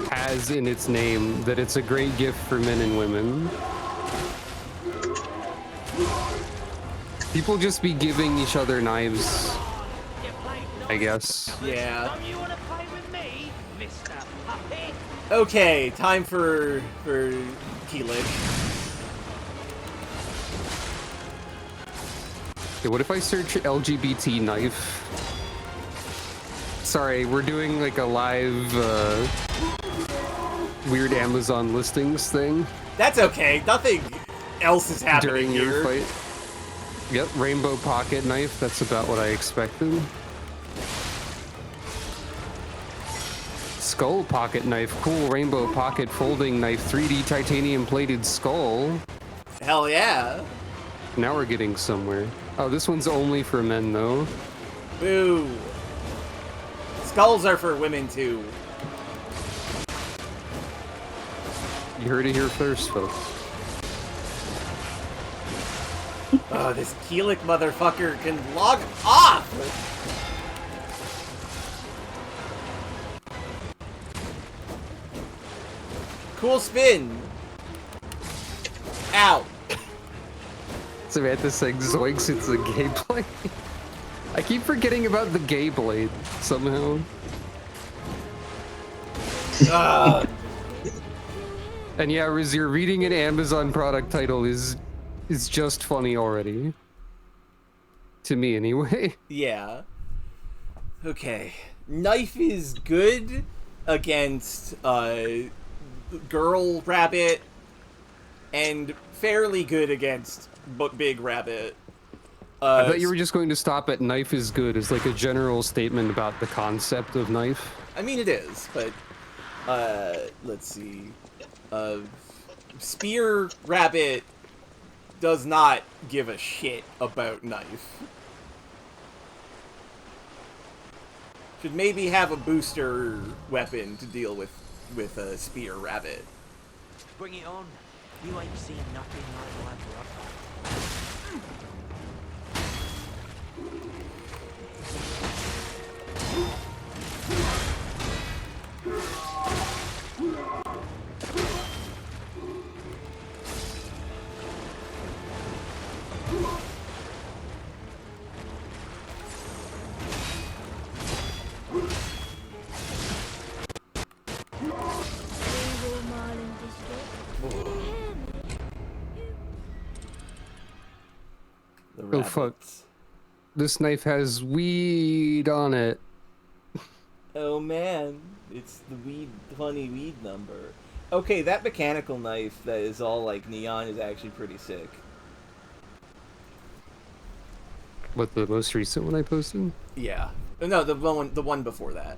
has in its name that it's a great gift for men and women. People just be giving each other knives, I guess. Yeah. Okay, time for Keelich. Okay, what if I search LGBT knife? Sorry, we're doing like a live weird Amazon listings thing. That's okay. Nothing else is happening During here. your fight. Yep, rainbow pocket knife. That's about what I expected. Skull pocket knife. Cool rainbow pocket folding knife. 3D titanium plated skull. Hell yeah. Now we're getting somewhere. Oh, this one's only for men though. Boo. Skulls are for women too. You heard it here first, folks. Oh, this Keelich motherfucker can log off! Cool spin! Ow! Samantha saying zoinks, it's a gay blade. I keep forgetting about the gay blade somehow. And yeah, Riz, you're reading an Amazon product title is just funny already. To me, anyway. Yeah. Okay. Knife is good against Girl Rabbit and fairly good against Big Rabbit. I thought you were just going to stop at knife is good as like a general statement about the concept of knife. I mean, it is, but let's see. Spear Rabbit does not give a shit about knife. Should maybe have a booster weapon to deal with a Spear Rabbit. Bring it on. You ain't seen nothing like my brother. Oh fuck. This knife has weed on it. Oh man, it's the funny weed number. Okay, that mechanical knife that is all like neon is actually pretty sick. What, the most recent one I posted? Yeah. No, the one before that.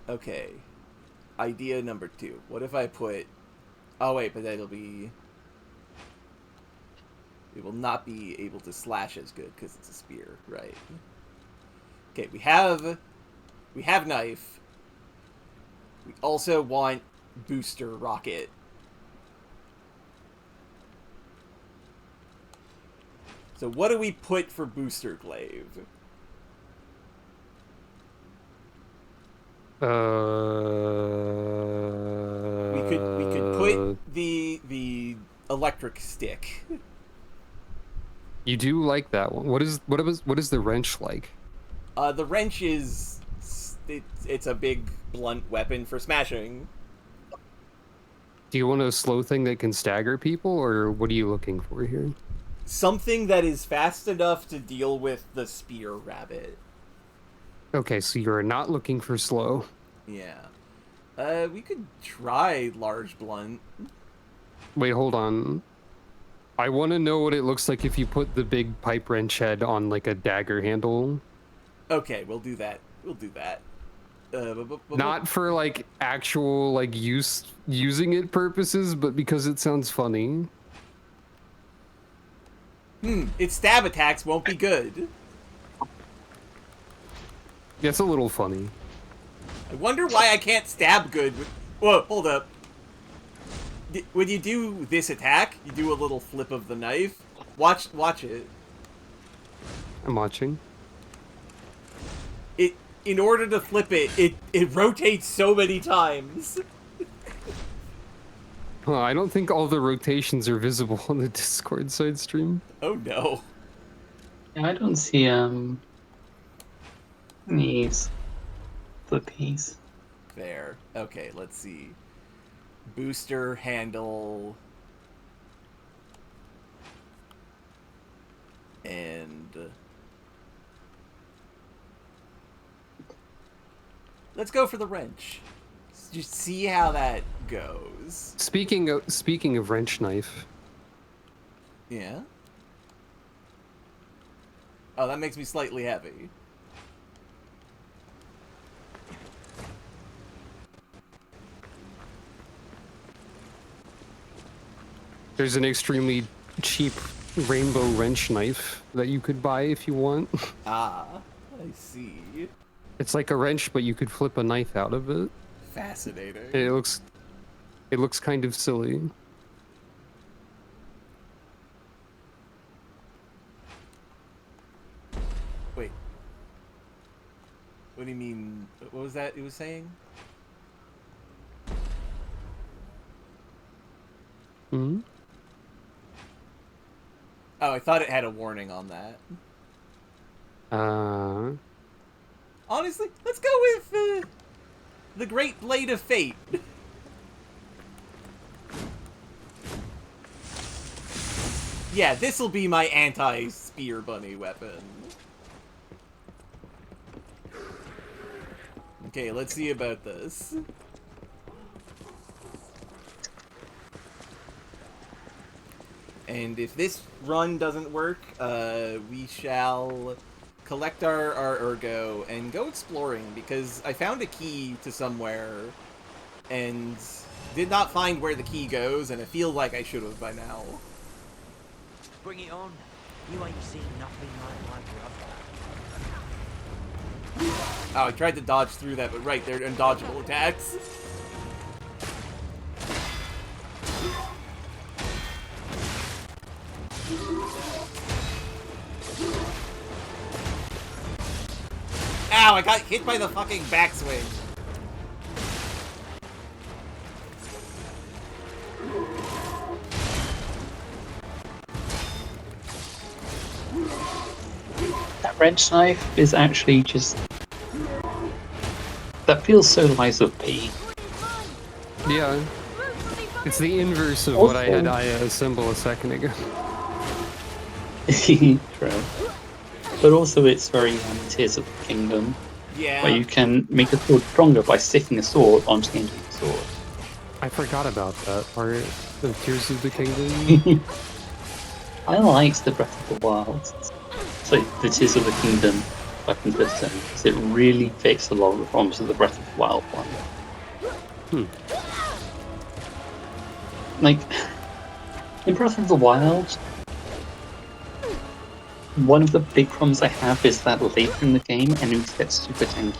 Okay. Idea number 2. What if I put... Oh, wait, but that'll be... It will not be able to slash as good because it's a spear, right? Okay, we have knife. We also want booster rocket. So what do we put for booster glaive? We could put the electric stick. You do like that one. What is the wrench like? The wrench is it's a big blunt weapon for smashing. Do you want a slow thing that can stagger people, or what are you looking for here? Something that is fast enough to deal with the spear rabbit. Okay, so you're not looking for slow. Yeah. We could try large blunt. Wait, hold on. I want to know what it looks like if you put the big pipe wrench head on like a dagger handle. Okay, we'll do that. We'll do that. Not for like actual like using it purposes, but because it sounds funny. Its stab attacks won't be good. It's a little funny. I wonder why I can't stab good with... Whoa, hold up. When you do this attack, you do a little flip of the knife. Watch it. I'm watching. In order to flip it rotates so many times. Well, I don't think all the rotations are visible on the Discord side stream. Oh no. Yeah, I don't see these flippies. There. Okay, let's see. Booster handle. And let's go for the wrench. Just see how that goes. Speaking of wrench knife. Yeah. Oh, that makes me slightly heavy. There's an extremely cheap rainbow wrench knife that you could buy if you want. Ah, I see. It's like a wrench, but you could flip a knife out of it. Fascinating. And it looks kind of silly. Wait. What do you mean? What was that it was saying? Hmm? Oh, I thought it had a warning on that. Honestly, let's go with the Great Blade of Fate. Yeah, this'll be my anti-spear bunny weapon. Okay, let's see about this. And if this run doesn't work, we shall collect our ergo and go exploring, because I found a key to somewhere and did not find where the key goes, and I feel like I should have by now. Bring it on. You ain't seen nothing like my brother. Oh, I tried to dodge through that, but right, they're undodgeable attacks. Ow, I got hit by the fucking backswing. That wrench knife is actually just... That feels so Lies of P. Yeah. It's the inverse of what I had assemble a second ago. True. But also it's very Tears of the Kingdom. Yeah. Where you can make a sword stronger by sticking a sword onto the end of the sword. I forgot about that part of Tears of the Kingdom. I liked the Breath of the Wild, so the Tears of the Kingdom weapon system, because it really fixed a lot of the problems of the Breath of the Wild one. Like, in Breath of the Wild, one of the big problems I have is that later in the game, enemies get super tanky.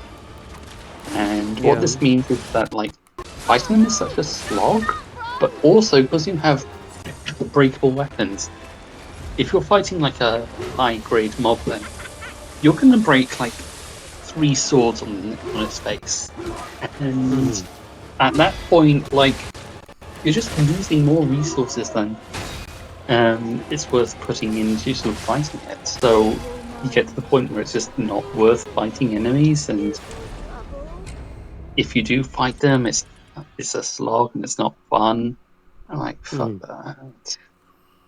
And what this means is that, like, fighting them is such a slog, but also because you have breakable weapons, if you're fighting like a high-grade moblin, you're going to break like 3 swords on its face. And at that point, like, you're just losing more resources than it's worth putting into sort of fighting it. So you get to the point where it's just not worth fighting enemies, and if you do fight them, it's a slog and it's not fun. I'm like, fuck that.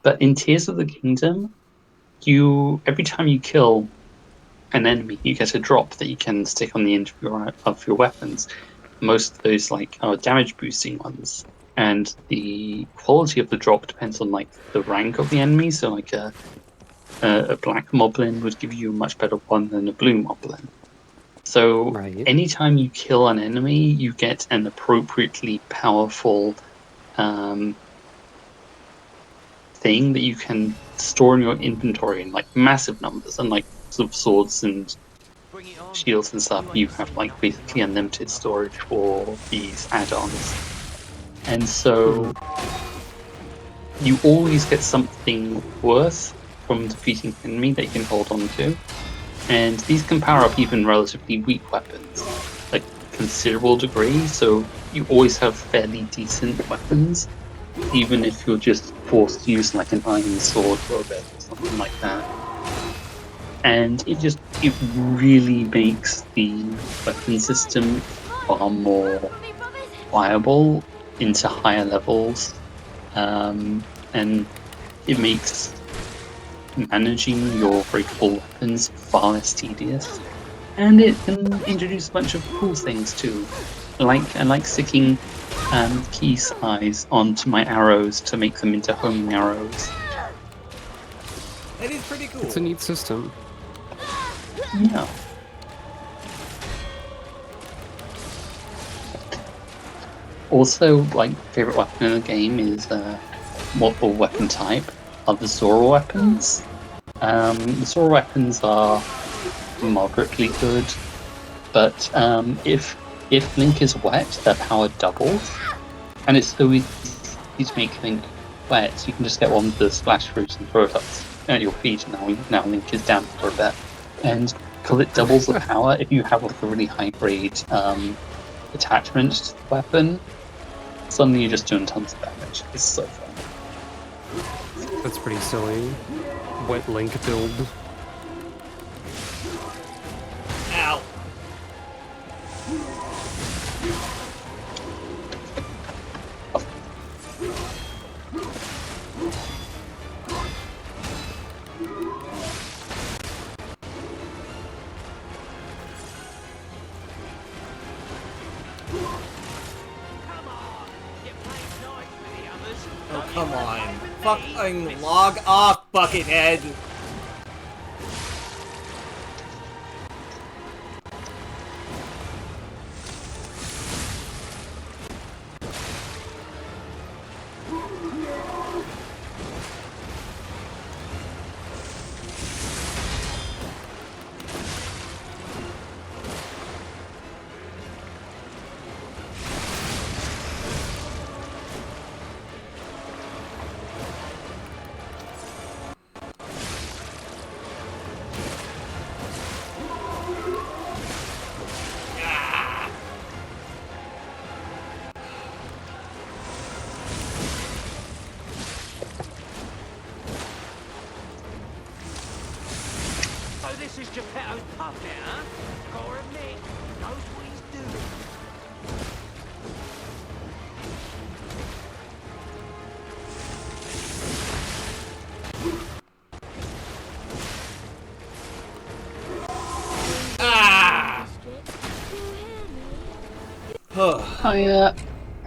But in Tears of the Kingdom, every time you kill an enemy, you get a drop that you can stick on the end of your weapons. Most of those are damage boosting ones, and the quality of the drop depends on like the rank of the enemy. So like a black moblin would give you a much better one than a blue moblin. So anytime you kill an enemy, you get an appropriately powerful thing that you can store in your inventory in like massive numbers, and like sort of swords and shields and stuff, you have like basically unlimited storage for these add-ons. And so you always get something worth from defeating an enemy that you can hold on to. And these can power up even relatively weak weapons, like considerable degree, so you always have fairly decent weapons, even if you're just forced to use like an iron sword for a bit or something like that. And it really makes the weapon system far more viable into higher levels, and it makes managing your breakable weapons far less tedious. And it can introduce a bunch of cool things too. I like sticking key size onto my arrows to make them into homing arrows. That is pretty cool. It's a neat system. Yeah. Also, like, favorite weapon in the game is multiple weapon type are the Zora weapons. The Zora weapons are moderately good, but if Link is wet, their power doubles, and it's so easy to make Link wet. You can just get one of the splash fruits and throw it up at your feet, and now Link is down for a bit. And because it doubles the power, if you have like a really high grade attachment to the weapon, suddenly you're just doing tons of damage. It's so fun. That's pretty silly. Wet Link build. Ow. Oh, come on. Fucking log off, Buckethead! This is Geppetto's pub now, huh? Gotta admit, knows what he's doing.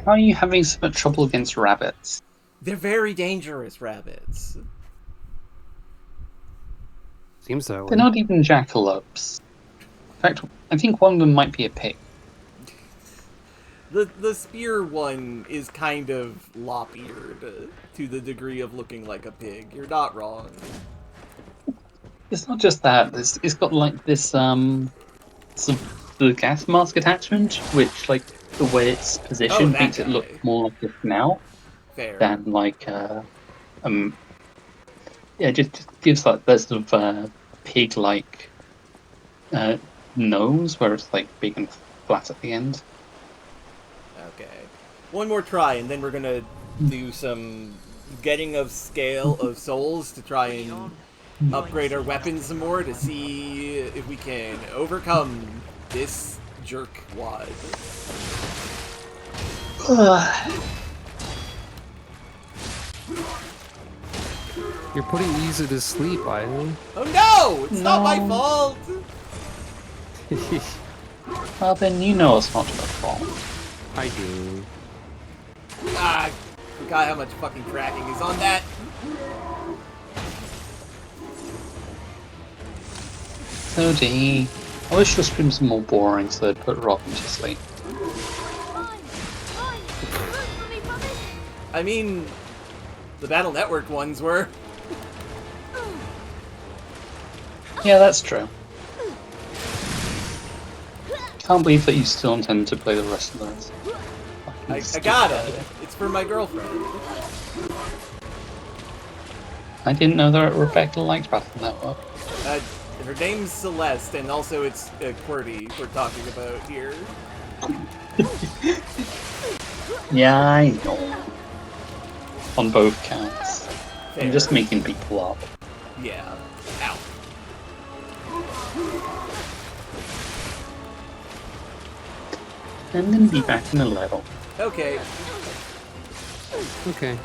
How are you having so much trouble against rabbits? They're very dangerous rabbits. Seems that They're way. not even jackalopes. In fact, I think one of them might be a pig. The spear one is kind of lop-eared to the degree of looking like a pig. You're not wrong. It's not just that. It's got like this sort of the gas mask attachment, which like the way it's Oh, positioned that makes it look guy. more like a snout Fair. than like yeah, just gives like that sort of pig-like nose where it's like big and flat at the end. Okay. One more try, and then we're gonna do some getting of scale of souls to try and upgrade our weapons some more to see if we can overcome this jerkwad. You're putting Isa to sleep, Ivan. Oh no! It's not my fault! Well, then you know it's not your fault. I do. Ah, I forgot how much fucking tracking is on that. Zodi, I wish your streams were more boring so they'd put Robin to sleep. I mean, the Battle Network ones were. Yeah, that's true. Can't believe that you still intend to play the rest of those. I gotta. It's for my girlfriend. I didn't know that Rebecca liked Battle Network. Her name's Celeste, and also it's QWERTY we're talking about here. Yeah, I know. On both counts. Fair. I'm just making people up. Yeah. Ow. I'm gonna be back in a little. Okay. Okay.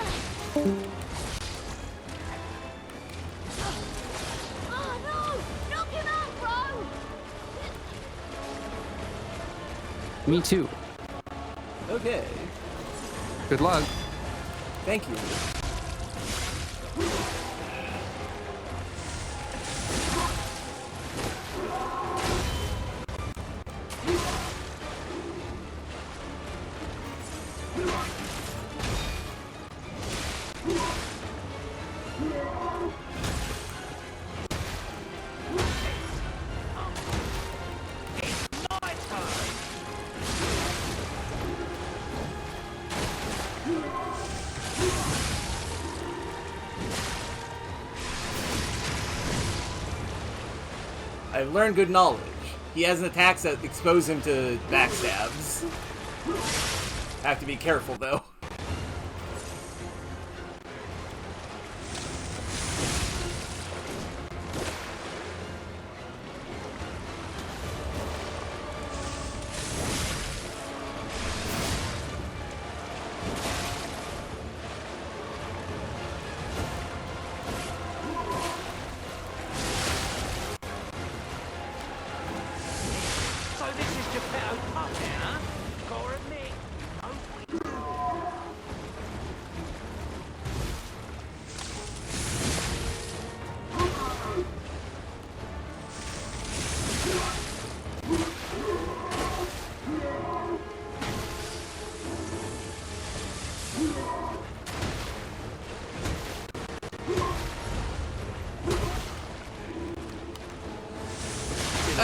Me too. Okay. Good luck. Thank you. I've learned good knowledge. He has an attacks that expose him to backstabs. Have to be careful, though.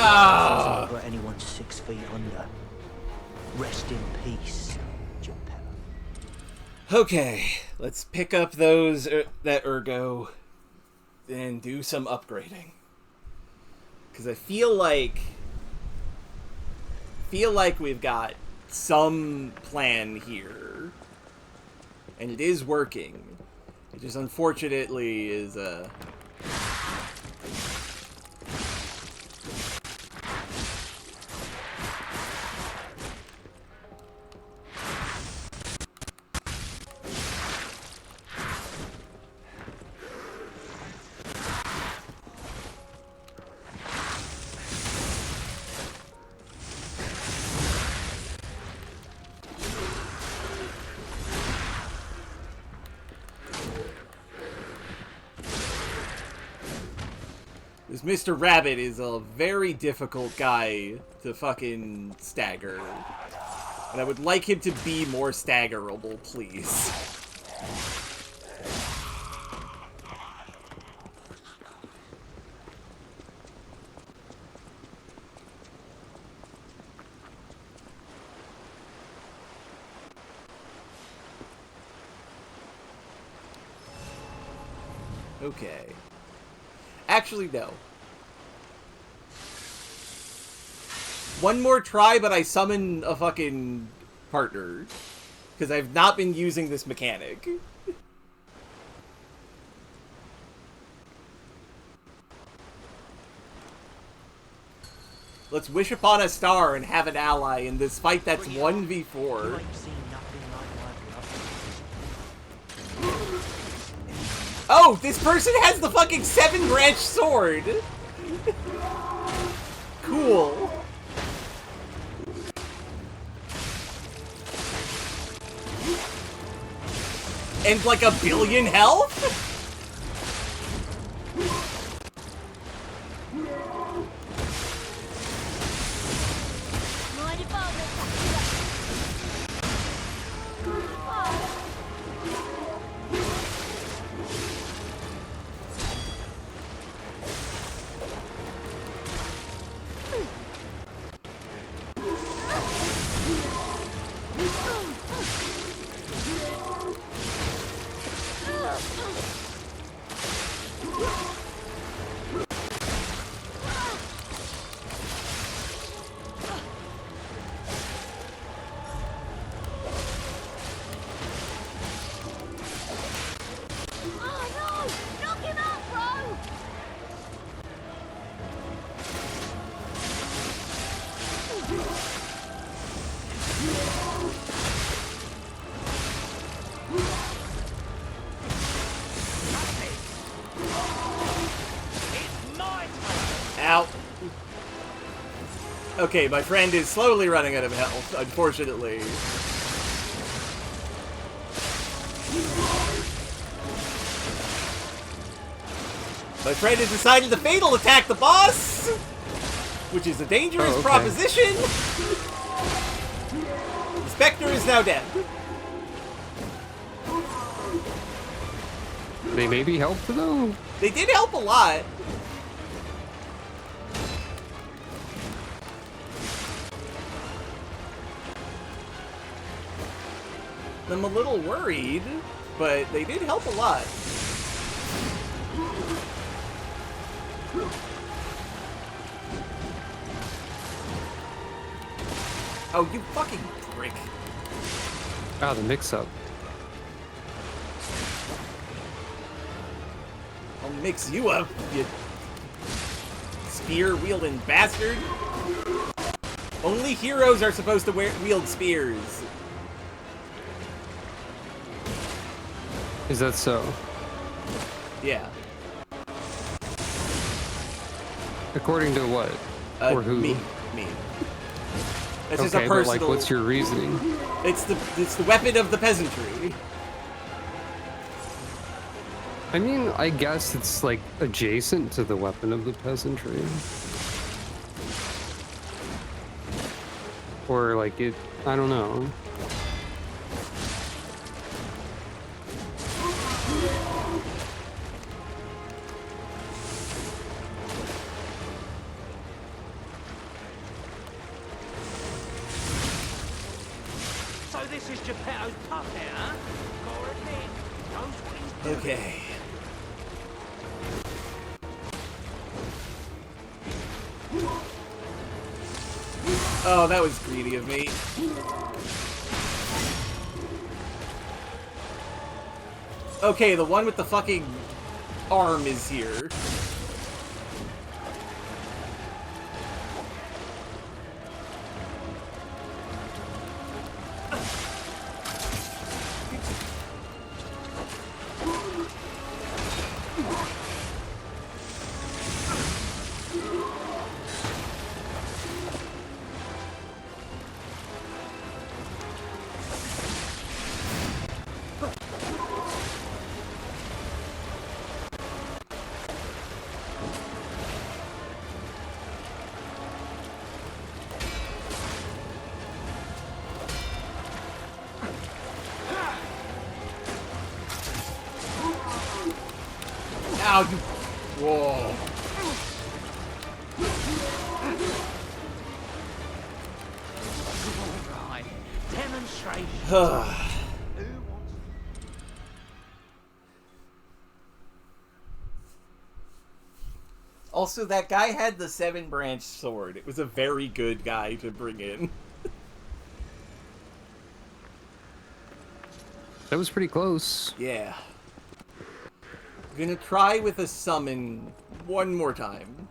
Ah! Never anyone 6 feet under. Rest in peace, Geppetto. Okay, let's pick up those that Ergo and do some upgrading. Because I feel like we've got some plan here, and it is working. It just unfortunately is This Mr. Rabbit is a very difficult guy to fucking stagger. And I would like him to be more staggerable, please. Okay. Actually, no. One more try, but I summon a fucking partner. Because I've not been using this mechanic. Let's wish upon a star and have an ally in this fight that's 1v4. Oh, this person has the fucking 7-branch sword! Cool. And like 1 billion health? Ow. Okay, my friend is slowly running out of health, unfortunately. My friend has decided to fatal attack the boss, which is a dangerous proposition. The Spectre is now dead. They maybe helped though? They did help a lot. I'm a little worried, but they did help a lot. Oh, you fucking prick. Ah, the mix-up. I'll mix you up, you spear-wielding bastard. Only heroes are supposed to wield spears. Is that so? Yeah. According to what? Or who? Me. That's okay, just a personal... but like, what's your reasoning? It's the weapon of the peasantry. I mean, I guess it's like adjacent to the weapon of the peasantry. Or like it, I don't know. So this is Geppetto's puppet, huh? Gotta admit, knows what he's doing. Okay. Oh, that was greedy of me. Okay, the one with the fucking arm is here. Ow, you... Whoa. Right. Demonstration. Also, that guy had the 7-branch sword. It was a very good guy to bring in. That was pretty close. Yeah. I'm gonna try with a summon one more time.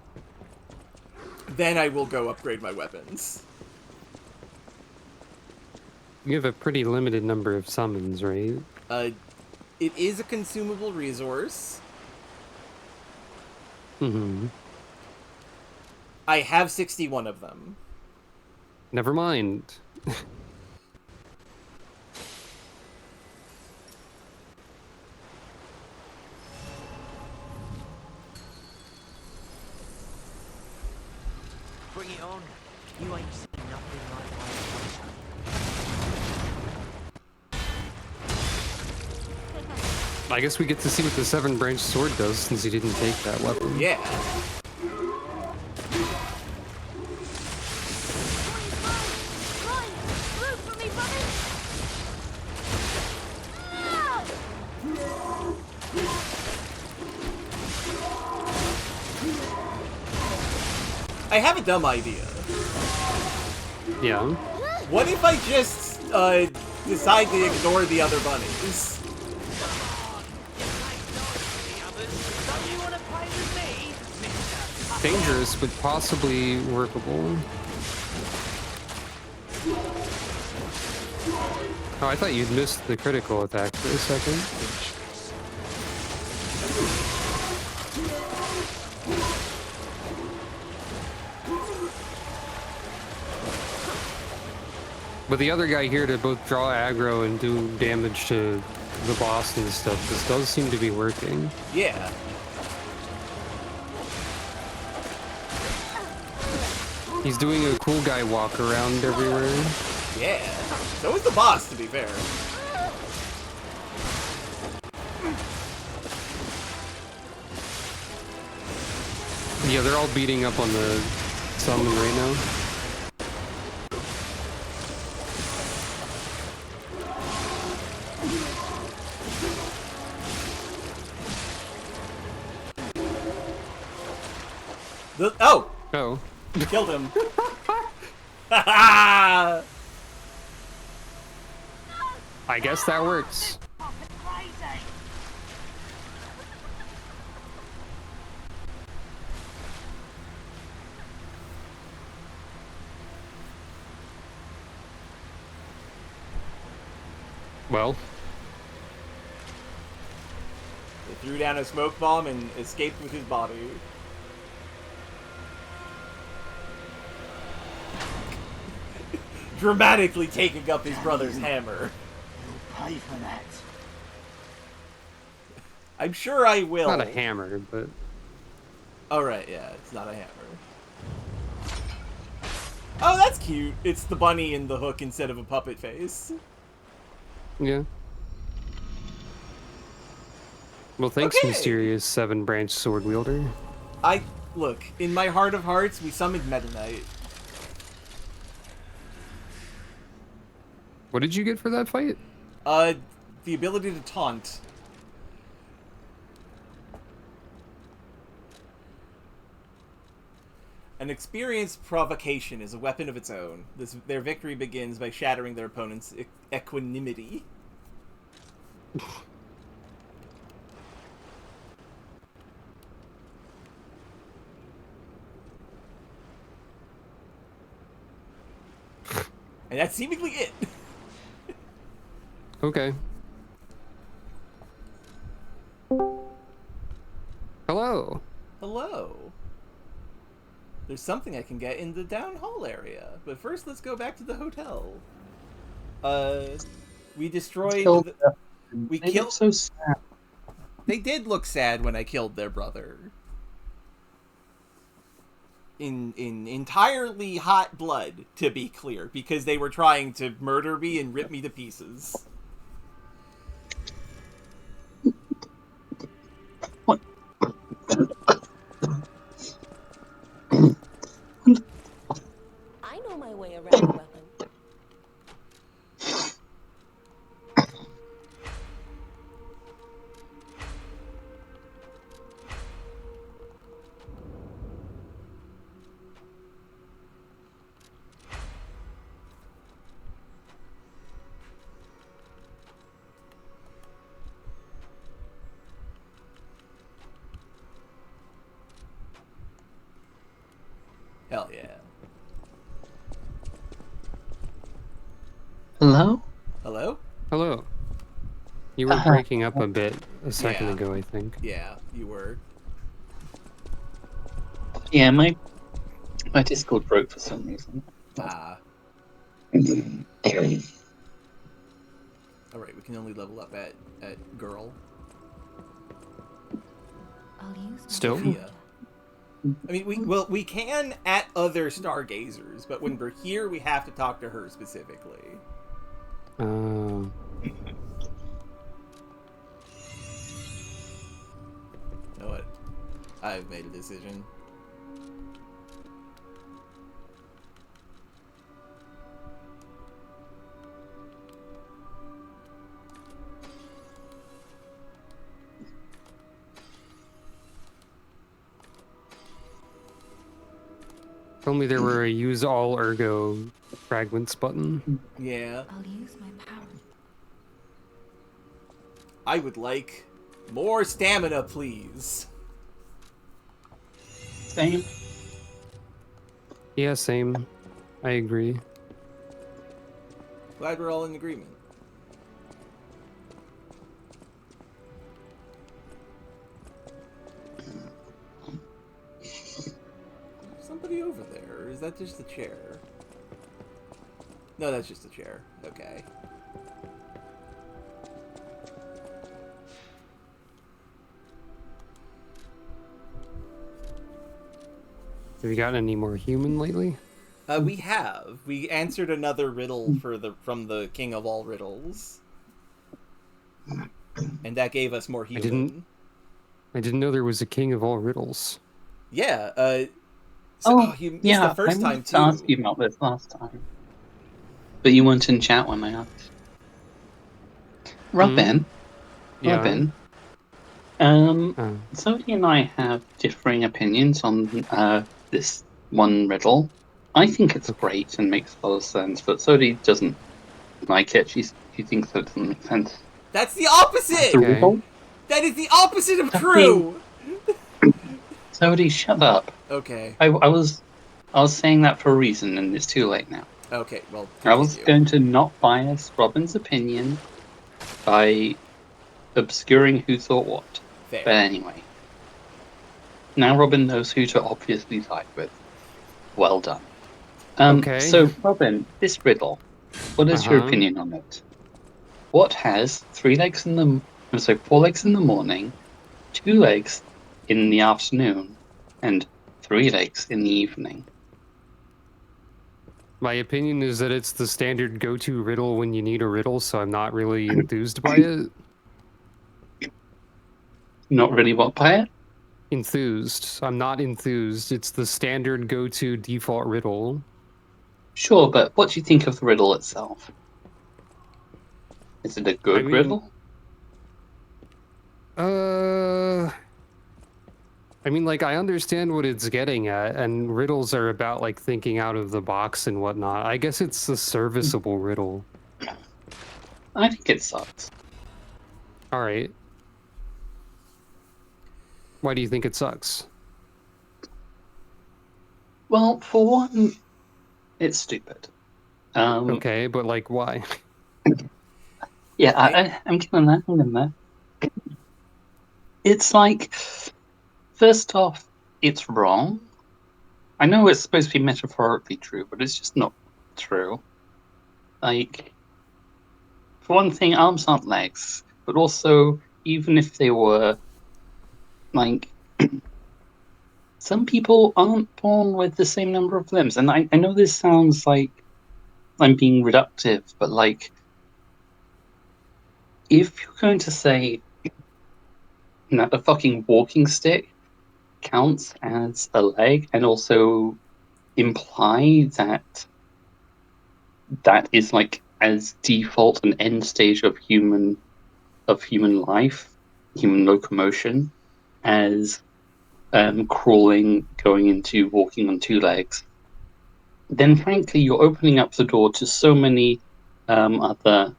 Then I will go upgrade my weapons. You have a pretty limited number of summons, right? It is a consumable resource. Mm-hmm. I have 61 of them. Never mind. Bring it on. You ain't seen nothing like my I guess we get to see what the 7-branch sword does since he didn't take that weapon. Yeah. I have a dumb idea. Yeah. What if I just decide to ignore the other bunnies? Dangerous, but possibly workable. Oh, I thought you'd missed the critical attack for a second. But the other guy here to both draw aggro and do damage to the boss and stuff, this does seem to be working. Yeah. He's doing a cool guy walk around everywhere. Yeah. So is the boss, to be fair. Yeah, they're all beating up on the summon right now. Oh! Oh. Killed him. I guess that works. Well. They threw down a smoke bomb and escaped with his body. Dramatically taking up his brother's hammer. You'll pay for that. I'm sure I will. Not a hammer, but... Oh, right, yeah, it's not a hammer. Oh, that's cute. It's the bunny in the hook instead of a puppet face. Yeah. Well, thanks, Okay. mysterious 7-branch sword wielder. Look, in my heart of hearts, we summoned Meta Knight. What did you get for that fight? The ability to taunt. An experienced provocation is a weapon of its own. Their victory begins by shattering their opponent's equanimity. And that's seemingly it. Okay. Hello. Hello. There's something I can get in the down hall area. But first, let's go back to the hotel. We destroyed... We killed... so sad. They did look sad when I killed their brother. In entirely hot blood, to be clear. Because they were trying to murder me and rip me to pieces. Hell yeah. Hello? Hello? Hello. You were breaking up a bit a second Yeah. ago, I think. Yeah, you were. Yeah, my Discord broke for some reason. Ah. Alright, we can only level up at girl. I'll use my Still? Sophia. I mean, we can at other stargazers, but when we're here, we have to talk to her specifically. Um. You know what? I've made a decision. If only there were a use all ergo fragments button. Yeah. I'll use my power. I would like more stamina, please. Same. Yeah, same. I agree. Glad we're all in agreement. Somebody over there. Is that just a chair? No, that's just a chair. Okay. Have you gotten any more human lately? We have. We answered another riddle from the King of all riddles. And that gave us more human. I didn't know there was a king of all riddles. Yeah, you missed yeah, the first I time, wanted to too. ask you about this last time. But you weren't in chat when I asked. Robin? Yeah. Robin? Zodi and I have differing opinions on this one riddle. I think it's great and makes a lot of sense, but Zodi doesn't like it. She thinks that it doesn't make sense. That's the opposite! The riddle? That is the opposite of true! Zodi, shut up. Okay. I was saying that for a reason, and it's too late now. Okay, well, I was continue. going to not bias Robin's opinion by obscuring who thought what. Fair. But anyway. Now Robin knows who to obviously side with. Well done. Okay. So, Robin, this riddle, what is your opinion on it? What has 4 legs in the morning, 2 legs in the afternoon, and 3 legs in the evening? My opinion is that it's the standard go-to riddle when you need a riddle, so I'm not really enthused by it. Not really what by it? Enthused. I'm not enthused. It's the standard go-to default riddle. Sure, but what do you think of the riddle itself? Is it a good riddle? I mean, like, I understand what it's getting at, and riddles are about, like, thinking out of the box and whatnot. I guess it's a serviceable riddle. I think it sucks. Alright. Why do you think it sucks? Well, for one, it's stupid. Okay, but, like, why? Yeah, I'm getting that. It's like, first off, it's wrong. I know it's supposed to be metaphorically true, but it's just not true. Like, for one thing, arms aren't legs, but also, even if they were, like, some people aren't born with the same number of limbs. And I know this sounds like I'm being reductive, but, like, if you're going to say that a fucking walking stick counts as a leg and also imply that that is like as default an end stage of human life, human locomotion, as crawling, going into walking on 2 legs, then frankly you're opening up the door to so many other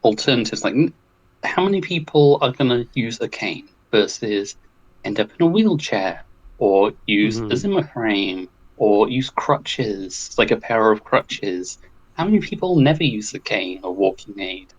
alternatives. Like, how many people are going to use a cane? versus end up in a wheelchair, or use a Mhm. Zimmer frame, or use crutches, like a pair of crutches. How many people never use a cane or walking aid?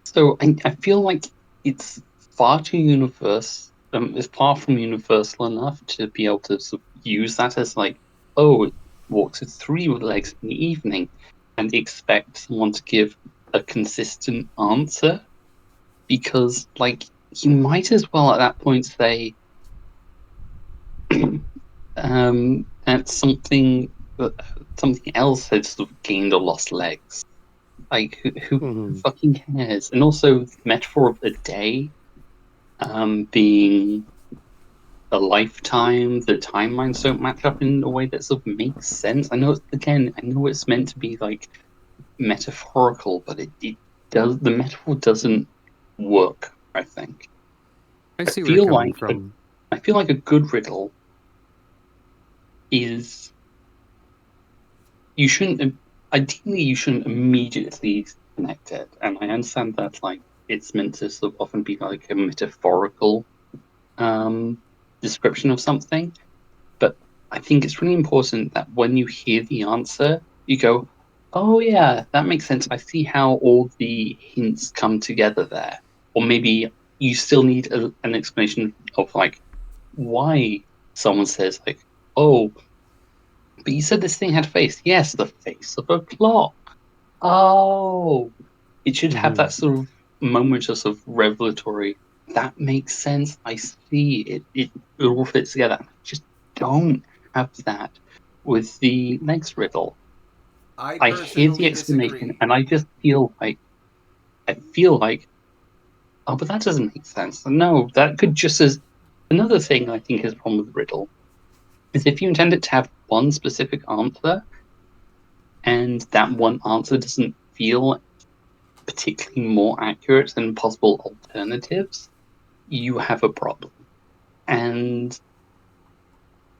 So I feel like it's far too universe. It's far from universal enough to be able to sort of use that as like, oh, it walks with 3 legs in the evening, and expect someone to give a consistent answer, because like you might as well at that point say that something else had sort of gained or lost legs. Like who Mhm. fucking cares? And also the metaphor of a day being a lifetime, the timelines don't match up in a way that sort of makes sense. I know I know it's meant to be like metaphorical, but it does the metaphor doesn't work, I think. I I see where you're feel coming like from. I feel like a good riddle is you shouldn't ideally you shouldn't immediately connect it. And I understand that like it's meant to sort of often be like a metaphorical um description of something. But I think it's really important that when you hear the answer, you go, "Oh yeah, that makes sense. I see how all the hints come together there." Or maybe you still need an explanation of like why someone says like, "Oh, but you said this thing had a face." Yes, the face of a clock. Oh, it should have Mhm. that sort of moment of sort of revelatory. That makes sense. I see it. It all fits together. Just don't have that with the next riddle. I I hear the personally explanation, disagree. and I feel like, oh, but that doesn't make sense. No, that could just as another thing I think is wrong with the riddle is if you intend it to have one specific answer, and that one answer doesn't feel particularly more accurate than possible alternatives, you have a problem. And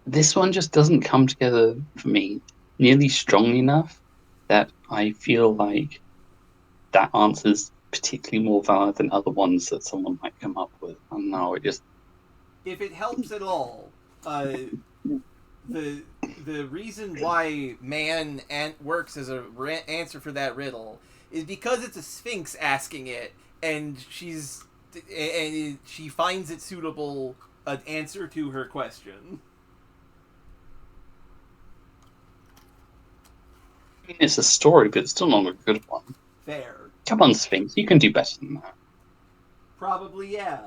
this one just doesn't come together for me nearly strongly enough that I feel like that answer's particularly more valid than other ones that someone might come up with. I don't know, it just. If it helps at all, the the reason why man works as a answer for that riddle is because it's a sphinx asking it, and she finds it suitable an answer to her question. I mean, it's a story, but it's still not a good one. Fair. Come on, Sphinx, you can do better than that. Probably, yeah.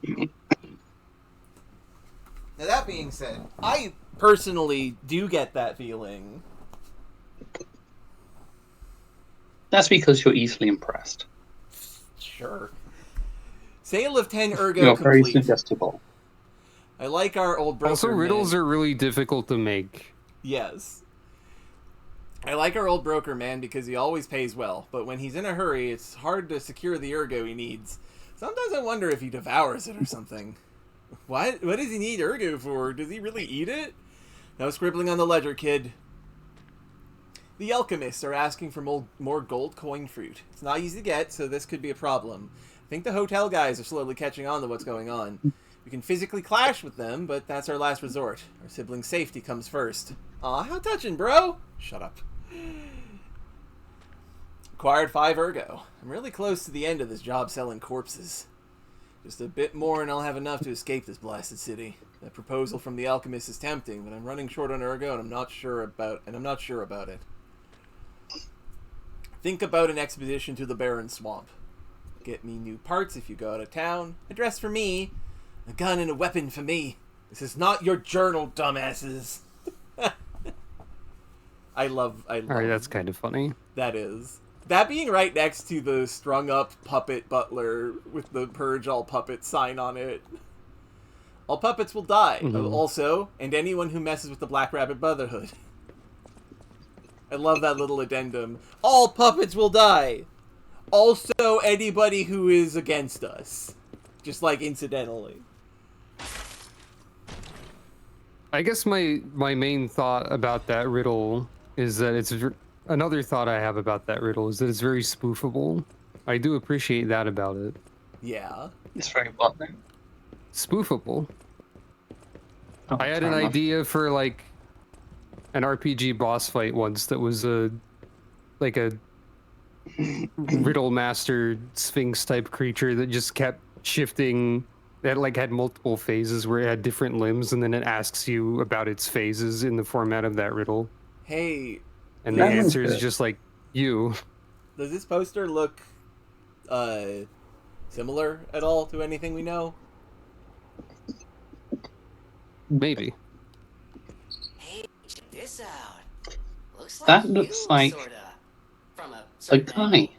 Now, that being said, I personally do get that feeling. That's because you're easily impressed. Sure. Sale of 10 Ergo You're very complete. suggestible. I like our old broker Also, riddles man. are really difficult to make. Yes. I like our old broker man because he always pays well, but when he's in a hurry, it's hard to secure the Ergo he needs. Sometimes I wonder if he devours it or something. What does he need Ergo for? Does he really eat it? No scribbling on the ledger, kid. The alchemists are asking for more gold coin fruit. It's not easy to get, so this could be a problem. I think the hotel guys are slowly catching on to what's going on. We can physically clash with them, but that's our last resort. Our siblings' safety comes first. Aw, how touching, bro! Shut up. Acquired 5 Ergo. I'm really close to the end of this job selling corpses. Just a bit more and I'll have enough to escape this blasted city. That proposal from the alchemist is tempting, but I'm running short on Ergo and I'm not sure about it. Think about an expedition to the barren swamp. Get me new parts if you go out of town. A dress for me. A gun and a weapon for me. This is not your journal, dumbasses. I love. Alright, that's kind of funny. That is. That being right next to the strung up puppet butler with the Purge All Puppets sign on it. All puppets will die. Mhm. Also, and anyone who messes with the Black Rabbit Brotherhood. I love that little addendum. All puppets will die. Also, anybody who is against us. Just like incidentally. I guess my main thought about that riddle is that it's another thought I have about that riddle is that it's very spoofable. I do appreciate that about it. Yeah. It's very well known. Spoofable. Oh, I had fair an enough. idea for like an RPG boss fight once that was like a riddle master sphinx type creature that just kept shifting. That like had multiple phases where it had different limbs, and then it asks you about its phases in the format of that riddle. Hey, And the That one's answer is good. just like you. does this poster look similar at all to anything we know? Maybe. Hey, check this out. Looks like That you, looks like sorta. From a a certain guy. angle.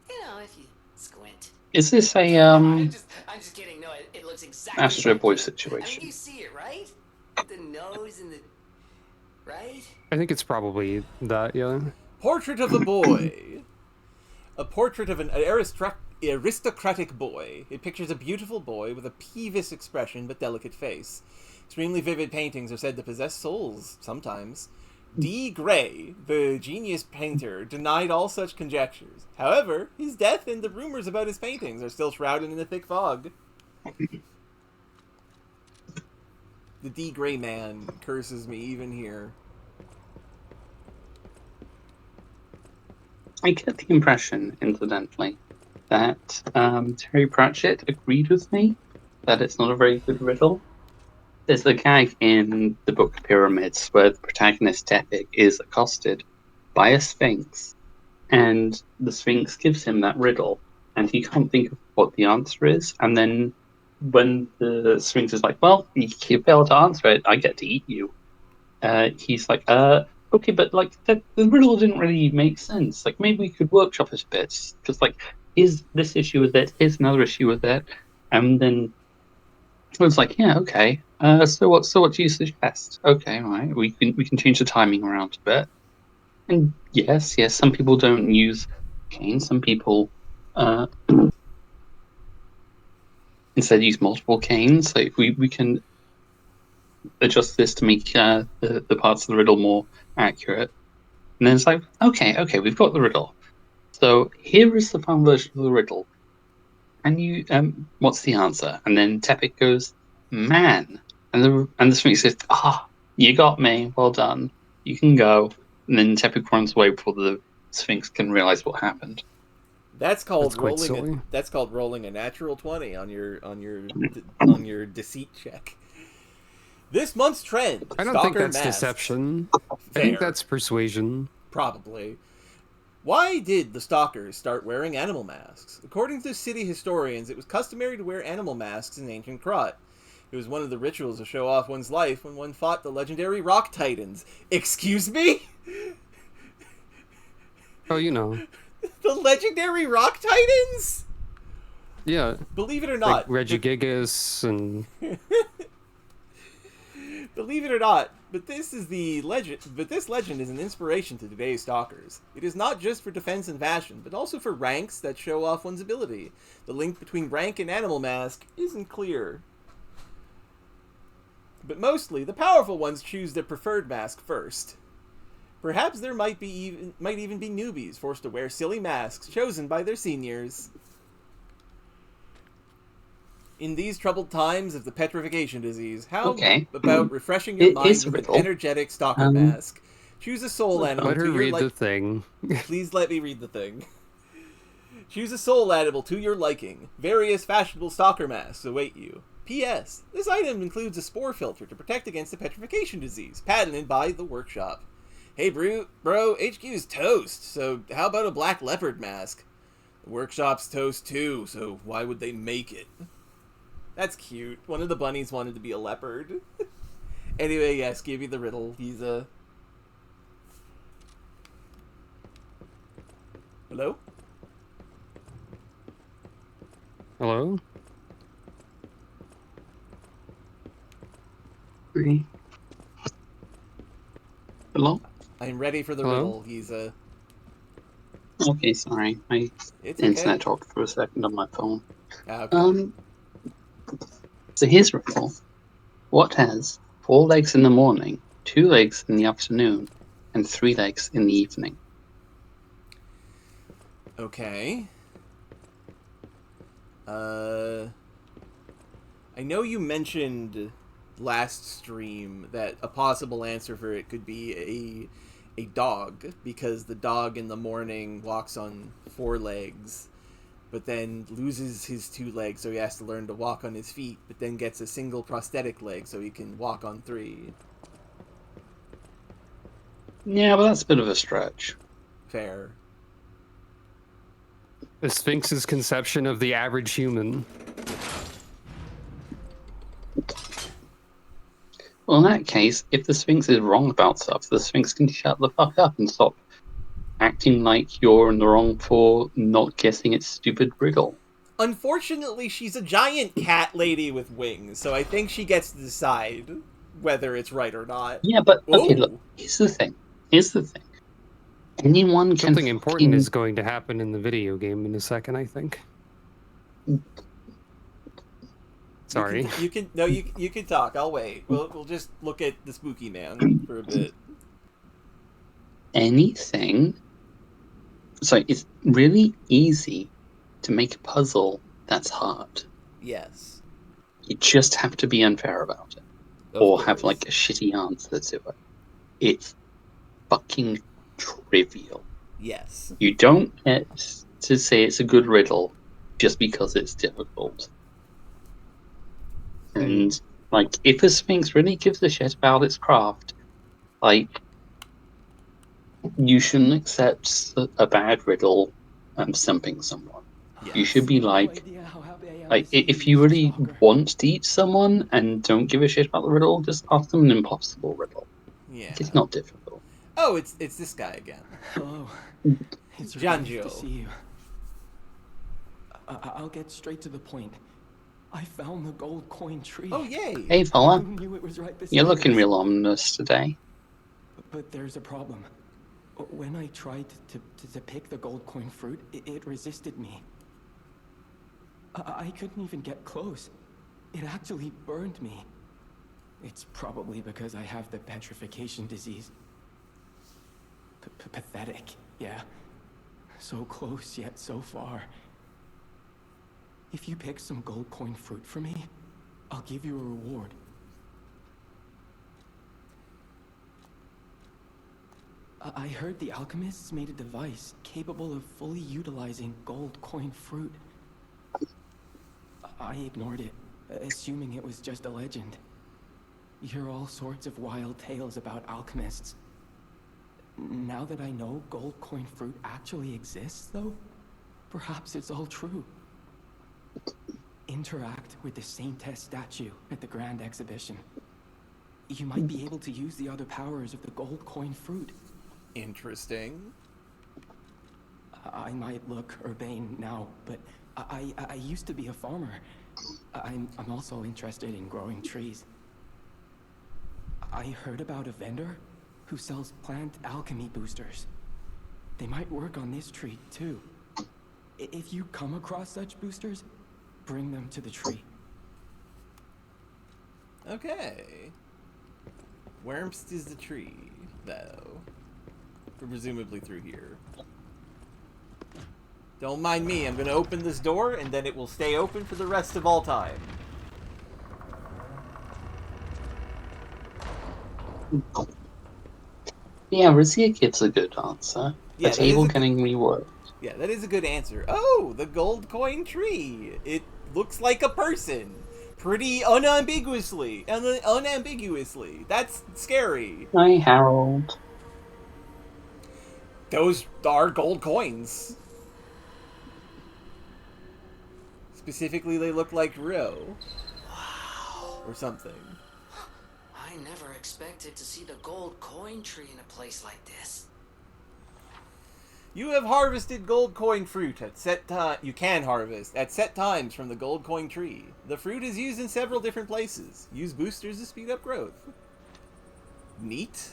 You know, if you squint. Is this a I'm just kidding. No, it looks exactly Astro like Boy you. I situation? mean, you see it, right? The nose and the... Right? I think it's probably that, yeah. Portrait of a boy. A portrait of an aristocratic boy. It pictures a beautiful boy with a peevish expression but delicate face. Extremely vivid paintings are said to possess souls, sometimes. D. Gray, the genius painter, denied all such conjectures. However, his death and the rumors about his paintings are still shrouded in a thick fog. The D. Gray man curses me even here. I get the impression, incidentally, that Terry Pratchett agreed with me that it's not a very good riddle. There's a gag in the book Pyramids where the protagonist Tepic is accosted by a sphinx, and the sphinx gives him that riddle, and he can't think of what the answer is. And then when the sphinx is like, "Well, you failed to answer it, I get to eat you," he's like, okay, but like the riddle didn't really make sense. Like maybe we could workshop it a bit, because like here's this issue with it, here's another issue with it, and then it was like, yeah, okay. So what do you suggest? Okay, all right, we can change the timing around a bit. And yes, some people don't use canes. Some people instead use multiple canes. So if we can adjust this to make the parts of the riddle more accurate. And then it's like, okay, we've got the riddle. So here is the final version of the riddle. And you, what's the answer? And then Tepic goes, man. And the Sphinx says, you got me. Well done. You can go. And then Tepic runs away before the Sphinx can realize what happened. That's called That's quite silly. That's called rolling a natural 20 on your deceit check. This month's trend. I don't think that's deception. I think that's persuasion. Probably. Why did the stalkers start wearing animal masks? According to city historians, it was customary to wear animal masks in ancient Krot. It was one of the rituals to show off one's life when one fought the legendary rock titans. Excuse me? Oh, you know. The legendary rock titans? Yeah. Believe it or not. Like Regigigas and... Believe it or not, but this legend is an inspiration to today's stalkers. It is not just for defense and fashion, but also for ranks that show off one's ability. The link between rank and animal mask isn't clear. But mostly, the powerful ones choose their preferred mask first. Perhaps there might even be newbies forced to wear silly masks chosen by their seniors. In these troubled times of the petrification disease, how about refreshing your mind with an energetic stalker mask? Choose a soul animal. Let her read the thing. Please let me read the thing. Choose a soul animal to your liking. Various fashionable stalker masks await you. P.S. This item includes a spore filter to protect against the petrification disease, patented by the workshop. Hey, bro, HQ is toast, so how about a black leopard mask? The workshop's toast too, so why would they make it? That's cute. One of the bunnies wanted to be a leopard. Anyway, yes, give me the riddle. He's a... Hello? Hello? Hello? I'm ready for the riddle. He's a... Okay, sorry. My internet talked for a second on my phone. Okay. So here's the riddle. What has 4 legs in the morning, 2 legs in the afternoon, and 3 legs in the evening? Okay. I know you mentioned last stream that a possible answer for it could be a dog, because the dog in the morning walks on 4 legs, but then loses his 2 legs, so he has to learn to walk on his feet, but then gets a single prosthetic leg so he can walk on 3. Yeah, but that's a bit of a stretch. Fair. The Sphinx's conception of the average human. Well, in that case, if the Sphinx is wrong about stuff, the Sphinx can shut the fuck up and stop acting like you're in the wrong for not guessing its stupid riddle. Unfortunately, she's a giant cat lady with wings, so I think she gets to decide whether it's right or not. Yeah, but okay, Ooh. look, here's the thing. Anyone can Something important is going to happen in the video game in a second, I think. Sorry. You can talk. I'll wait. We'll just look at the spooky man for a bit. Anything. So it's really easy to make a puzzle that's hard. Yes. You just have to be unfair about it. Or have like a shitty answer to it. It's fucking trivial. Yes. You don't get to say it's a good riddle just because it's difficult. And like, if a Sphinx really gives a shit about its craft, like, you shouldn't accept a bad riddle stumping someone. Yes. You should be like if you really want to teach someone and don't give a shit about the riddle, just ask them an impossible riddle. Yeah. Like, it's not difficult. Oh, it's this guy again. Hello. It's Janjo. nice to see you. I'll get straight to the point. I found the gold coin tree. Oh, yay! Hey, fella. Who knew it was right beside You're looking us? real ominous today. But there's a problem. When I tried to pick the gold coin fruit, it resisted me. I couldn't even get close. It actually burned me. It's probably because I have the petrification disease. Pathetic, yeah. So close yet so far. If you pick some gold coin fruit for me, I'll give you a reward. I heard the alchemists made a device capable of fully utilizing gold coin fruit. I ignored it, assuming it was just a legend. You hear all sorts of wild tales about alchemists. Now that I know gold coin fruit actually exists, though, perhaps it's all true. Interact with the Saintess statue at the Grand Exhibition. You might be able to use the other powers of the gold coin fruit. Interesting. I might look urbane now, but I used to be a farmer. I'm also interested in growing trees. I heard about a vendor who sells plant alchemy boosters. They might work on this tree, too. If you come across such boosters, bring them to the tree. Okay. Where's is the tree, though? Presumably through here. Don't mind me, I'm gonna open this door, and then it will stay open for the rest of all time. Yeah, Razia gives a good answer. Yeah, The that is table a getting reworked. Yeah, that is a good answer. Oh, the gold coin tree. It looks like a person. Pretty unambiguously. Unambiguously. That's scary. Hi, Harold. Those are gold coins. Specifically, they look like Ro. Wow. Or something. I never expected to see the gold coin tree in a place like this. You have harvested gold coin fruit at set time. You can harvest at set times from the gold coin tree. The fruit is used in several different places. Use boosters to speed up growth. Neat.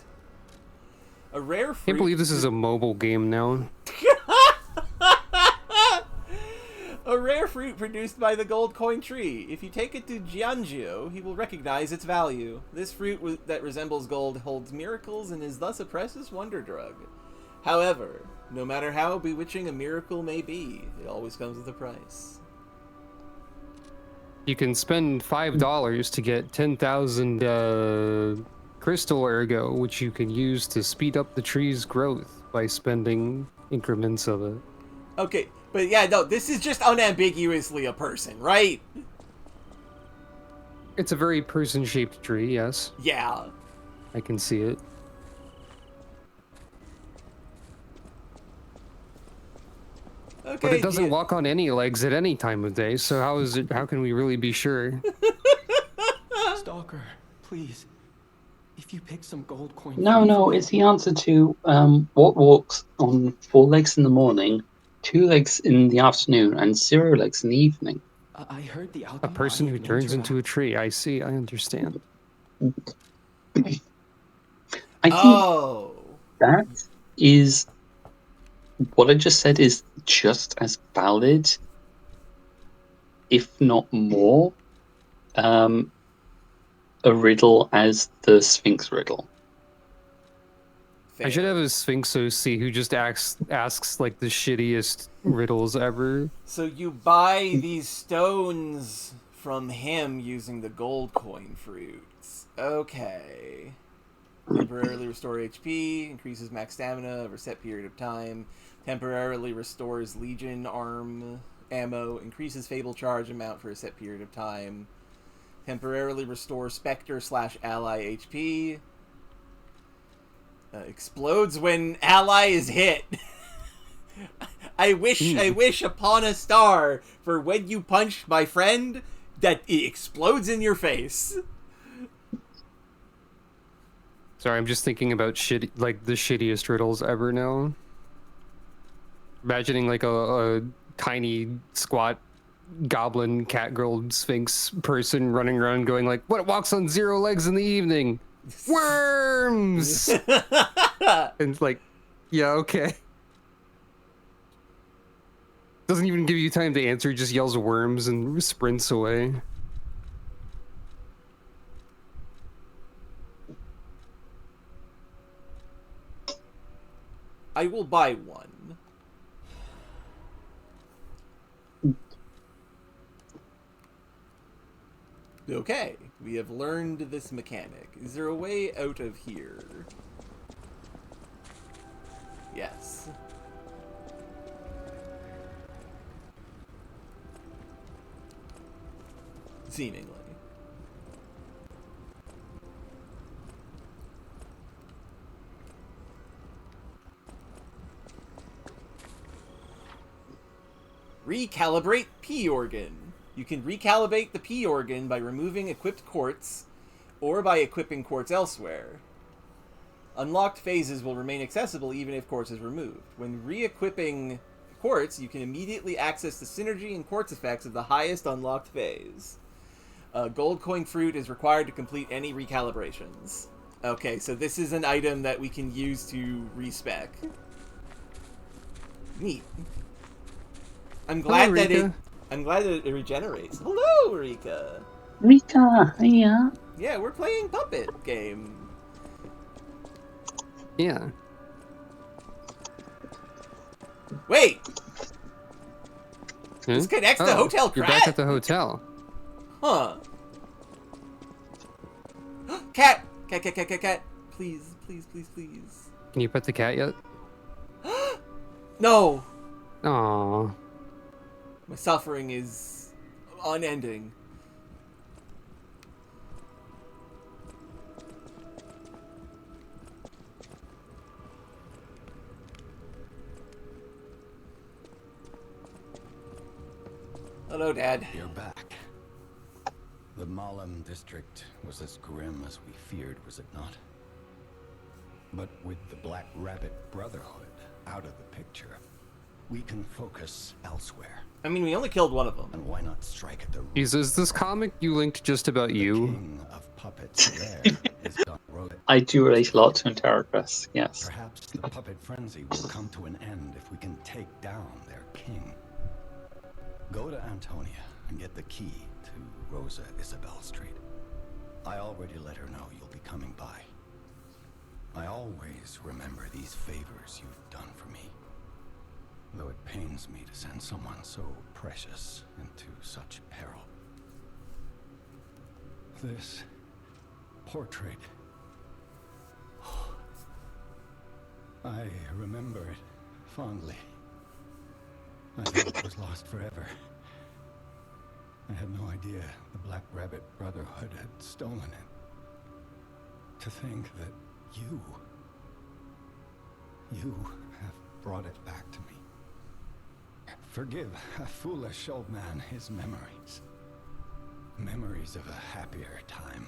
A rare fruit. I can't believe this is a mobile game now. A rare fruit produced by the gold coin tree. If you take it to Giangio, he will recognize its value. This fruit that resembles gold holds miracles and is thus a precious wonder drug. However, no matter how bewitching a miracle may be, it always comes with a price. You can spend $5 to get 10,000 crystal ergo, which you can use to speed up the tree's growth by spending increments of it. Okay, but yeah, no, this is just unambiguously a person, right? It's a very person-shaped tree, yes. Yeah. I can see it. Okay, but it doesn't walk on any legs at any time of day, so how can we really be sure? Stalker, please. If you pick some gold coin. No, it's the answer to what walks on 4 legs in the morning, 2 legs in the afternoon, and 0 legs in the evening. I heard the A person who turns into a tree. I see, I understand. I think that is what I just said is just as valid, if not more, a riddle as the Sphinx riddle. I should have a Sphinx OC who just asks like the shittiest riddles ever. So you buy these stones from him using the gold coin fruits. Okay. Temporarily restore HP, increases max stamina over a set period of time. Temporarily restores Legion arm ammo, increases Fable charge amount for a set period of time. Temporarily restore Spectre/ally HP. Explodes when ally is hit. I wish upon a star for when you punch my friend that it explodes in your face. Sorry, I'm just thinking about like the shittiest riddles ever now. Imagining like a tiny squat goblin cat girl sphinx person running around going like, what walks on 0 legs in the evening? Worms! And it's like, yeah, okay. Doesn't even give you time to answer, just yells worms and sprints away. I will buy one. Okay, we have learned this mechanic. Is there a way out of here? Yes. Seemingly. Recalibrate P organ. You can recalibrate the P organ by removing equipped quartz or by equipping quartz elsewhere. Unlocked phases will remain accessible even if quartz is removed. When re-equipping quartz, you can immediately access the synergy and quartz effects of the highest unlocked phase. Gold coin fruit is required to complete any recalibrations. Okay, so this is an item that we can use to respec. Neat. I'm glad that it regenerates. Hello, Rika. Rika, yeah. Yeah, we're playing puppet game. Yeah. Wait. This connects to Hotel Krat. You're back at the hotel. Huh. Cat. Please. Can you pet the cat yet? No. Aww. My suffering is unending. Hello, Dad. You're back. The Malum district was as grim as we feared, was it not? But with the Black Rabbit Brotherhood out of the picture, we can focus elsewhere. I mean, we only killed one of them. And why not strike at the root? Is this comic you linked just about you? King of puppets there is Don Roda. I do relate a lot to Interrogress, yes. Perhaps the puppet frenzy will come to an end if we can take down their king. Go to Antonia and get the key to Rosa Isabel Street. I already let her know you'll be coming by. I always remember these favors you've done for me. Though it pains me to send someone so precious into such peril. This portrait. I remember it fondly. I thought it was lost forever. I had no idea the Black Rabbit Brotherhood had stolen it. To think that you have brought it back to me. Forgive a foolish old man his memories. Memories of a happier time,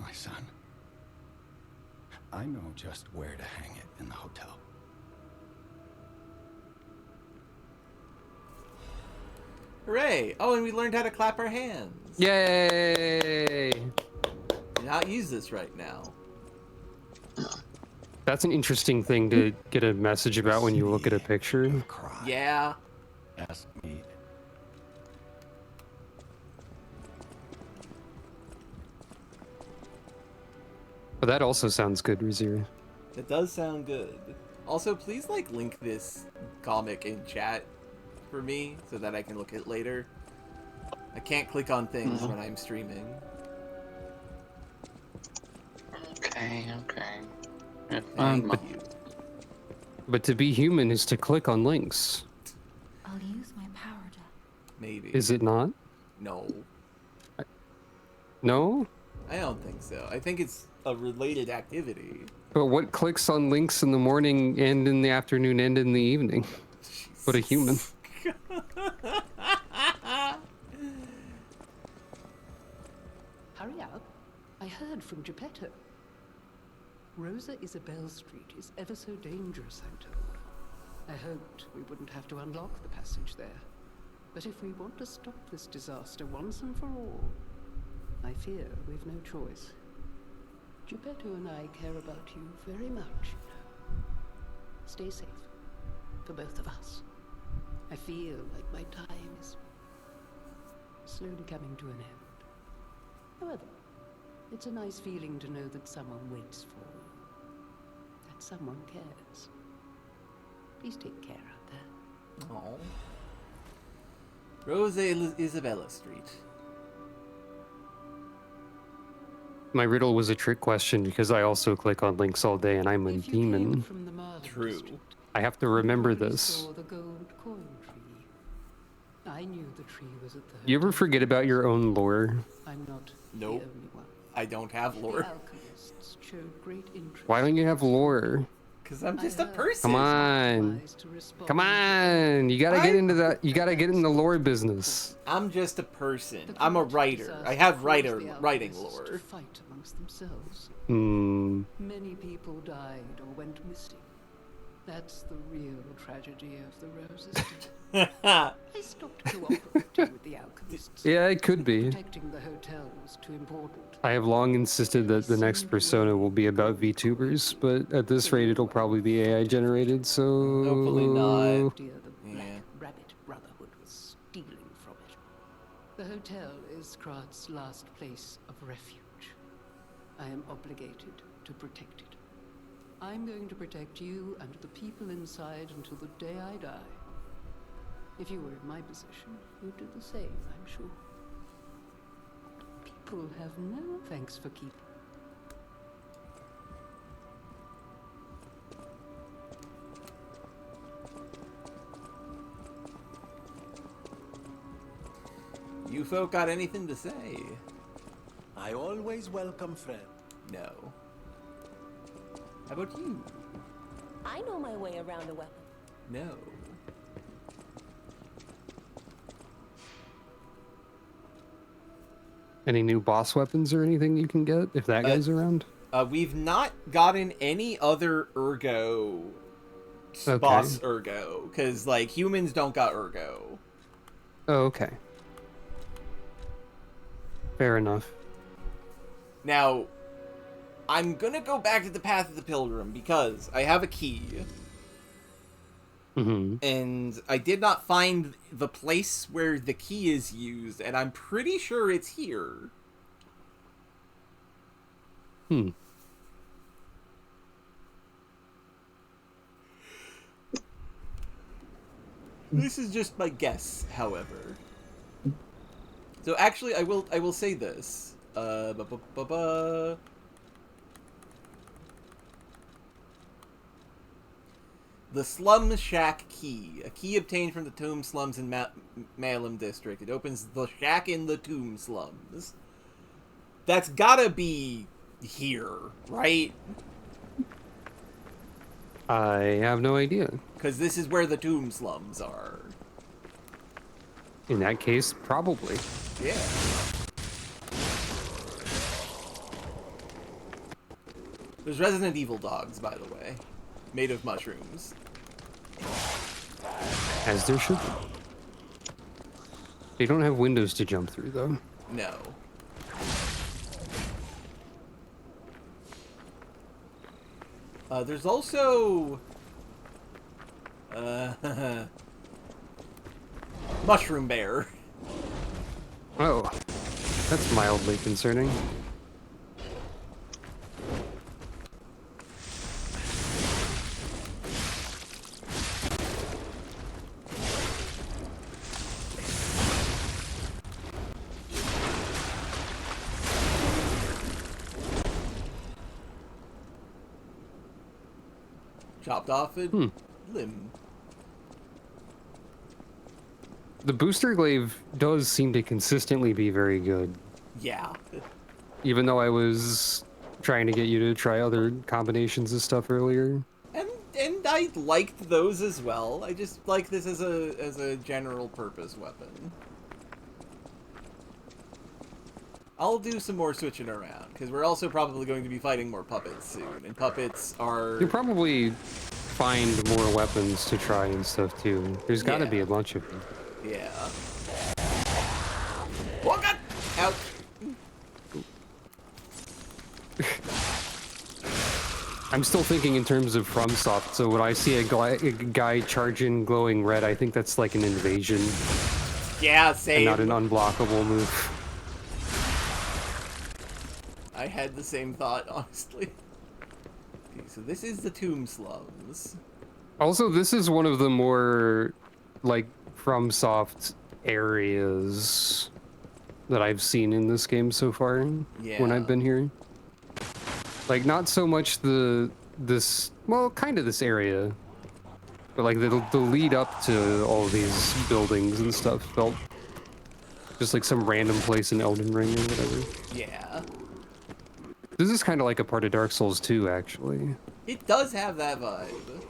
my son. I know just where to hang it in the hotel. Hooray! Oh, and we learned how to clap our hands. Yay! Do not use this right now. That's an interesting thing to get a message about when you look at a picture. Yeah. Ask me. But that also sounds good, Rizir. It does sound good. Also, please like link this comic in chat for me so that I can look at it later. I can't click on things when I'm streaming. Okay. Thank you. But to be human is to click on links. I'll use my power to... Maybe. Is it not? No. No? I don't think so. I think it's a related activity. But what clicks on links in the morning and in the afternoon and in the evening? But a human. Hurry up. I heard from Geppetto. Rosa Isabel Street is ever so dangerous, I'm told. I hoped we wouldn't have to unlock the passage there. But if we want to stop this disaster once and for all, I fear we've no choice. Geppetto and I care about you very much, you know. Stay safe. For both of us. I feel like my time is slowly coming to an end. However, it's a nice feeling to know that someone waits for you. That someone cares. Please take care out there. Oh. Rosa Isabella Street. My riddle was a trick question because I also click on links all day and I'm a demon. True. I have to remember You this. saw the gold coin tree. I knew the tree was at the You ever forget about your own lore? I'm not Nope. the only one. I don't have The lore. alchemists showed great interest. Why don't you have lore? Because I'm just a person. Come on. Come on. You gotta get into that. You gotta get in the lore business. I'm just a person. I'm a writer. I have writing lore. Fight amongst themselves. Hmm. Many people died or went missing. That's the real tragedy of the Roses. I stopped cooperating with the alchemists. Yeah, it could be. Protecting the hotel was too important. I have long insisted that the next persona will be about VTubers, but at this rate it'll probably be AI generated, so... Hopefully not. Dear, the Black Rabbit Brotherhood was stealing from it. The hotel is Krat's last place of refuge. I am obligated to protect it. I'm going to protect you and the people inside until the day I die. If you were in my position, you'd do the same, I'm sure. People have no thanks for keeping. You folk got anything to say? I always welcome friends. No. How about you? I know my way around a weapon. No. Any new boss weapons or anything you can get if that guy's around? We've not gotten any other Ergo boss Ergo, because like humans don't got Ergo. Oh, okay. Fair enough. Now, I'm gonna go back to the Path of the Pilgrim because I have a key. Mm-hmm. And I did not find the place where the key is used, and I'm pretty sure it's here. Hmm. This is just my guess, however. So actually, I will say this. Ba, ba, ba, ba. The Slum Shack Key. A key obtained from the Tomb Slums in Malum District. It opens the shack in the Tomb Slums. That's gotta be here, right? I have no idea. Because this is where the Tomb Slums are. In that case, probably. Yeah. There's Resident Evil dogs, by the way. Made of mushrooms. As there should be. They don't have windows to jump through, though. No. There's also... Mushroom Bear. Oh. That's mildly concerning. Chopped off a limb. The booster glaive does seem to consistently be very good. Yeah. Even though I was trying to get you to try other combinations of stuff earlier. And I liked those as well. I just like this as a general purpose weapon. I'll do some more switching around, because we're also probably going to be fighting more puppets soon, and puppets are... You'll probably find more weapons to try and stuff, too. There's gotta be a bunch of them. Yeah. Oh, God! Ouch! I'm still thinking in terms of FromSoft, so when I see a guy charging glowing red, I think that's like an invasion. Yeah, same. And not an unblockable move. I had the same thought, honestly. Okay, so this is the Tomb Slums. Also, this is one of the more, like, FromSoft areas that I've seen in this game so far when I've been here. Like, not so much this area, but like the lead up to all these buildings and stuff felt just like some random place in Elden Ring or whatever. Yeah. This is kind of like a part of Dark Souls 2, actually. It does have that vibe.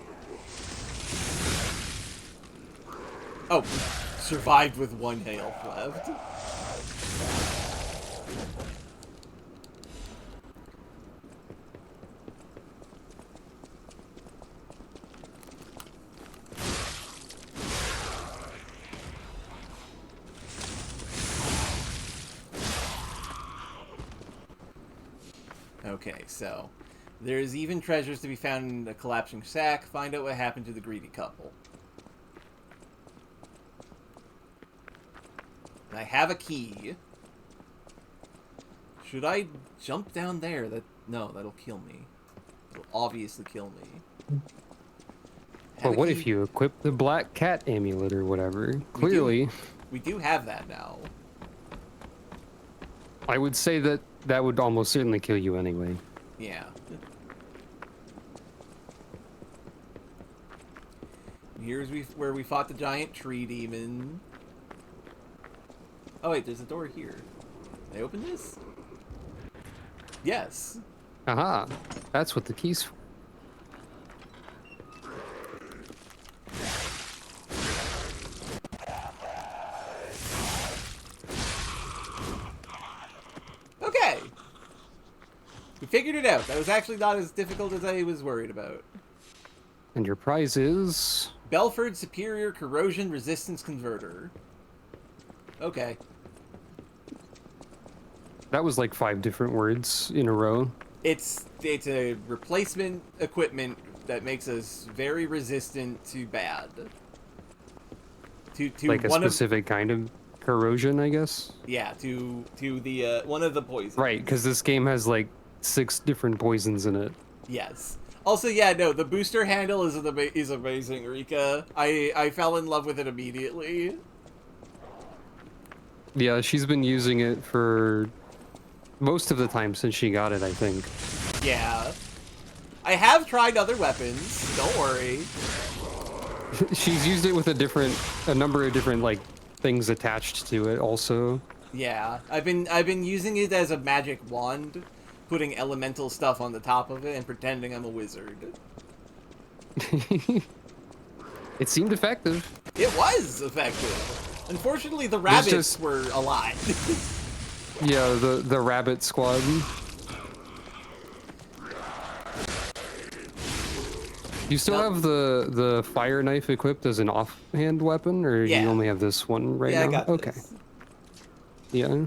Oh, survived with 1 health left. Okay, so there's even treasures to be found in a collapsing sack. Find out what happened to the greedy couple. I have a key. Should I jump down there? No, that'll kill me. It'll obviously kill me. But what if you equip the Black Cat amulet or whatever? Clearly. We do have that now. I would say that would almost certainly kill you anyway. Yeah. Here's where we fought the giant tree demon. Oh wait, there's a door here. Can I open this? Yes. Aha. That's what the key's for. Okay. We figured it out. That was actually not as difficult as I was worried about. And your prize is... Belford Superior Corrosion Resistance Converter. Okay. That was like 5 different words in a row. It's a replacement equipment that makes us very resistant to bad. To like a specific kind of corrosion, I guess? Yeah, to the one of the poisons. Right, because this game has like 6 different poisons in it. Yes. Also, yeah, no, the booster handle is amazing, Rika. I fell in love with it immediately. Yeah, she's been using it for Most of the time since she got it, I think. Yeah. I have tried other weapons. Don't worry. She's used it with a number of different like things attached to it also. Yeah, I've been using it as a magic wand, putting elemental stuff on the top of it and pretending I'm a wizard. It seemed effective. It was effective. Unfortunately, the rabbits were a lot. Yeah, the rabbit squad. You still have the fire knife equipped as an offhand weapon, or Yeah. you only have this one right now? I got okay. this. Yeah.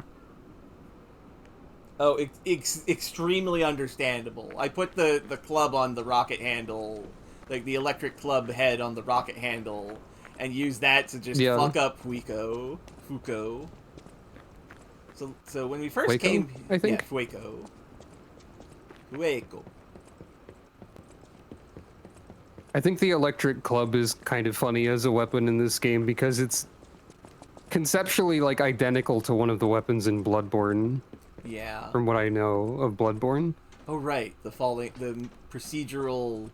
Oh, extremely understandable. I put the club on the rocket handle, like the electric club head on the rocket handle, and use that to just fuck up Fuko. So when we first came, I think. Yeah, Fueko. I think the electric club is kind of funny as a weapon in this game because it's conceptually like identical to one of the weapons in Bloodborne. Yeah. From what I know of Bloodborne. Oh right, the procedural,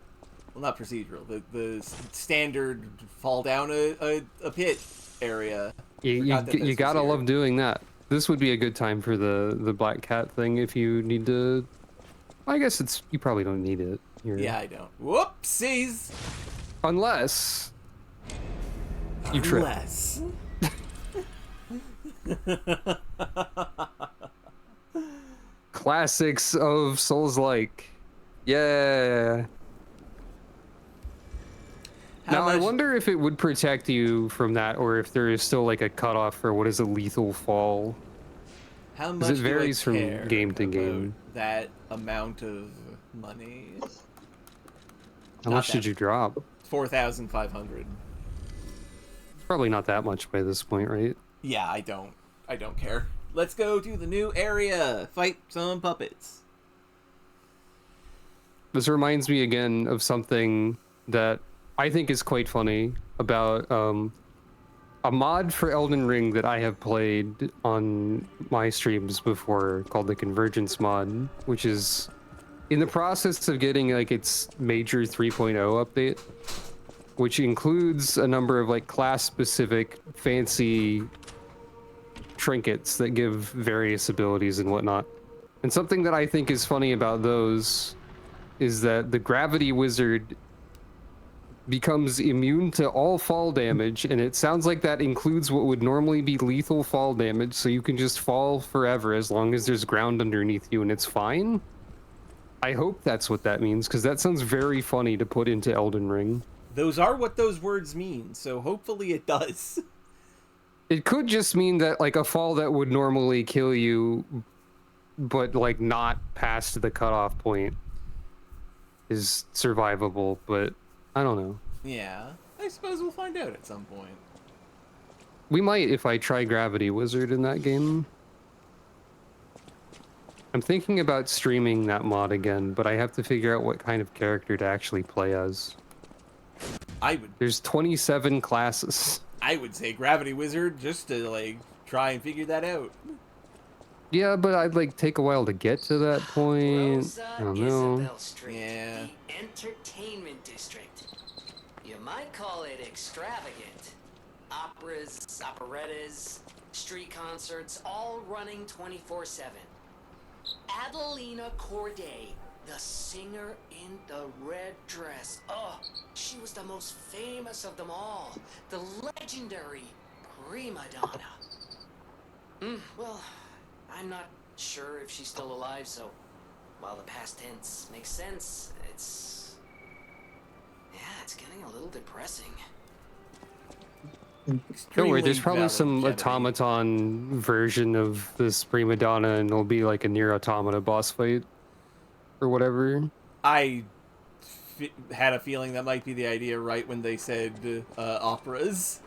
well not procedural, the standard fall down a pit area. You gotta love doing that. This would be a good time for the black cat thing if you need to. I guess you probably don't need it. Yeah, I don't. Whoopsies. Unless you trip. Unless. Classics of Souls-like. Yeah. Now, I wonder if it would protect you from that, or if there is still like a cutoff for what is a lethal fall. How much it varies do I care from game to game. That amount of money. How much did you drop? 4,500. It's probably not that much by this point, right? Yeah, I don't care. Let's go to the new area. Fight some puppets. This reminds me again of something that I think is quite funny about a mod for Elden Ring that I have played on my streams before called the Convergence mod, which is in the process of getting like its major 3.0 update, which includes a number of like class-specific fancy trinkets that give various abilities and whatnot. And something that I think is funny about those is that the Gravity Wizard becomes immune to all fall damage, and it sounds like that includes what would normally be lethal fall damage, so you can just fall forever as long as there's ground underneath you and it's fine. I hope that's what that means, because that sounds very funny to put into Elden Ring. Those are what those words mean, so hopefully it does. It could just mean that, like, a fall that would normally kill you, but, like, not past the cutoff point is survivable, but I don't know. Yeah, I suppose we'll find out at some point. We might if I try Gravity Wizard in that game. I'm thinking about streaming that mod again, but I have to figure out what kind of character to actually play as. There's 27 classes. I would say Gravity Wizard just to, like, try and figure that out. Yeah, but I'd, like, take a while to get to that point. I don't know. Isabel Street, the entertainment district. You might call it extravagant. Operas, operettas, street concerts, all running 24/7. Adelina Corday, the singer in the red dress. Oh, she was the most famous of them all. The legendary prima donna. Well, I'm not sure if she's still alive, so while the past tense makes sense, it's getting a little depressing. Don't worry, there's probably some automaton version of this prima donna, and it'll be like a Nier Automata boss fight or whatever. I had a feeling that might be the idea right when they said operas.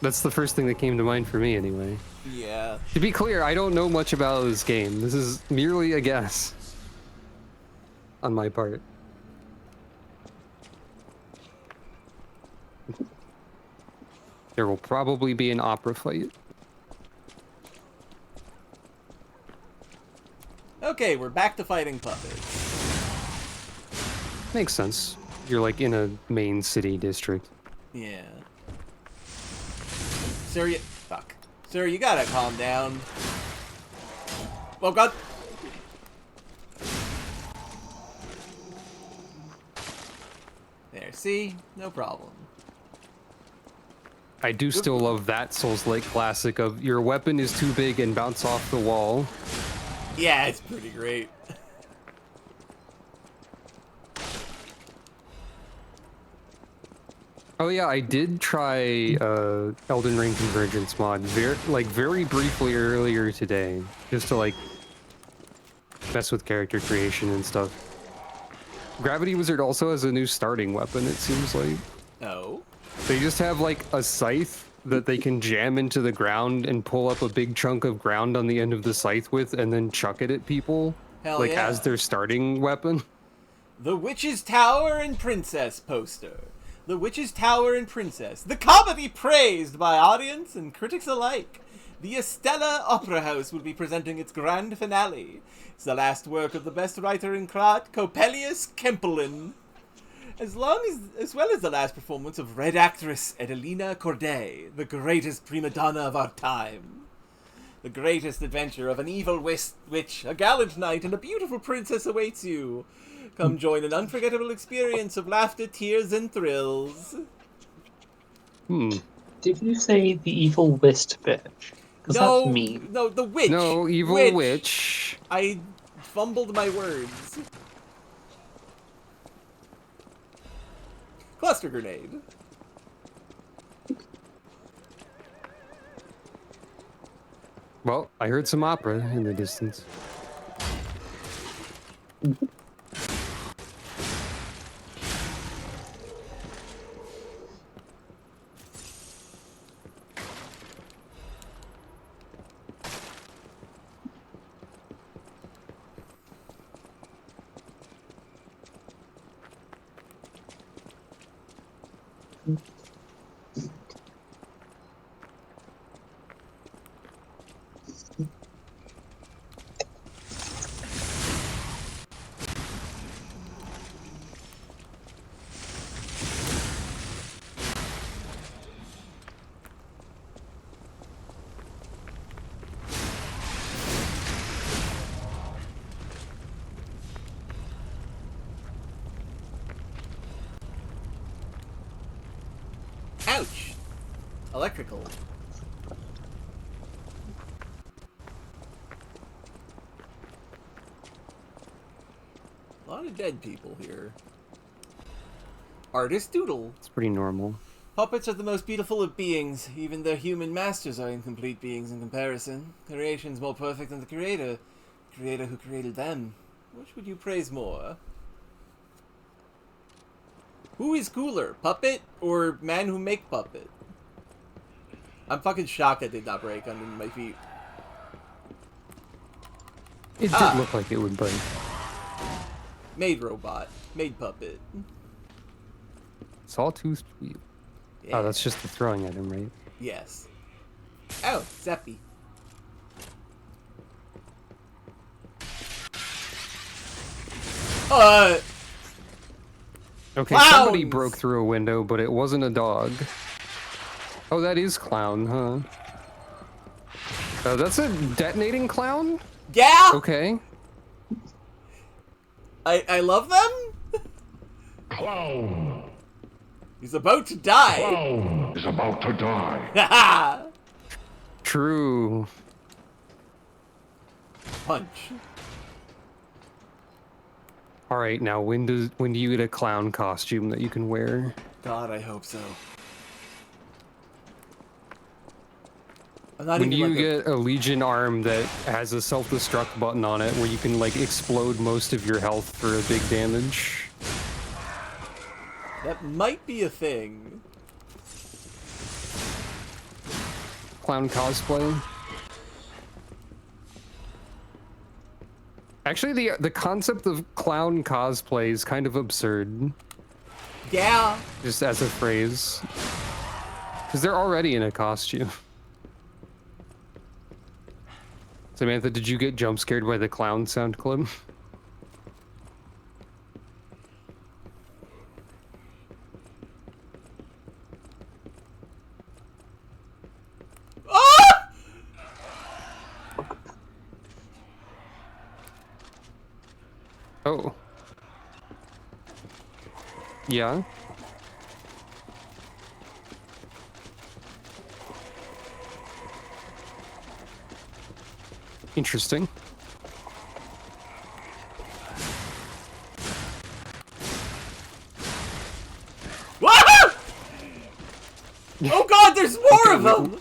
That's the first thing that came to mind for me, anyway. Yeah. To be clear, I don't know much about this game. This is merely a guess on my part. There will probably be an opera fight. Okay, we're back to fighting puppets. Makes sense. You're like in a main city district. Yeah. Sir, fuck. Sir, you gotta calm down. Oh god. There, see? No problem. I do still love that Souls-like classic of your weapon is too big and bounce off the wall. Yeah, it's pretty great. Oh yeah, I did try Elden Ring Convergence mod very briefly earlier today, just to like mess with character creation and stuff. Gravity Wizard also has a new starting weapon, it seems like. Oh. They just have like a scythe that they can jam into the ground and pull up a big chunk of ground on the end of the scythe with and then chuck it at people. Hell like yeah. as their starting weapon. The Witch's Tower and Princess poster. The Witch's Tower and Princess. The comedy praised by audience and critics alike. The Estella Opera House will be presenting its grand finale. It's the last work of the best writer in Krat, Coppelius Kempelin. As well as the last performance of Red actress Edelina Corday, the greatest prima donna of our time. The greatest adventure of an evil witch, a gallant knight, and a beautiful princess awaits you. Come join an unforgettable experience of laughter, tears, and thrills. Did you say the evil whist bitch? Because that's mean. No, the witch. No, evil witch. I fumbled my words. Cluster grenade. Well, I heard some opera in the distance. Ouch! Electrical. A lot of dead people here. Artist Doodle. It's pretty normal. Puppets are the most beautiful of beings. Even their human masters are incomplete beings in comparison. Creation's more perfect than the creator. Creator who created them. Which would you praise more? Who is cooler, puppet or man who make puppet? I'm fucking shocked I did not break under my feet. It did look like it would break. Maid robot. Maid puppet. Sawtooth wheel. Yeah. Oh, that's just the throwing item, right? Yes. Oh, Zeppy. Okay, Clowns! somebody broke through a window, but it wasn't a dog. Oh, that is clown, huh? That's a detonating clown? Yeah! Okay. I love them? Clown! He's about to die! Clown is about to die. Haha! True. Punch. All right, now when do you get a clown costume that you can wear? God, I hope so. When do you get a Legion arm that has a self-destruct button on it where you can like explode most of your health for a big damage? That might be a thing. Clown cosplay? Actually, the concept of clown cosplay is kind of absurd. Yeah. Just as a phrase. Because they're already in a costume. Samantha, did you get jump scared by the clown sound clip? Ah! Oh. Yeah? Interesting. Woohoo! Oh god, there's more of them!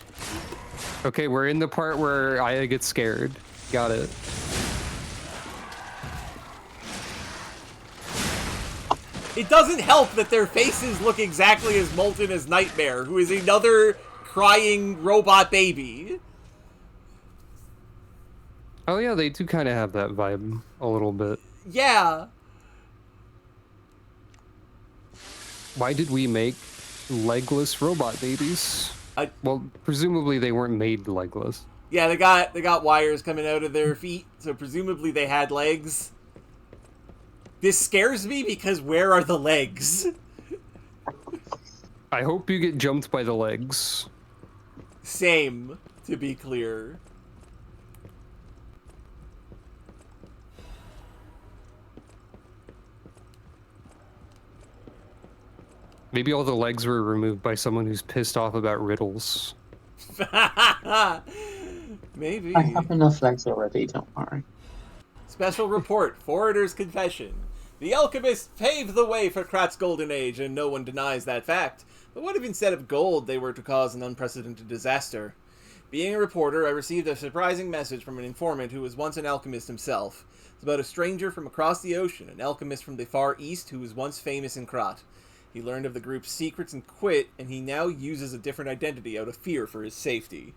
Okay, we're in the part where Aya gets scared. Got it. It doesn't help that their faces look exactly as molten as Nightmare, who is another crying robot baby. Oh yeah, they do kind of have that vibe a little bit. Yeah. Why did we make legless robot babies? Well, presumably they weren't made legless. Yeah, they got wires coming out of their feet, so presumably they had legs. This scares me because where are the legs? I hope you get jumped by the legs. Same, to be clear. Maybe all the legs were removed by someone who's pissed off about riddles. Maybe. I have enough legs already, don't worry. Special report, Foreigner's Confession. The alchemists paved the way for Krat's golden age, and no one denies that fact. But what if instead of gold, they were to cause an unprecedented disaster? Being a reporter, I received a surprising message from an informant who was once an alchemist himself. It's about a stranger from across the ocean, an alchemist from the Far East who was once famous in Krat. He learned of the group's secrets and quit, and he now uses a different identity out of fear for his safety.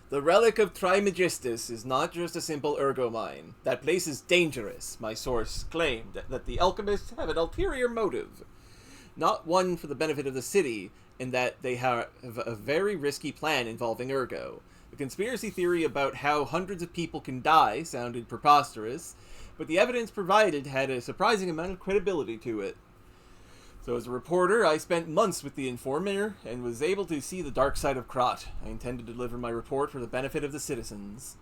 The relic of Trimegistus is not just a simple ergo mine. That place is dangerous, my source claimed, that the alchemists have an ulterior motive. Not one for the benefit of the city, in that they have a very risky plan involving ergo. The conspiracy theory about how hundreds of people can die sounded preposterous, but the evidence provided had a surprising amount of credibility to it. So as a reporter, I spent months with the informer and was able to see the dark side of Krat. I intend to deliver my report for the benefit of the citizens.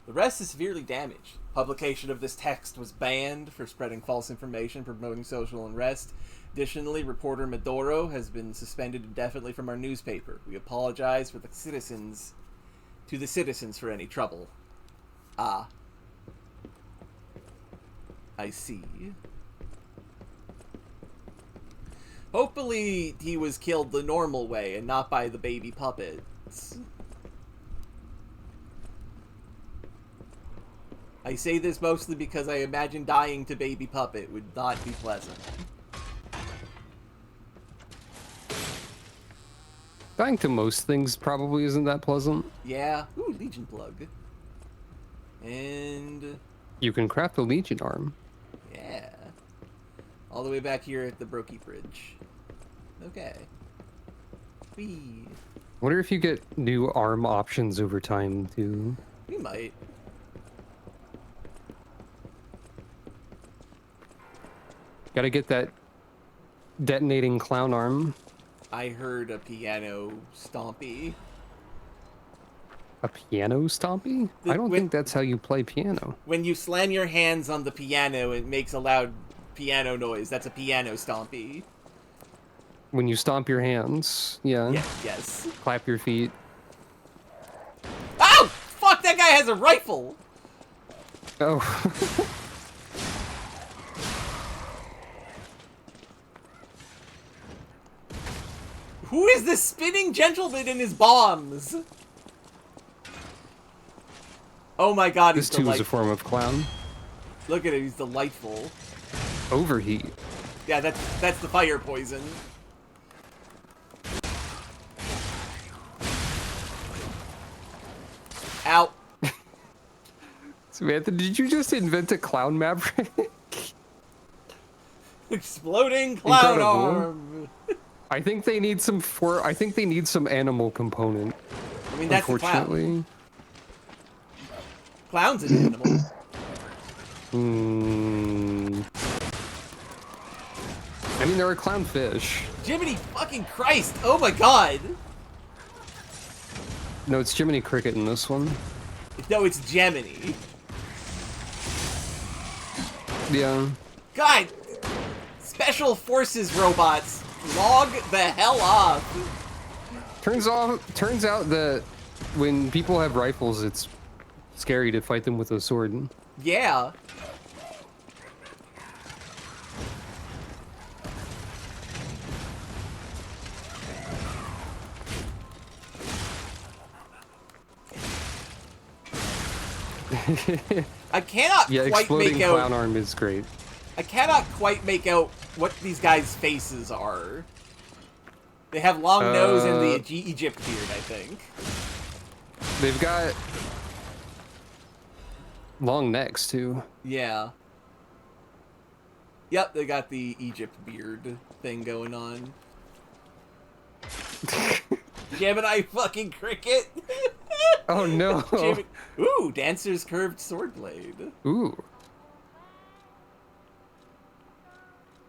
The rest is severely damaged. Publication of this text was banned for spreading false information, promoting social unrest. Additionally, reporter Medoro has been suspended indefinitely from our newspaper. We apologize to the citizens for any trouble. Ah. I see. Hopefully he was killed the normal way and not by the baby puppets. I say this mostly because I imagine dying to baby puppet would not be pleasant. Dying to most things probably isn't that pleasant. Yeah. Ooh, Legion plug. And... You can craft a Legion arm. Yeah. All the way back here at the Brokey Bridge. Okay. Whee. Wonder if you get new arm options over time, too. We might. Gotta get that detonating clown arm. I heard a piano stompy. A piano stompy? I don't think that's how you play piano. When you slam your hands on the piano, it makes a loud piano noise. That's a piano stompy. When you stomp your hands, yeah. Yes. Clap your feet. Ow! Fuck, that guy has a rifle! Oh. Who is this spinning gentleman in his bombs? Oh my god, he's This too delightful. is a form of clown. Look at him, he's delightful. Overheat. Yeah, that's the fire poison. Ow. Samantha, did you just invent a clown maverick? Exploding clown arm. I think they need some animal component. I mean, that's the clown. Clown's an animal. I mean, there are clownfish. Jiminy fucking Christ! Oh my god! No, it's Jiminy Cricket in this one. No, it's Gemini. Yeah. God! Special Forces robots, log the hell off! Turns out that when people have rifles, it's scary to fight them with a sword. Yeah. I cannot Yeah, quite exploding make out. clown arm is great. I cannot quite make out what these guys' faces are. They have long nose and the Egypt beard, I think. They've got long necks too. Yeah. Yep, they got the Egypt beard thing going on. Gemini fucking Cricket. Oh no. Ooh, Dancer's curved sword blade. Ooh.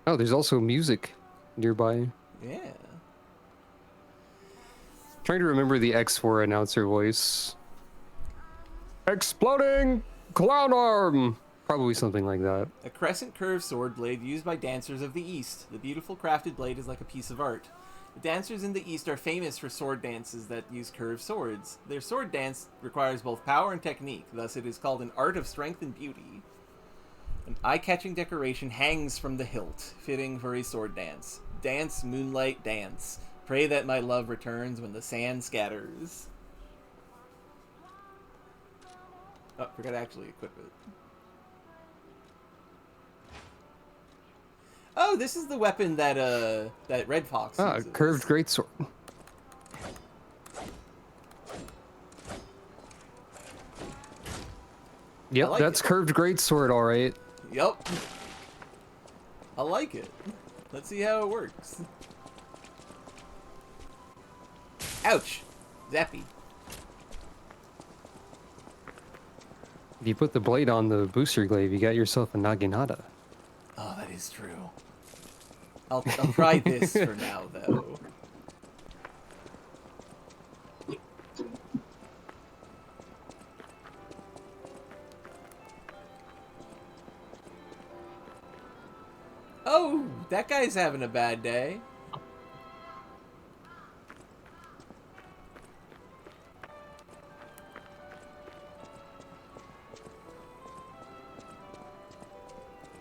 Oh, there's also music nearby. Yeah. Trying to remember the X4 announcer voice. Exploding clown arm! Probably something like that. A crescent curved sword blade used by dancers of the East. The beautiful crafted blade is like a piece of art. The dancers in the East are famous for sword dances that use curved swords. Their sword dance requires both power and technique, thus it is called an art of strength and beauty. An eye-catching decoration hangs from the hilt, fitting for a sword dance. Dance, moonlight, dance. Pray that my love returns when the sand scatters. Oh, forgot to actually equip it. Oh, this is the weapon that that Red Fox uses. Curved greatsword. Yep, like that's curved greatsword, all right. Yep. I like it. Let's see how it works. Ouch! Zappy. If you put the blade on the booster glaive, you got yourself a naginata. Oh, that is true. I'll try this for now, though. Oh, that guy's having a bad day.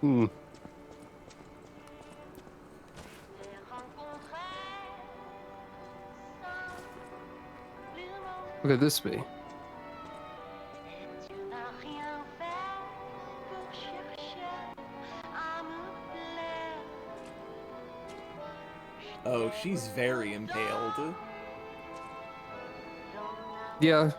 Hmm. What could this be? Oh, she's very impaled. Yeah.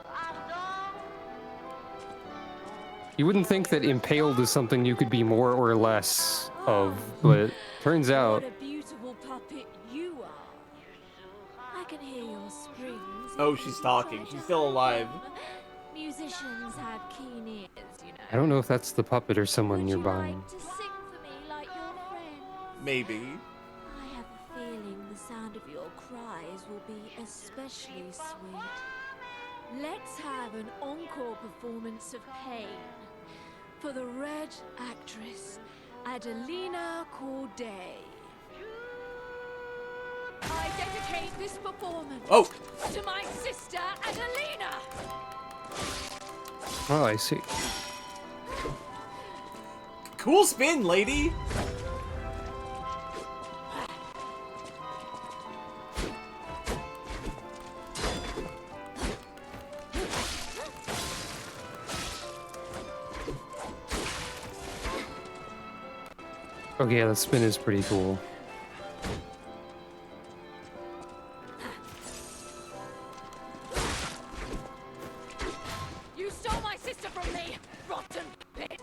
You wouldn't think that impaled is something you could be more or less of, but turns out. What a beautiful puppet you are. I can hear your springs. Oh, she's talking. She's still alive. Musicians have keen ears, you know. I don't know if that's the puppet or someone nearby. To sing for me like your friend. Maybe. I have a feeling the sound of your cries will be especially sweet. Let's have an encore performance of Pain for the Red actress, Adelina Corday. I dedicate this performance to my sister, Adelina! Oh, I see. Cool spin, lady! Okay, yeah, the spin is pretty cool. You stole my sister from me, rotten bitch!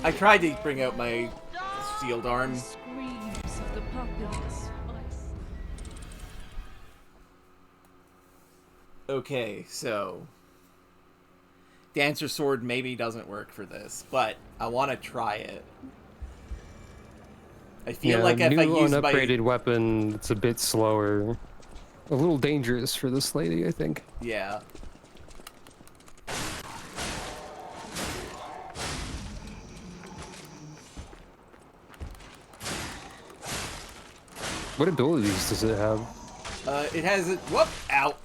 I tried to bring out my sealed arm. Screams of the puppets. Okay, so Dancer Sword maybe doesn't work for this, but I want to try it. I feel like if I use my unupgraded weapon, it's a bit slower. A little dangerous for this lady, I think. Yeah. What abilities does it have? It has a whoop out.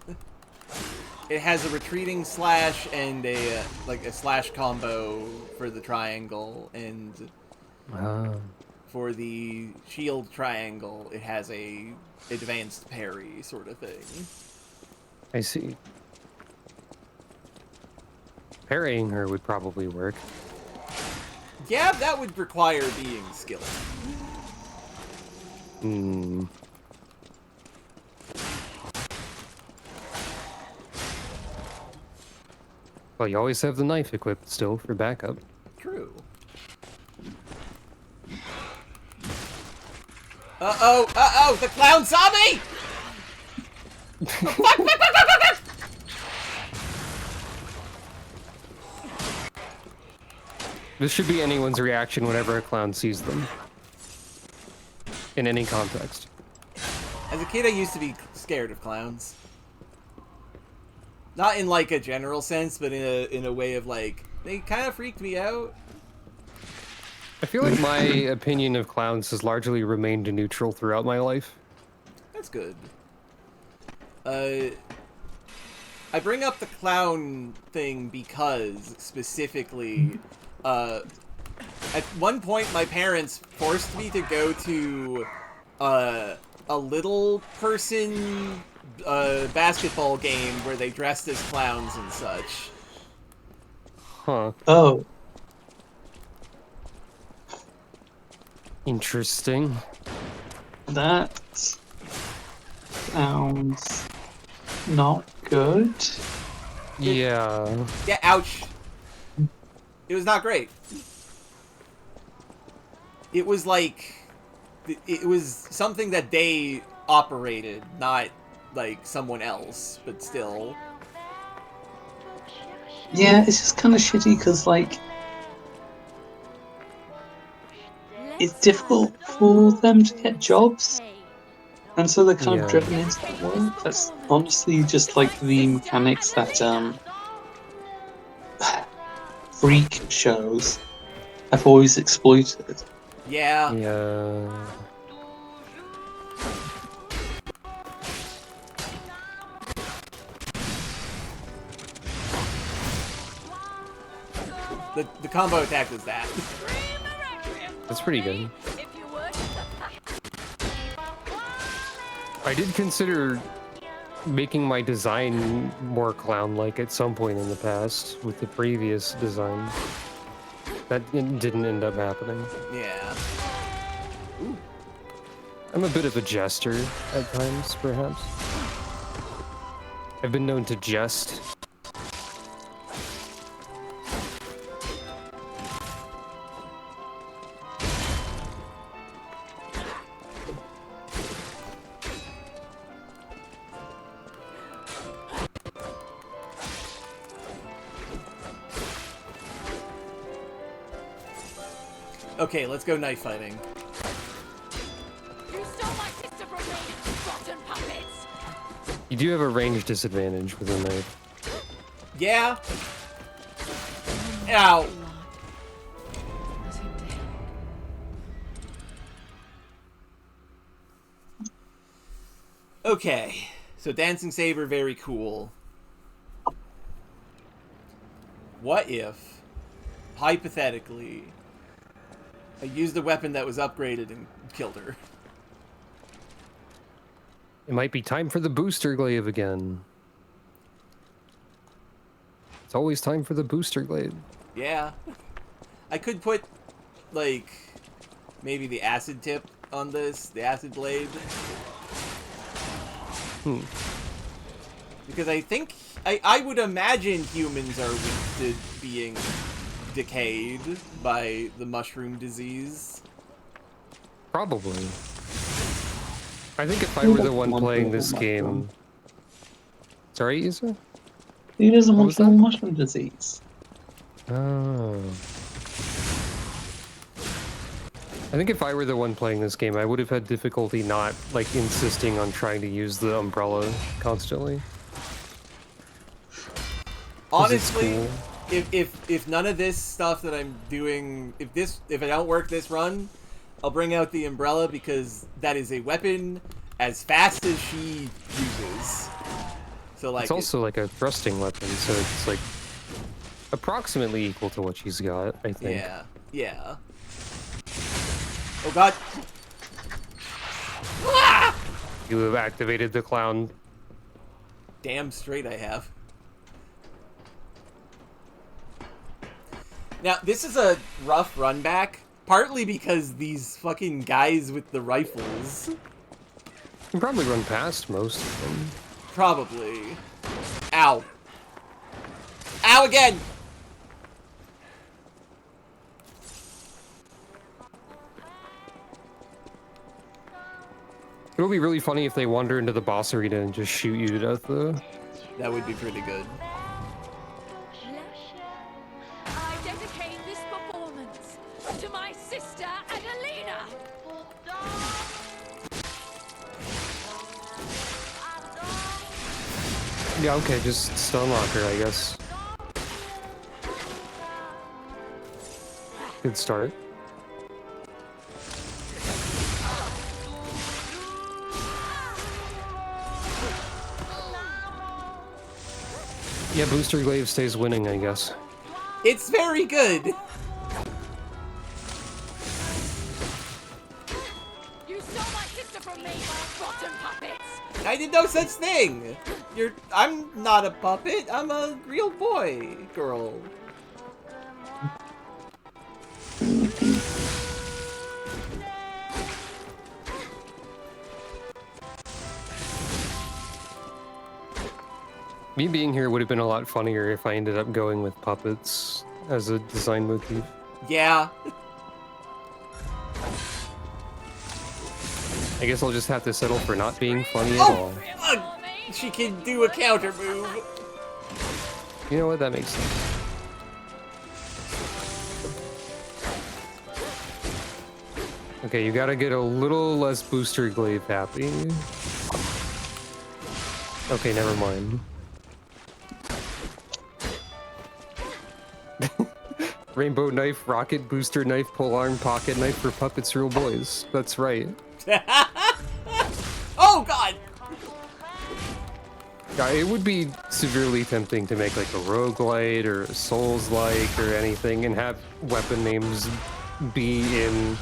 It has a retreating slash and a like a slash combo for the triangle, and for the shield triangle, it has a advanced parry sort of thing. I see. Parrying her would probably work. Yeah, that would require being skilled. Hmm. Well, you always have the knife equipped still for backup. True. Uh-oh, uh-oh, the clown saw me! Fuck. This should be anyone's reaction whenever a clown sees them. In any context. As a kid, I used to be scared of clowns. Not in, like, a general sense, but in a way of, like, they kind of freaked me out. I feel like my opinion of clowns has largely remained neutral throughout my life. That's good. I bring up the clown thing because, specifically, at one point my parents forced me to go to a little person basketball game where they dressed as clowns and such. Huh. Oh. Interesting. That sounds not good. Yeah. Yeah, ouch. It was not great. It was like... It was something that they operated, not, like, someone else, but still. Yeah, it's just kind of shitty because, like, it's difficult for them to get jobs, and so they're kind of driven into that world. That's honestly just like the mechanics that freak shows have always exploited. Yeah. Yeah. The combo attack was that. That's pretty good. I did consider making my design more clown-like at some point in the past with the previous design. That didn't end up happening. Yeah. Ooh. I'm a bit of a jester at times, perhaps. I've been known to jest. Okay, let's go knife fighting. You stole my sister from me, rotten puppets! You do have a range disadvantage with a knife. Yeah. Ow. Okay, so Dancing Saber, very cool. What if, hypothetically, I used a weapon that was upgraded and killed her? It might be time for the booster glaive again. It's always time for the booster glaive. Yeah. I could put, like, maybe the acid tip on this, the acid blade. Because I think, I would imagine humans are weak to being decayed by the mushroom disease. Probably. I think if I were the one playing this game... Sorry, Isa? Who doesn't What want was to kill that? mushroom disease? Oh. I think if I were the one playing this game, I would have had difficulty not, like, insisting on trying to use the umbrella constantly. Honestly, cool. if none of this stuff that I'm doing, if I don't work this run, I'll bring out the umbrella because that is a weapon as fast as she uses. So like, it's also like a thrusting weapon, so it's like approximately equal to what she's got, I think. Yeah, yeah. Oh god. Ah! You have activated the clown. Damn straight I have. Now, this is a rough run back, partly because these fucking guys with the rifles. You can probably run past most of them. Probably. Ow. Ow again! It would be really funny if they wander into the boss arena and just shoot you to death, though. That would be pretty good. I dedicate this performance to my sister, Adelina! Yeah, okay, just stun lock her, I guess. Good start. Yeah, Booster Glaive stays winning, I guess. It's very good! You stole my sister from me, rotten puppets! I did no such thing! I'm not a puppet, I'm a real boy, girl. Me being here would have been a lot funnier if I ended up going with puppets as a design motif. Yeah. I guess I'll just have to settle for not being funny at all. She can do a counter move. You know what? That makes sense. Okay, you gotta get a little less Booster Glaive happy. Okay, never mind. Rainbow knife, rocket, booster knife, polearm, pocket knife for puppets, real boys. That's right. Oh god! Yeah, it would be severely tempting to make like a roguelite or a Souls-like or anything and have weapon names be in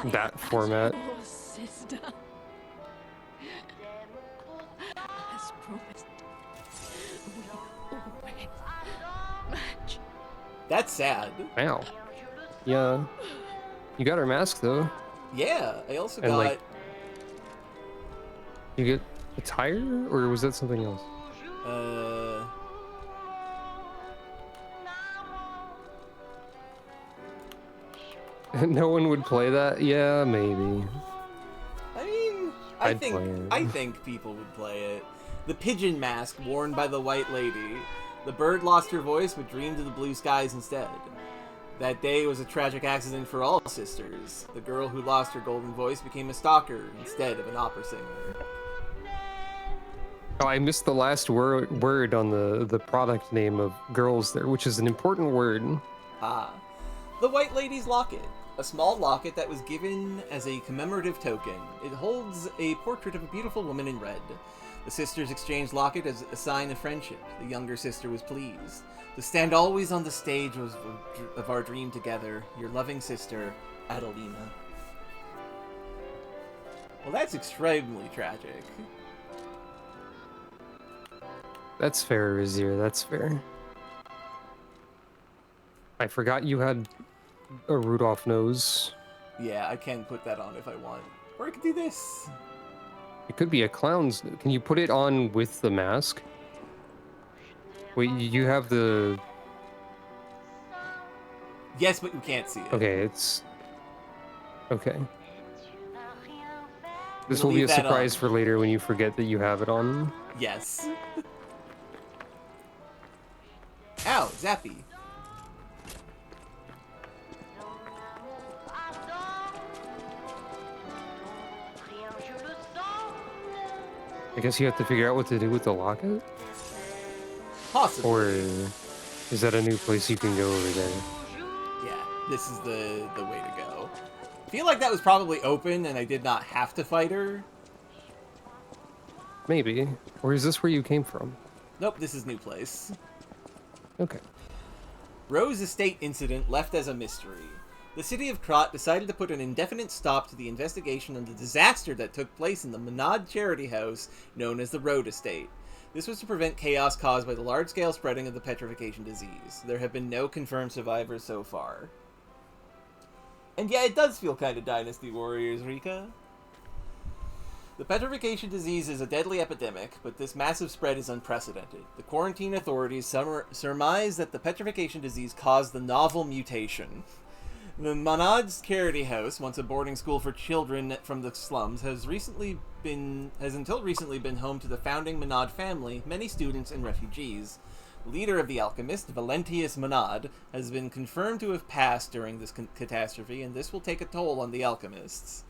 that format. Sister. As promised. Match. That's sad. Wow. Yeah. You got her mask though. Yeah, I also And got... like, you get a tire, or was that something else? No one would play that? Yeah, maybe. I mean, I'd play it. I think people would play it. The pigeon mask worn by the White Lady. The bird lost her voice but dreamed of the blue skies instead. That day was a tragic accident for all sisters. The girl who lost her golden voice became a stalker instead of an opera singer. Oh, I missed the last word on the product name of girls there, which is an important word. Ah. The White Lady's Locket. A small locket that was given as a commemorative token. It holds a portrait of a beautiful woman in red. The sisters exchanged locket as a sign of friendship. The younger sister was pleased. To stand always on the stage of our dream together, your loving sister, Adelina. Well, that's extremely tragic. That's fair, Vizier, that's fair. I forgot you had a Rudolph nose. Yeah, I can put that on if I want. Or I could do this. It could be a clown's. Can you put it on with the mask? Wait, you have the... Yes, but you can't see it. Okay, it's... Okay. This Gonna will be leave a that surprise on. for later when you forget that you have it on. Yes. Ow, Zappy. I guess you have to figure out what to do with the locket? Possibly. Or is that a new place you can go over there? Yeah, this is the way to go. I feel like that was probably open and I did not have to fight her. Maybe. Or is this where you came from? Nope, this is new place. Okay. Rose Estate incident left as a mystery. The city of Krat decided to put an indefinite stop to the investigation of the disaster that took place in the Menad charity house known as the Road Estate. This was to prevent chaos caused by the large-scale spreading of the petrification disease. There have been no confirmed survivors so far. And yeah, it does feel kind of Dynasty Warriors, Rika. The petrification disease is a deadly epidemic, but this massive spread is unprecedented. The quarantine authorities surmise that the petrification disease caused the novel mutation. The Manad's Charity House, once a boarding school for children from the slums, has until recently been home to the founding Manad family, many students and refugees. The leader of the alchemist, Valentius Manad, has been confirmed to have passed during this catastrophe, and this will take a toll on the alchemists.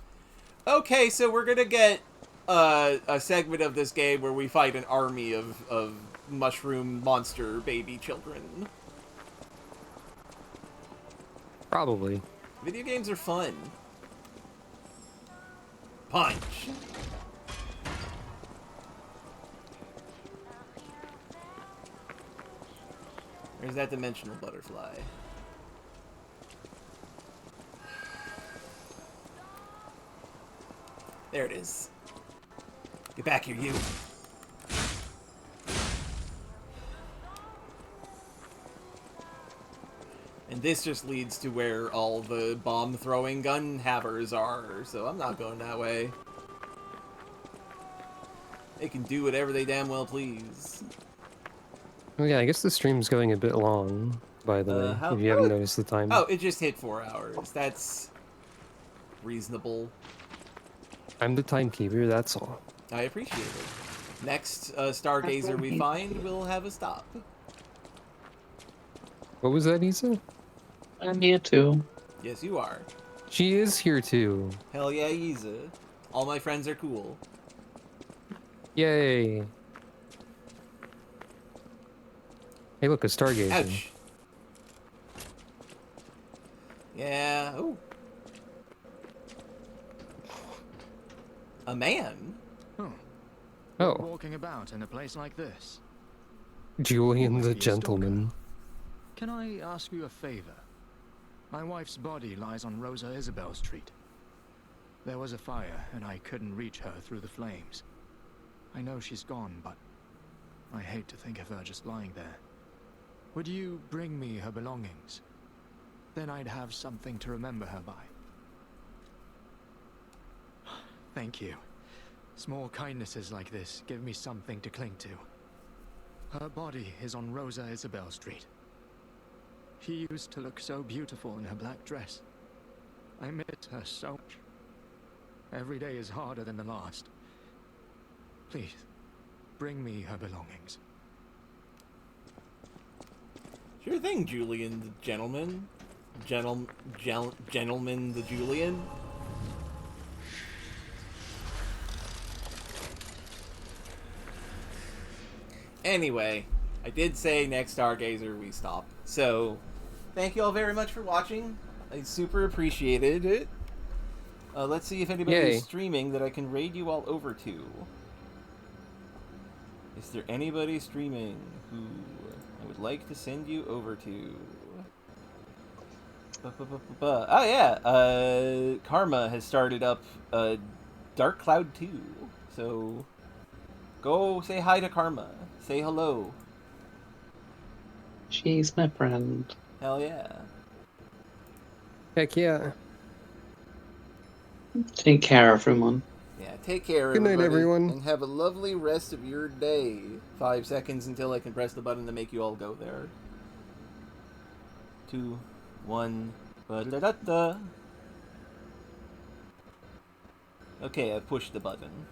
Okay, so we're gonna get a segment of this game where we fight an army of mushroom monster baby children. Probably. Video games are fun. Punch. There's that dimensional butterfly. There it is. Get back here, you. And this just leads to where all the bomb-throwing gun havers are, so I'm not going that way. They can do whatever they damn well please. Oh yeah, I guess the stream's going a bit long, by the way, if you haven't noticed the time. Oh, it just hit 4 hours. That's reasonable. I'm the timekeeper, that's all. I appreciate it. Next Stargazer we find will have a stop. What was that, Isa? I'm here too. Yes, you are. She is here too. Hell yeah, Isa. All my friends are cool. Yay. Hey, look, a stargazer. Ouch. Yeah. Ooh. A man? Oh. Walking about in a place like this. Julian the Must be a stalker. Gentleman. Can I ask you a favor? My wife's body lies on Rosa Isabel Street. There was a fire, and I couldn't reach her through the flames. I know she's gone, but I hate to think of her just lying there. Would you bring me her belongings? Then I'd have something to remember her by. Thank you. Small kindnesses like this give me something to cling to. Her body is on Rosa Isabel Street. She used to look so beautiful in her black dress. I miss her so much. Every day is harder than the last. Please, bring me her belongings. Sure thing, Julian the Gentleman. Gentleman the Julian. Anyway, I did say next Stargazer we stop. So, thank you all very much for watching. I super appreciated it. Let's see if anybody is streaming that I can raid you all over to. Is there anybody streaming who I would like to send you over to? Oh yeah, Karma has started up Dark Cloud 2. So, go say hi to Karma. Say hello. She's my friend. Hell yeah. Heck yeah. Take care, everyone. Yeah, take care, Good night, everyone. and have a lovely rest of your day. 5 seconds until I can press the button to make you all go there. 2, 1. Ba-da-da-da. Okay, I pushed the button.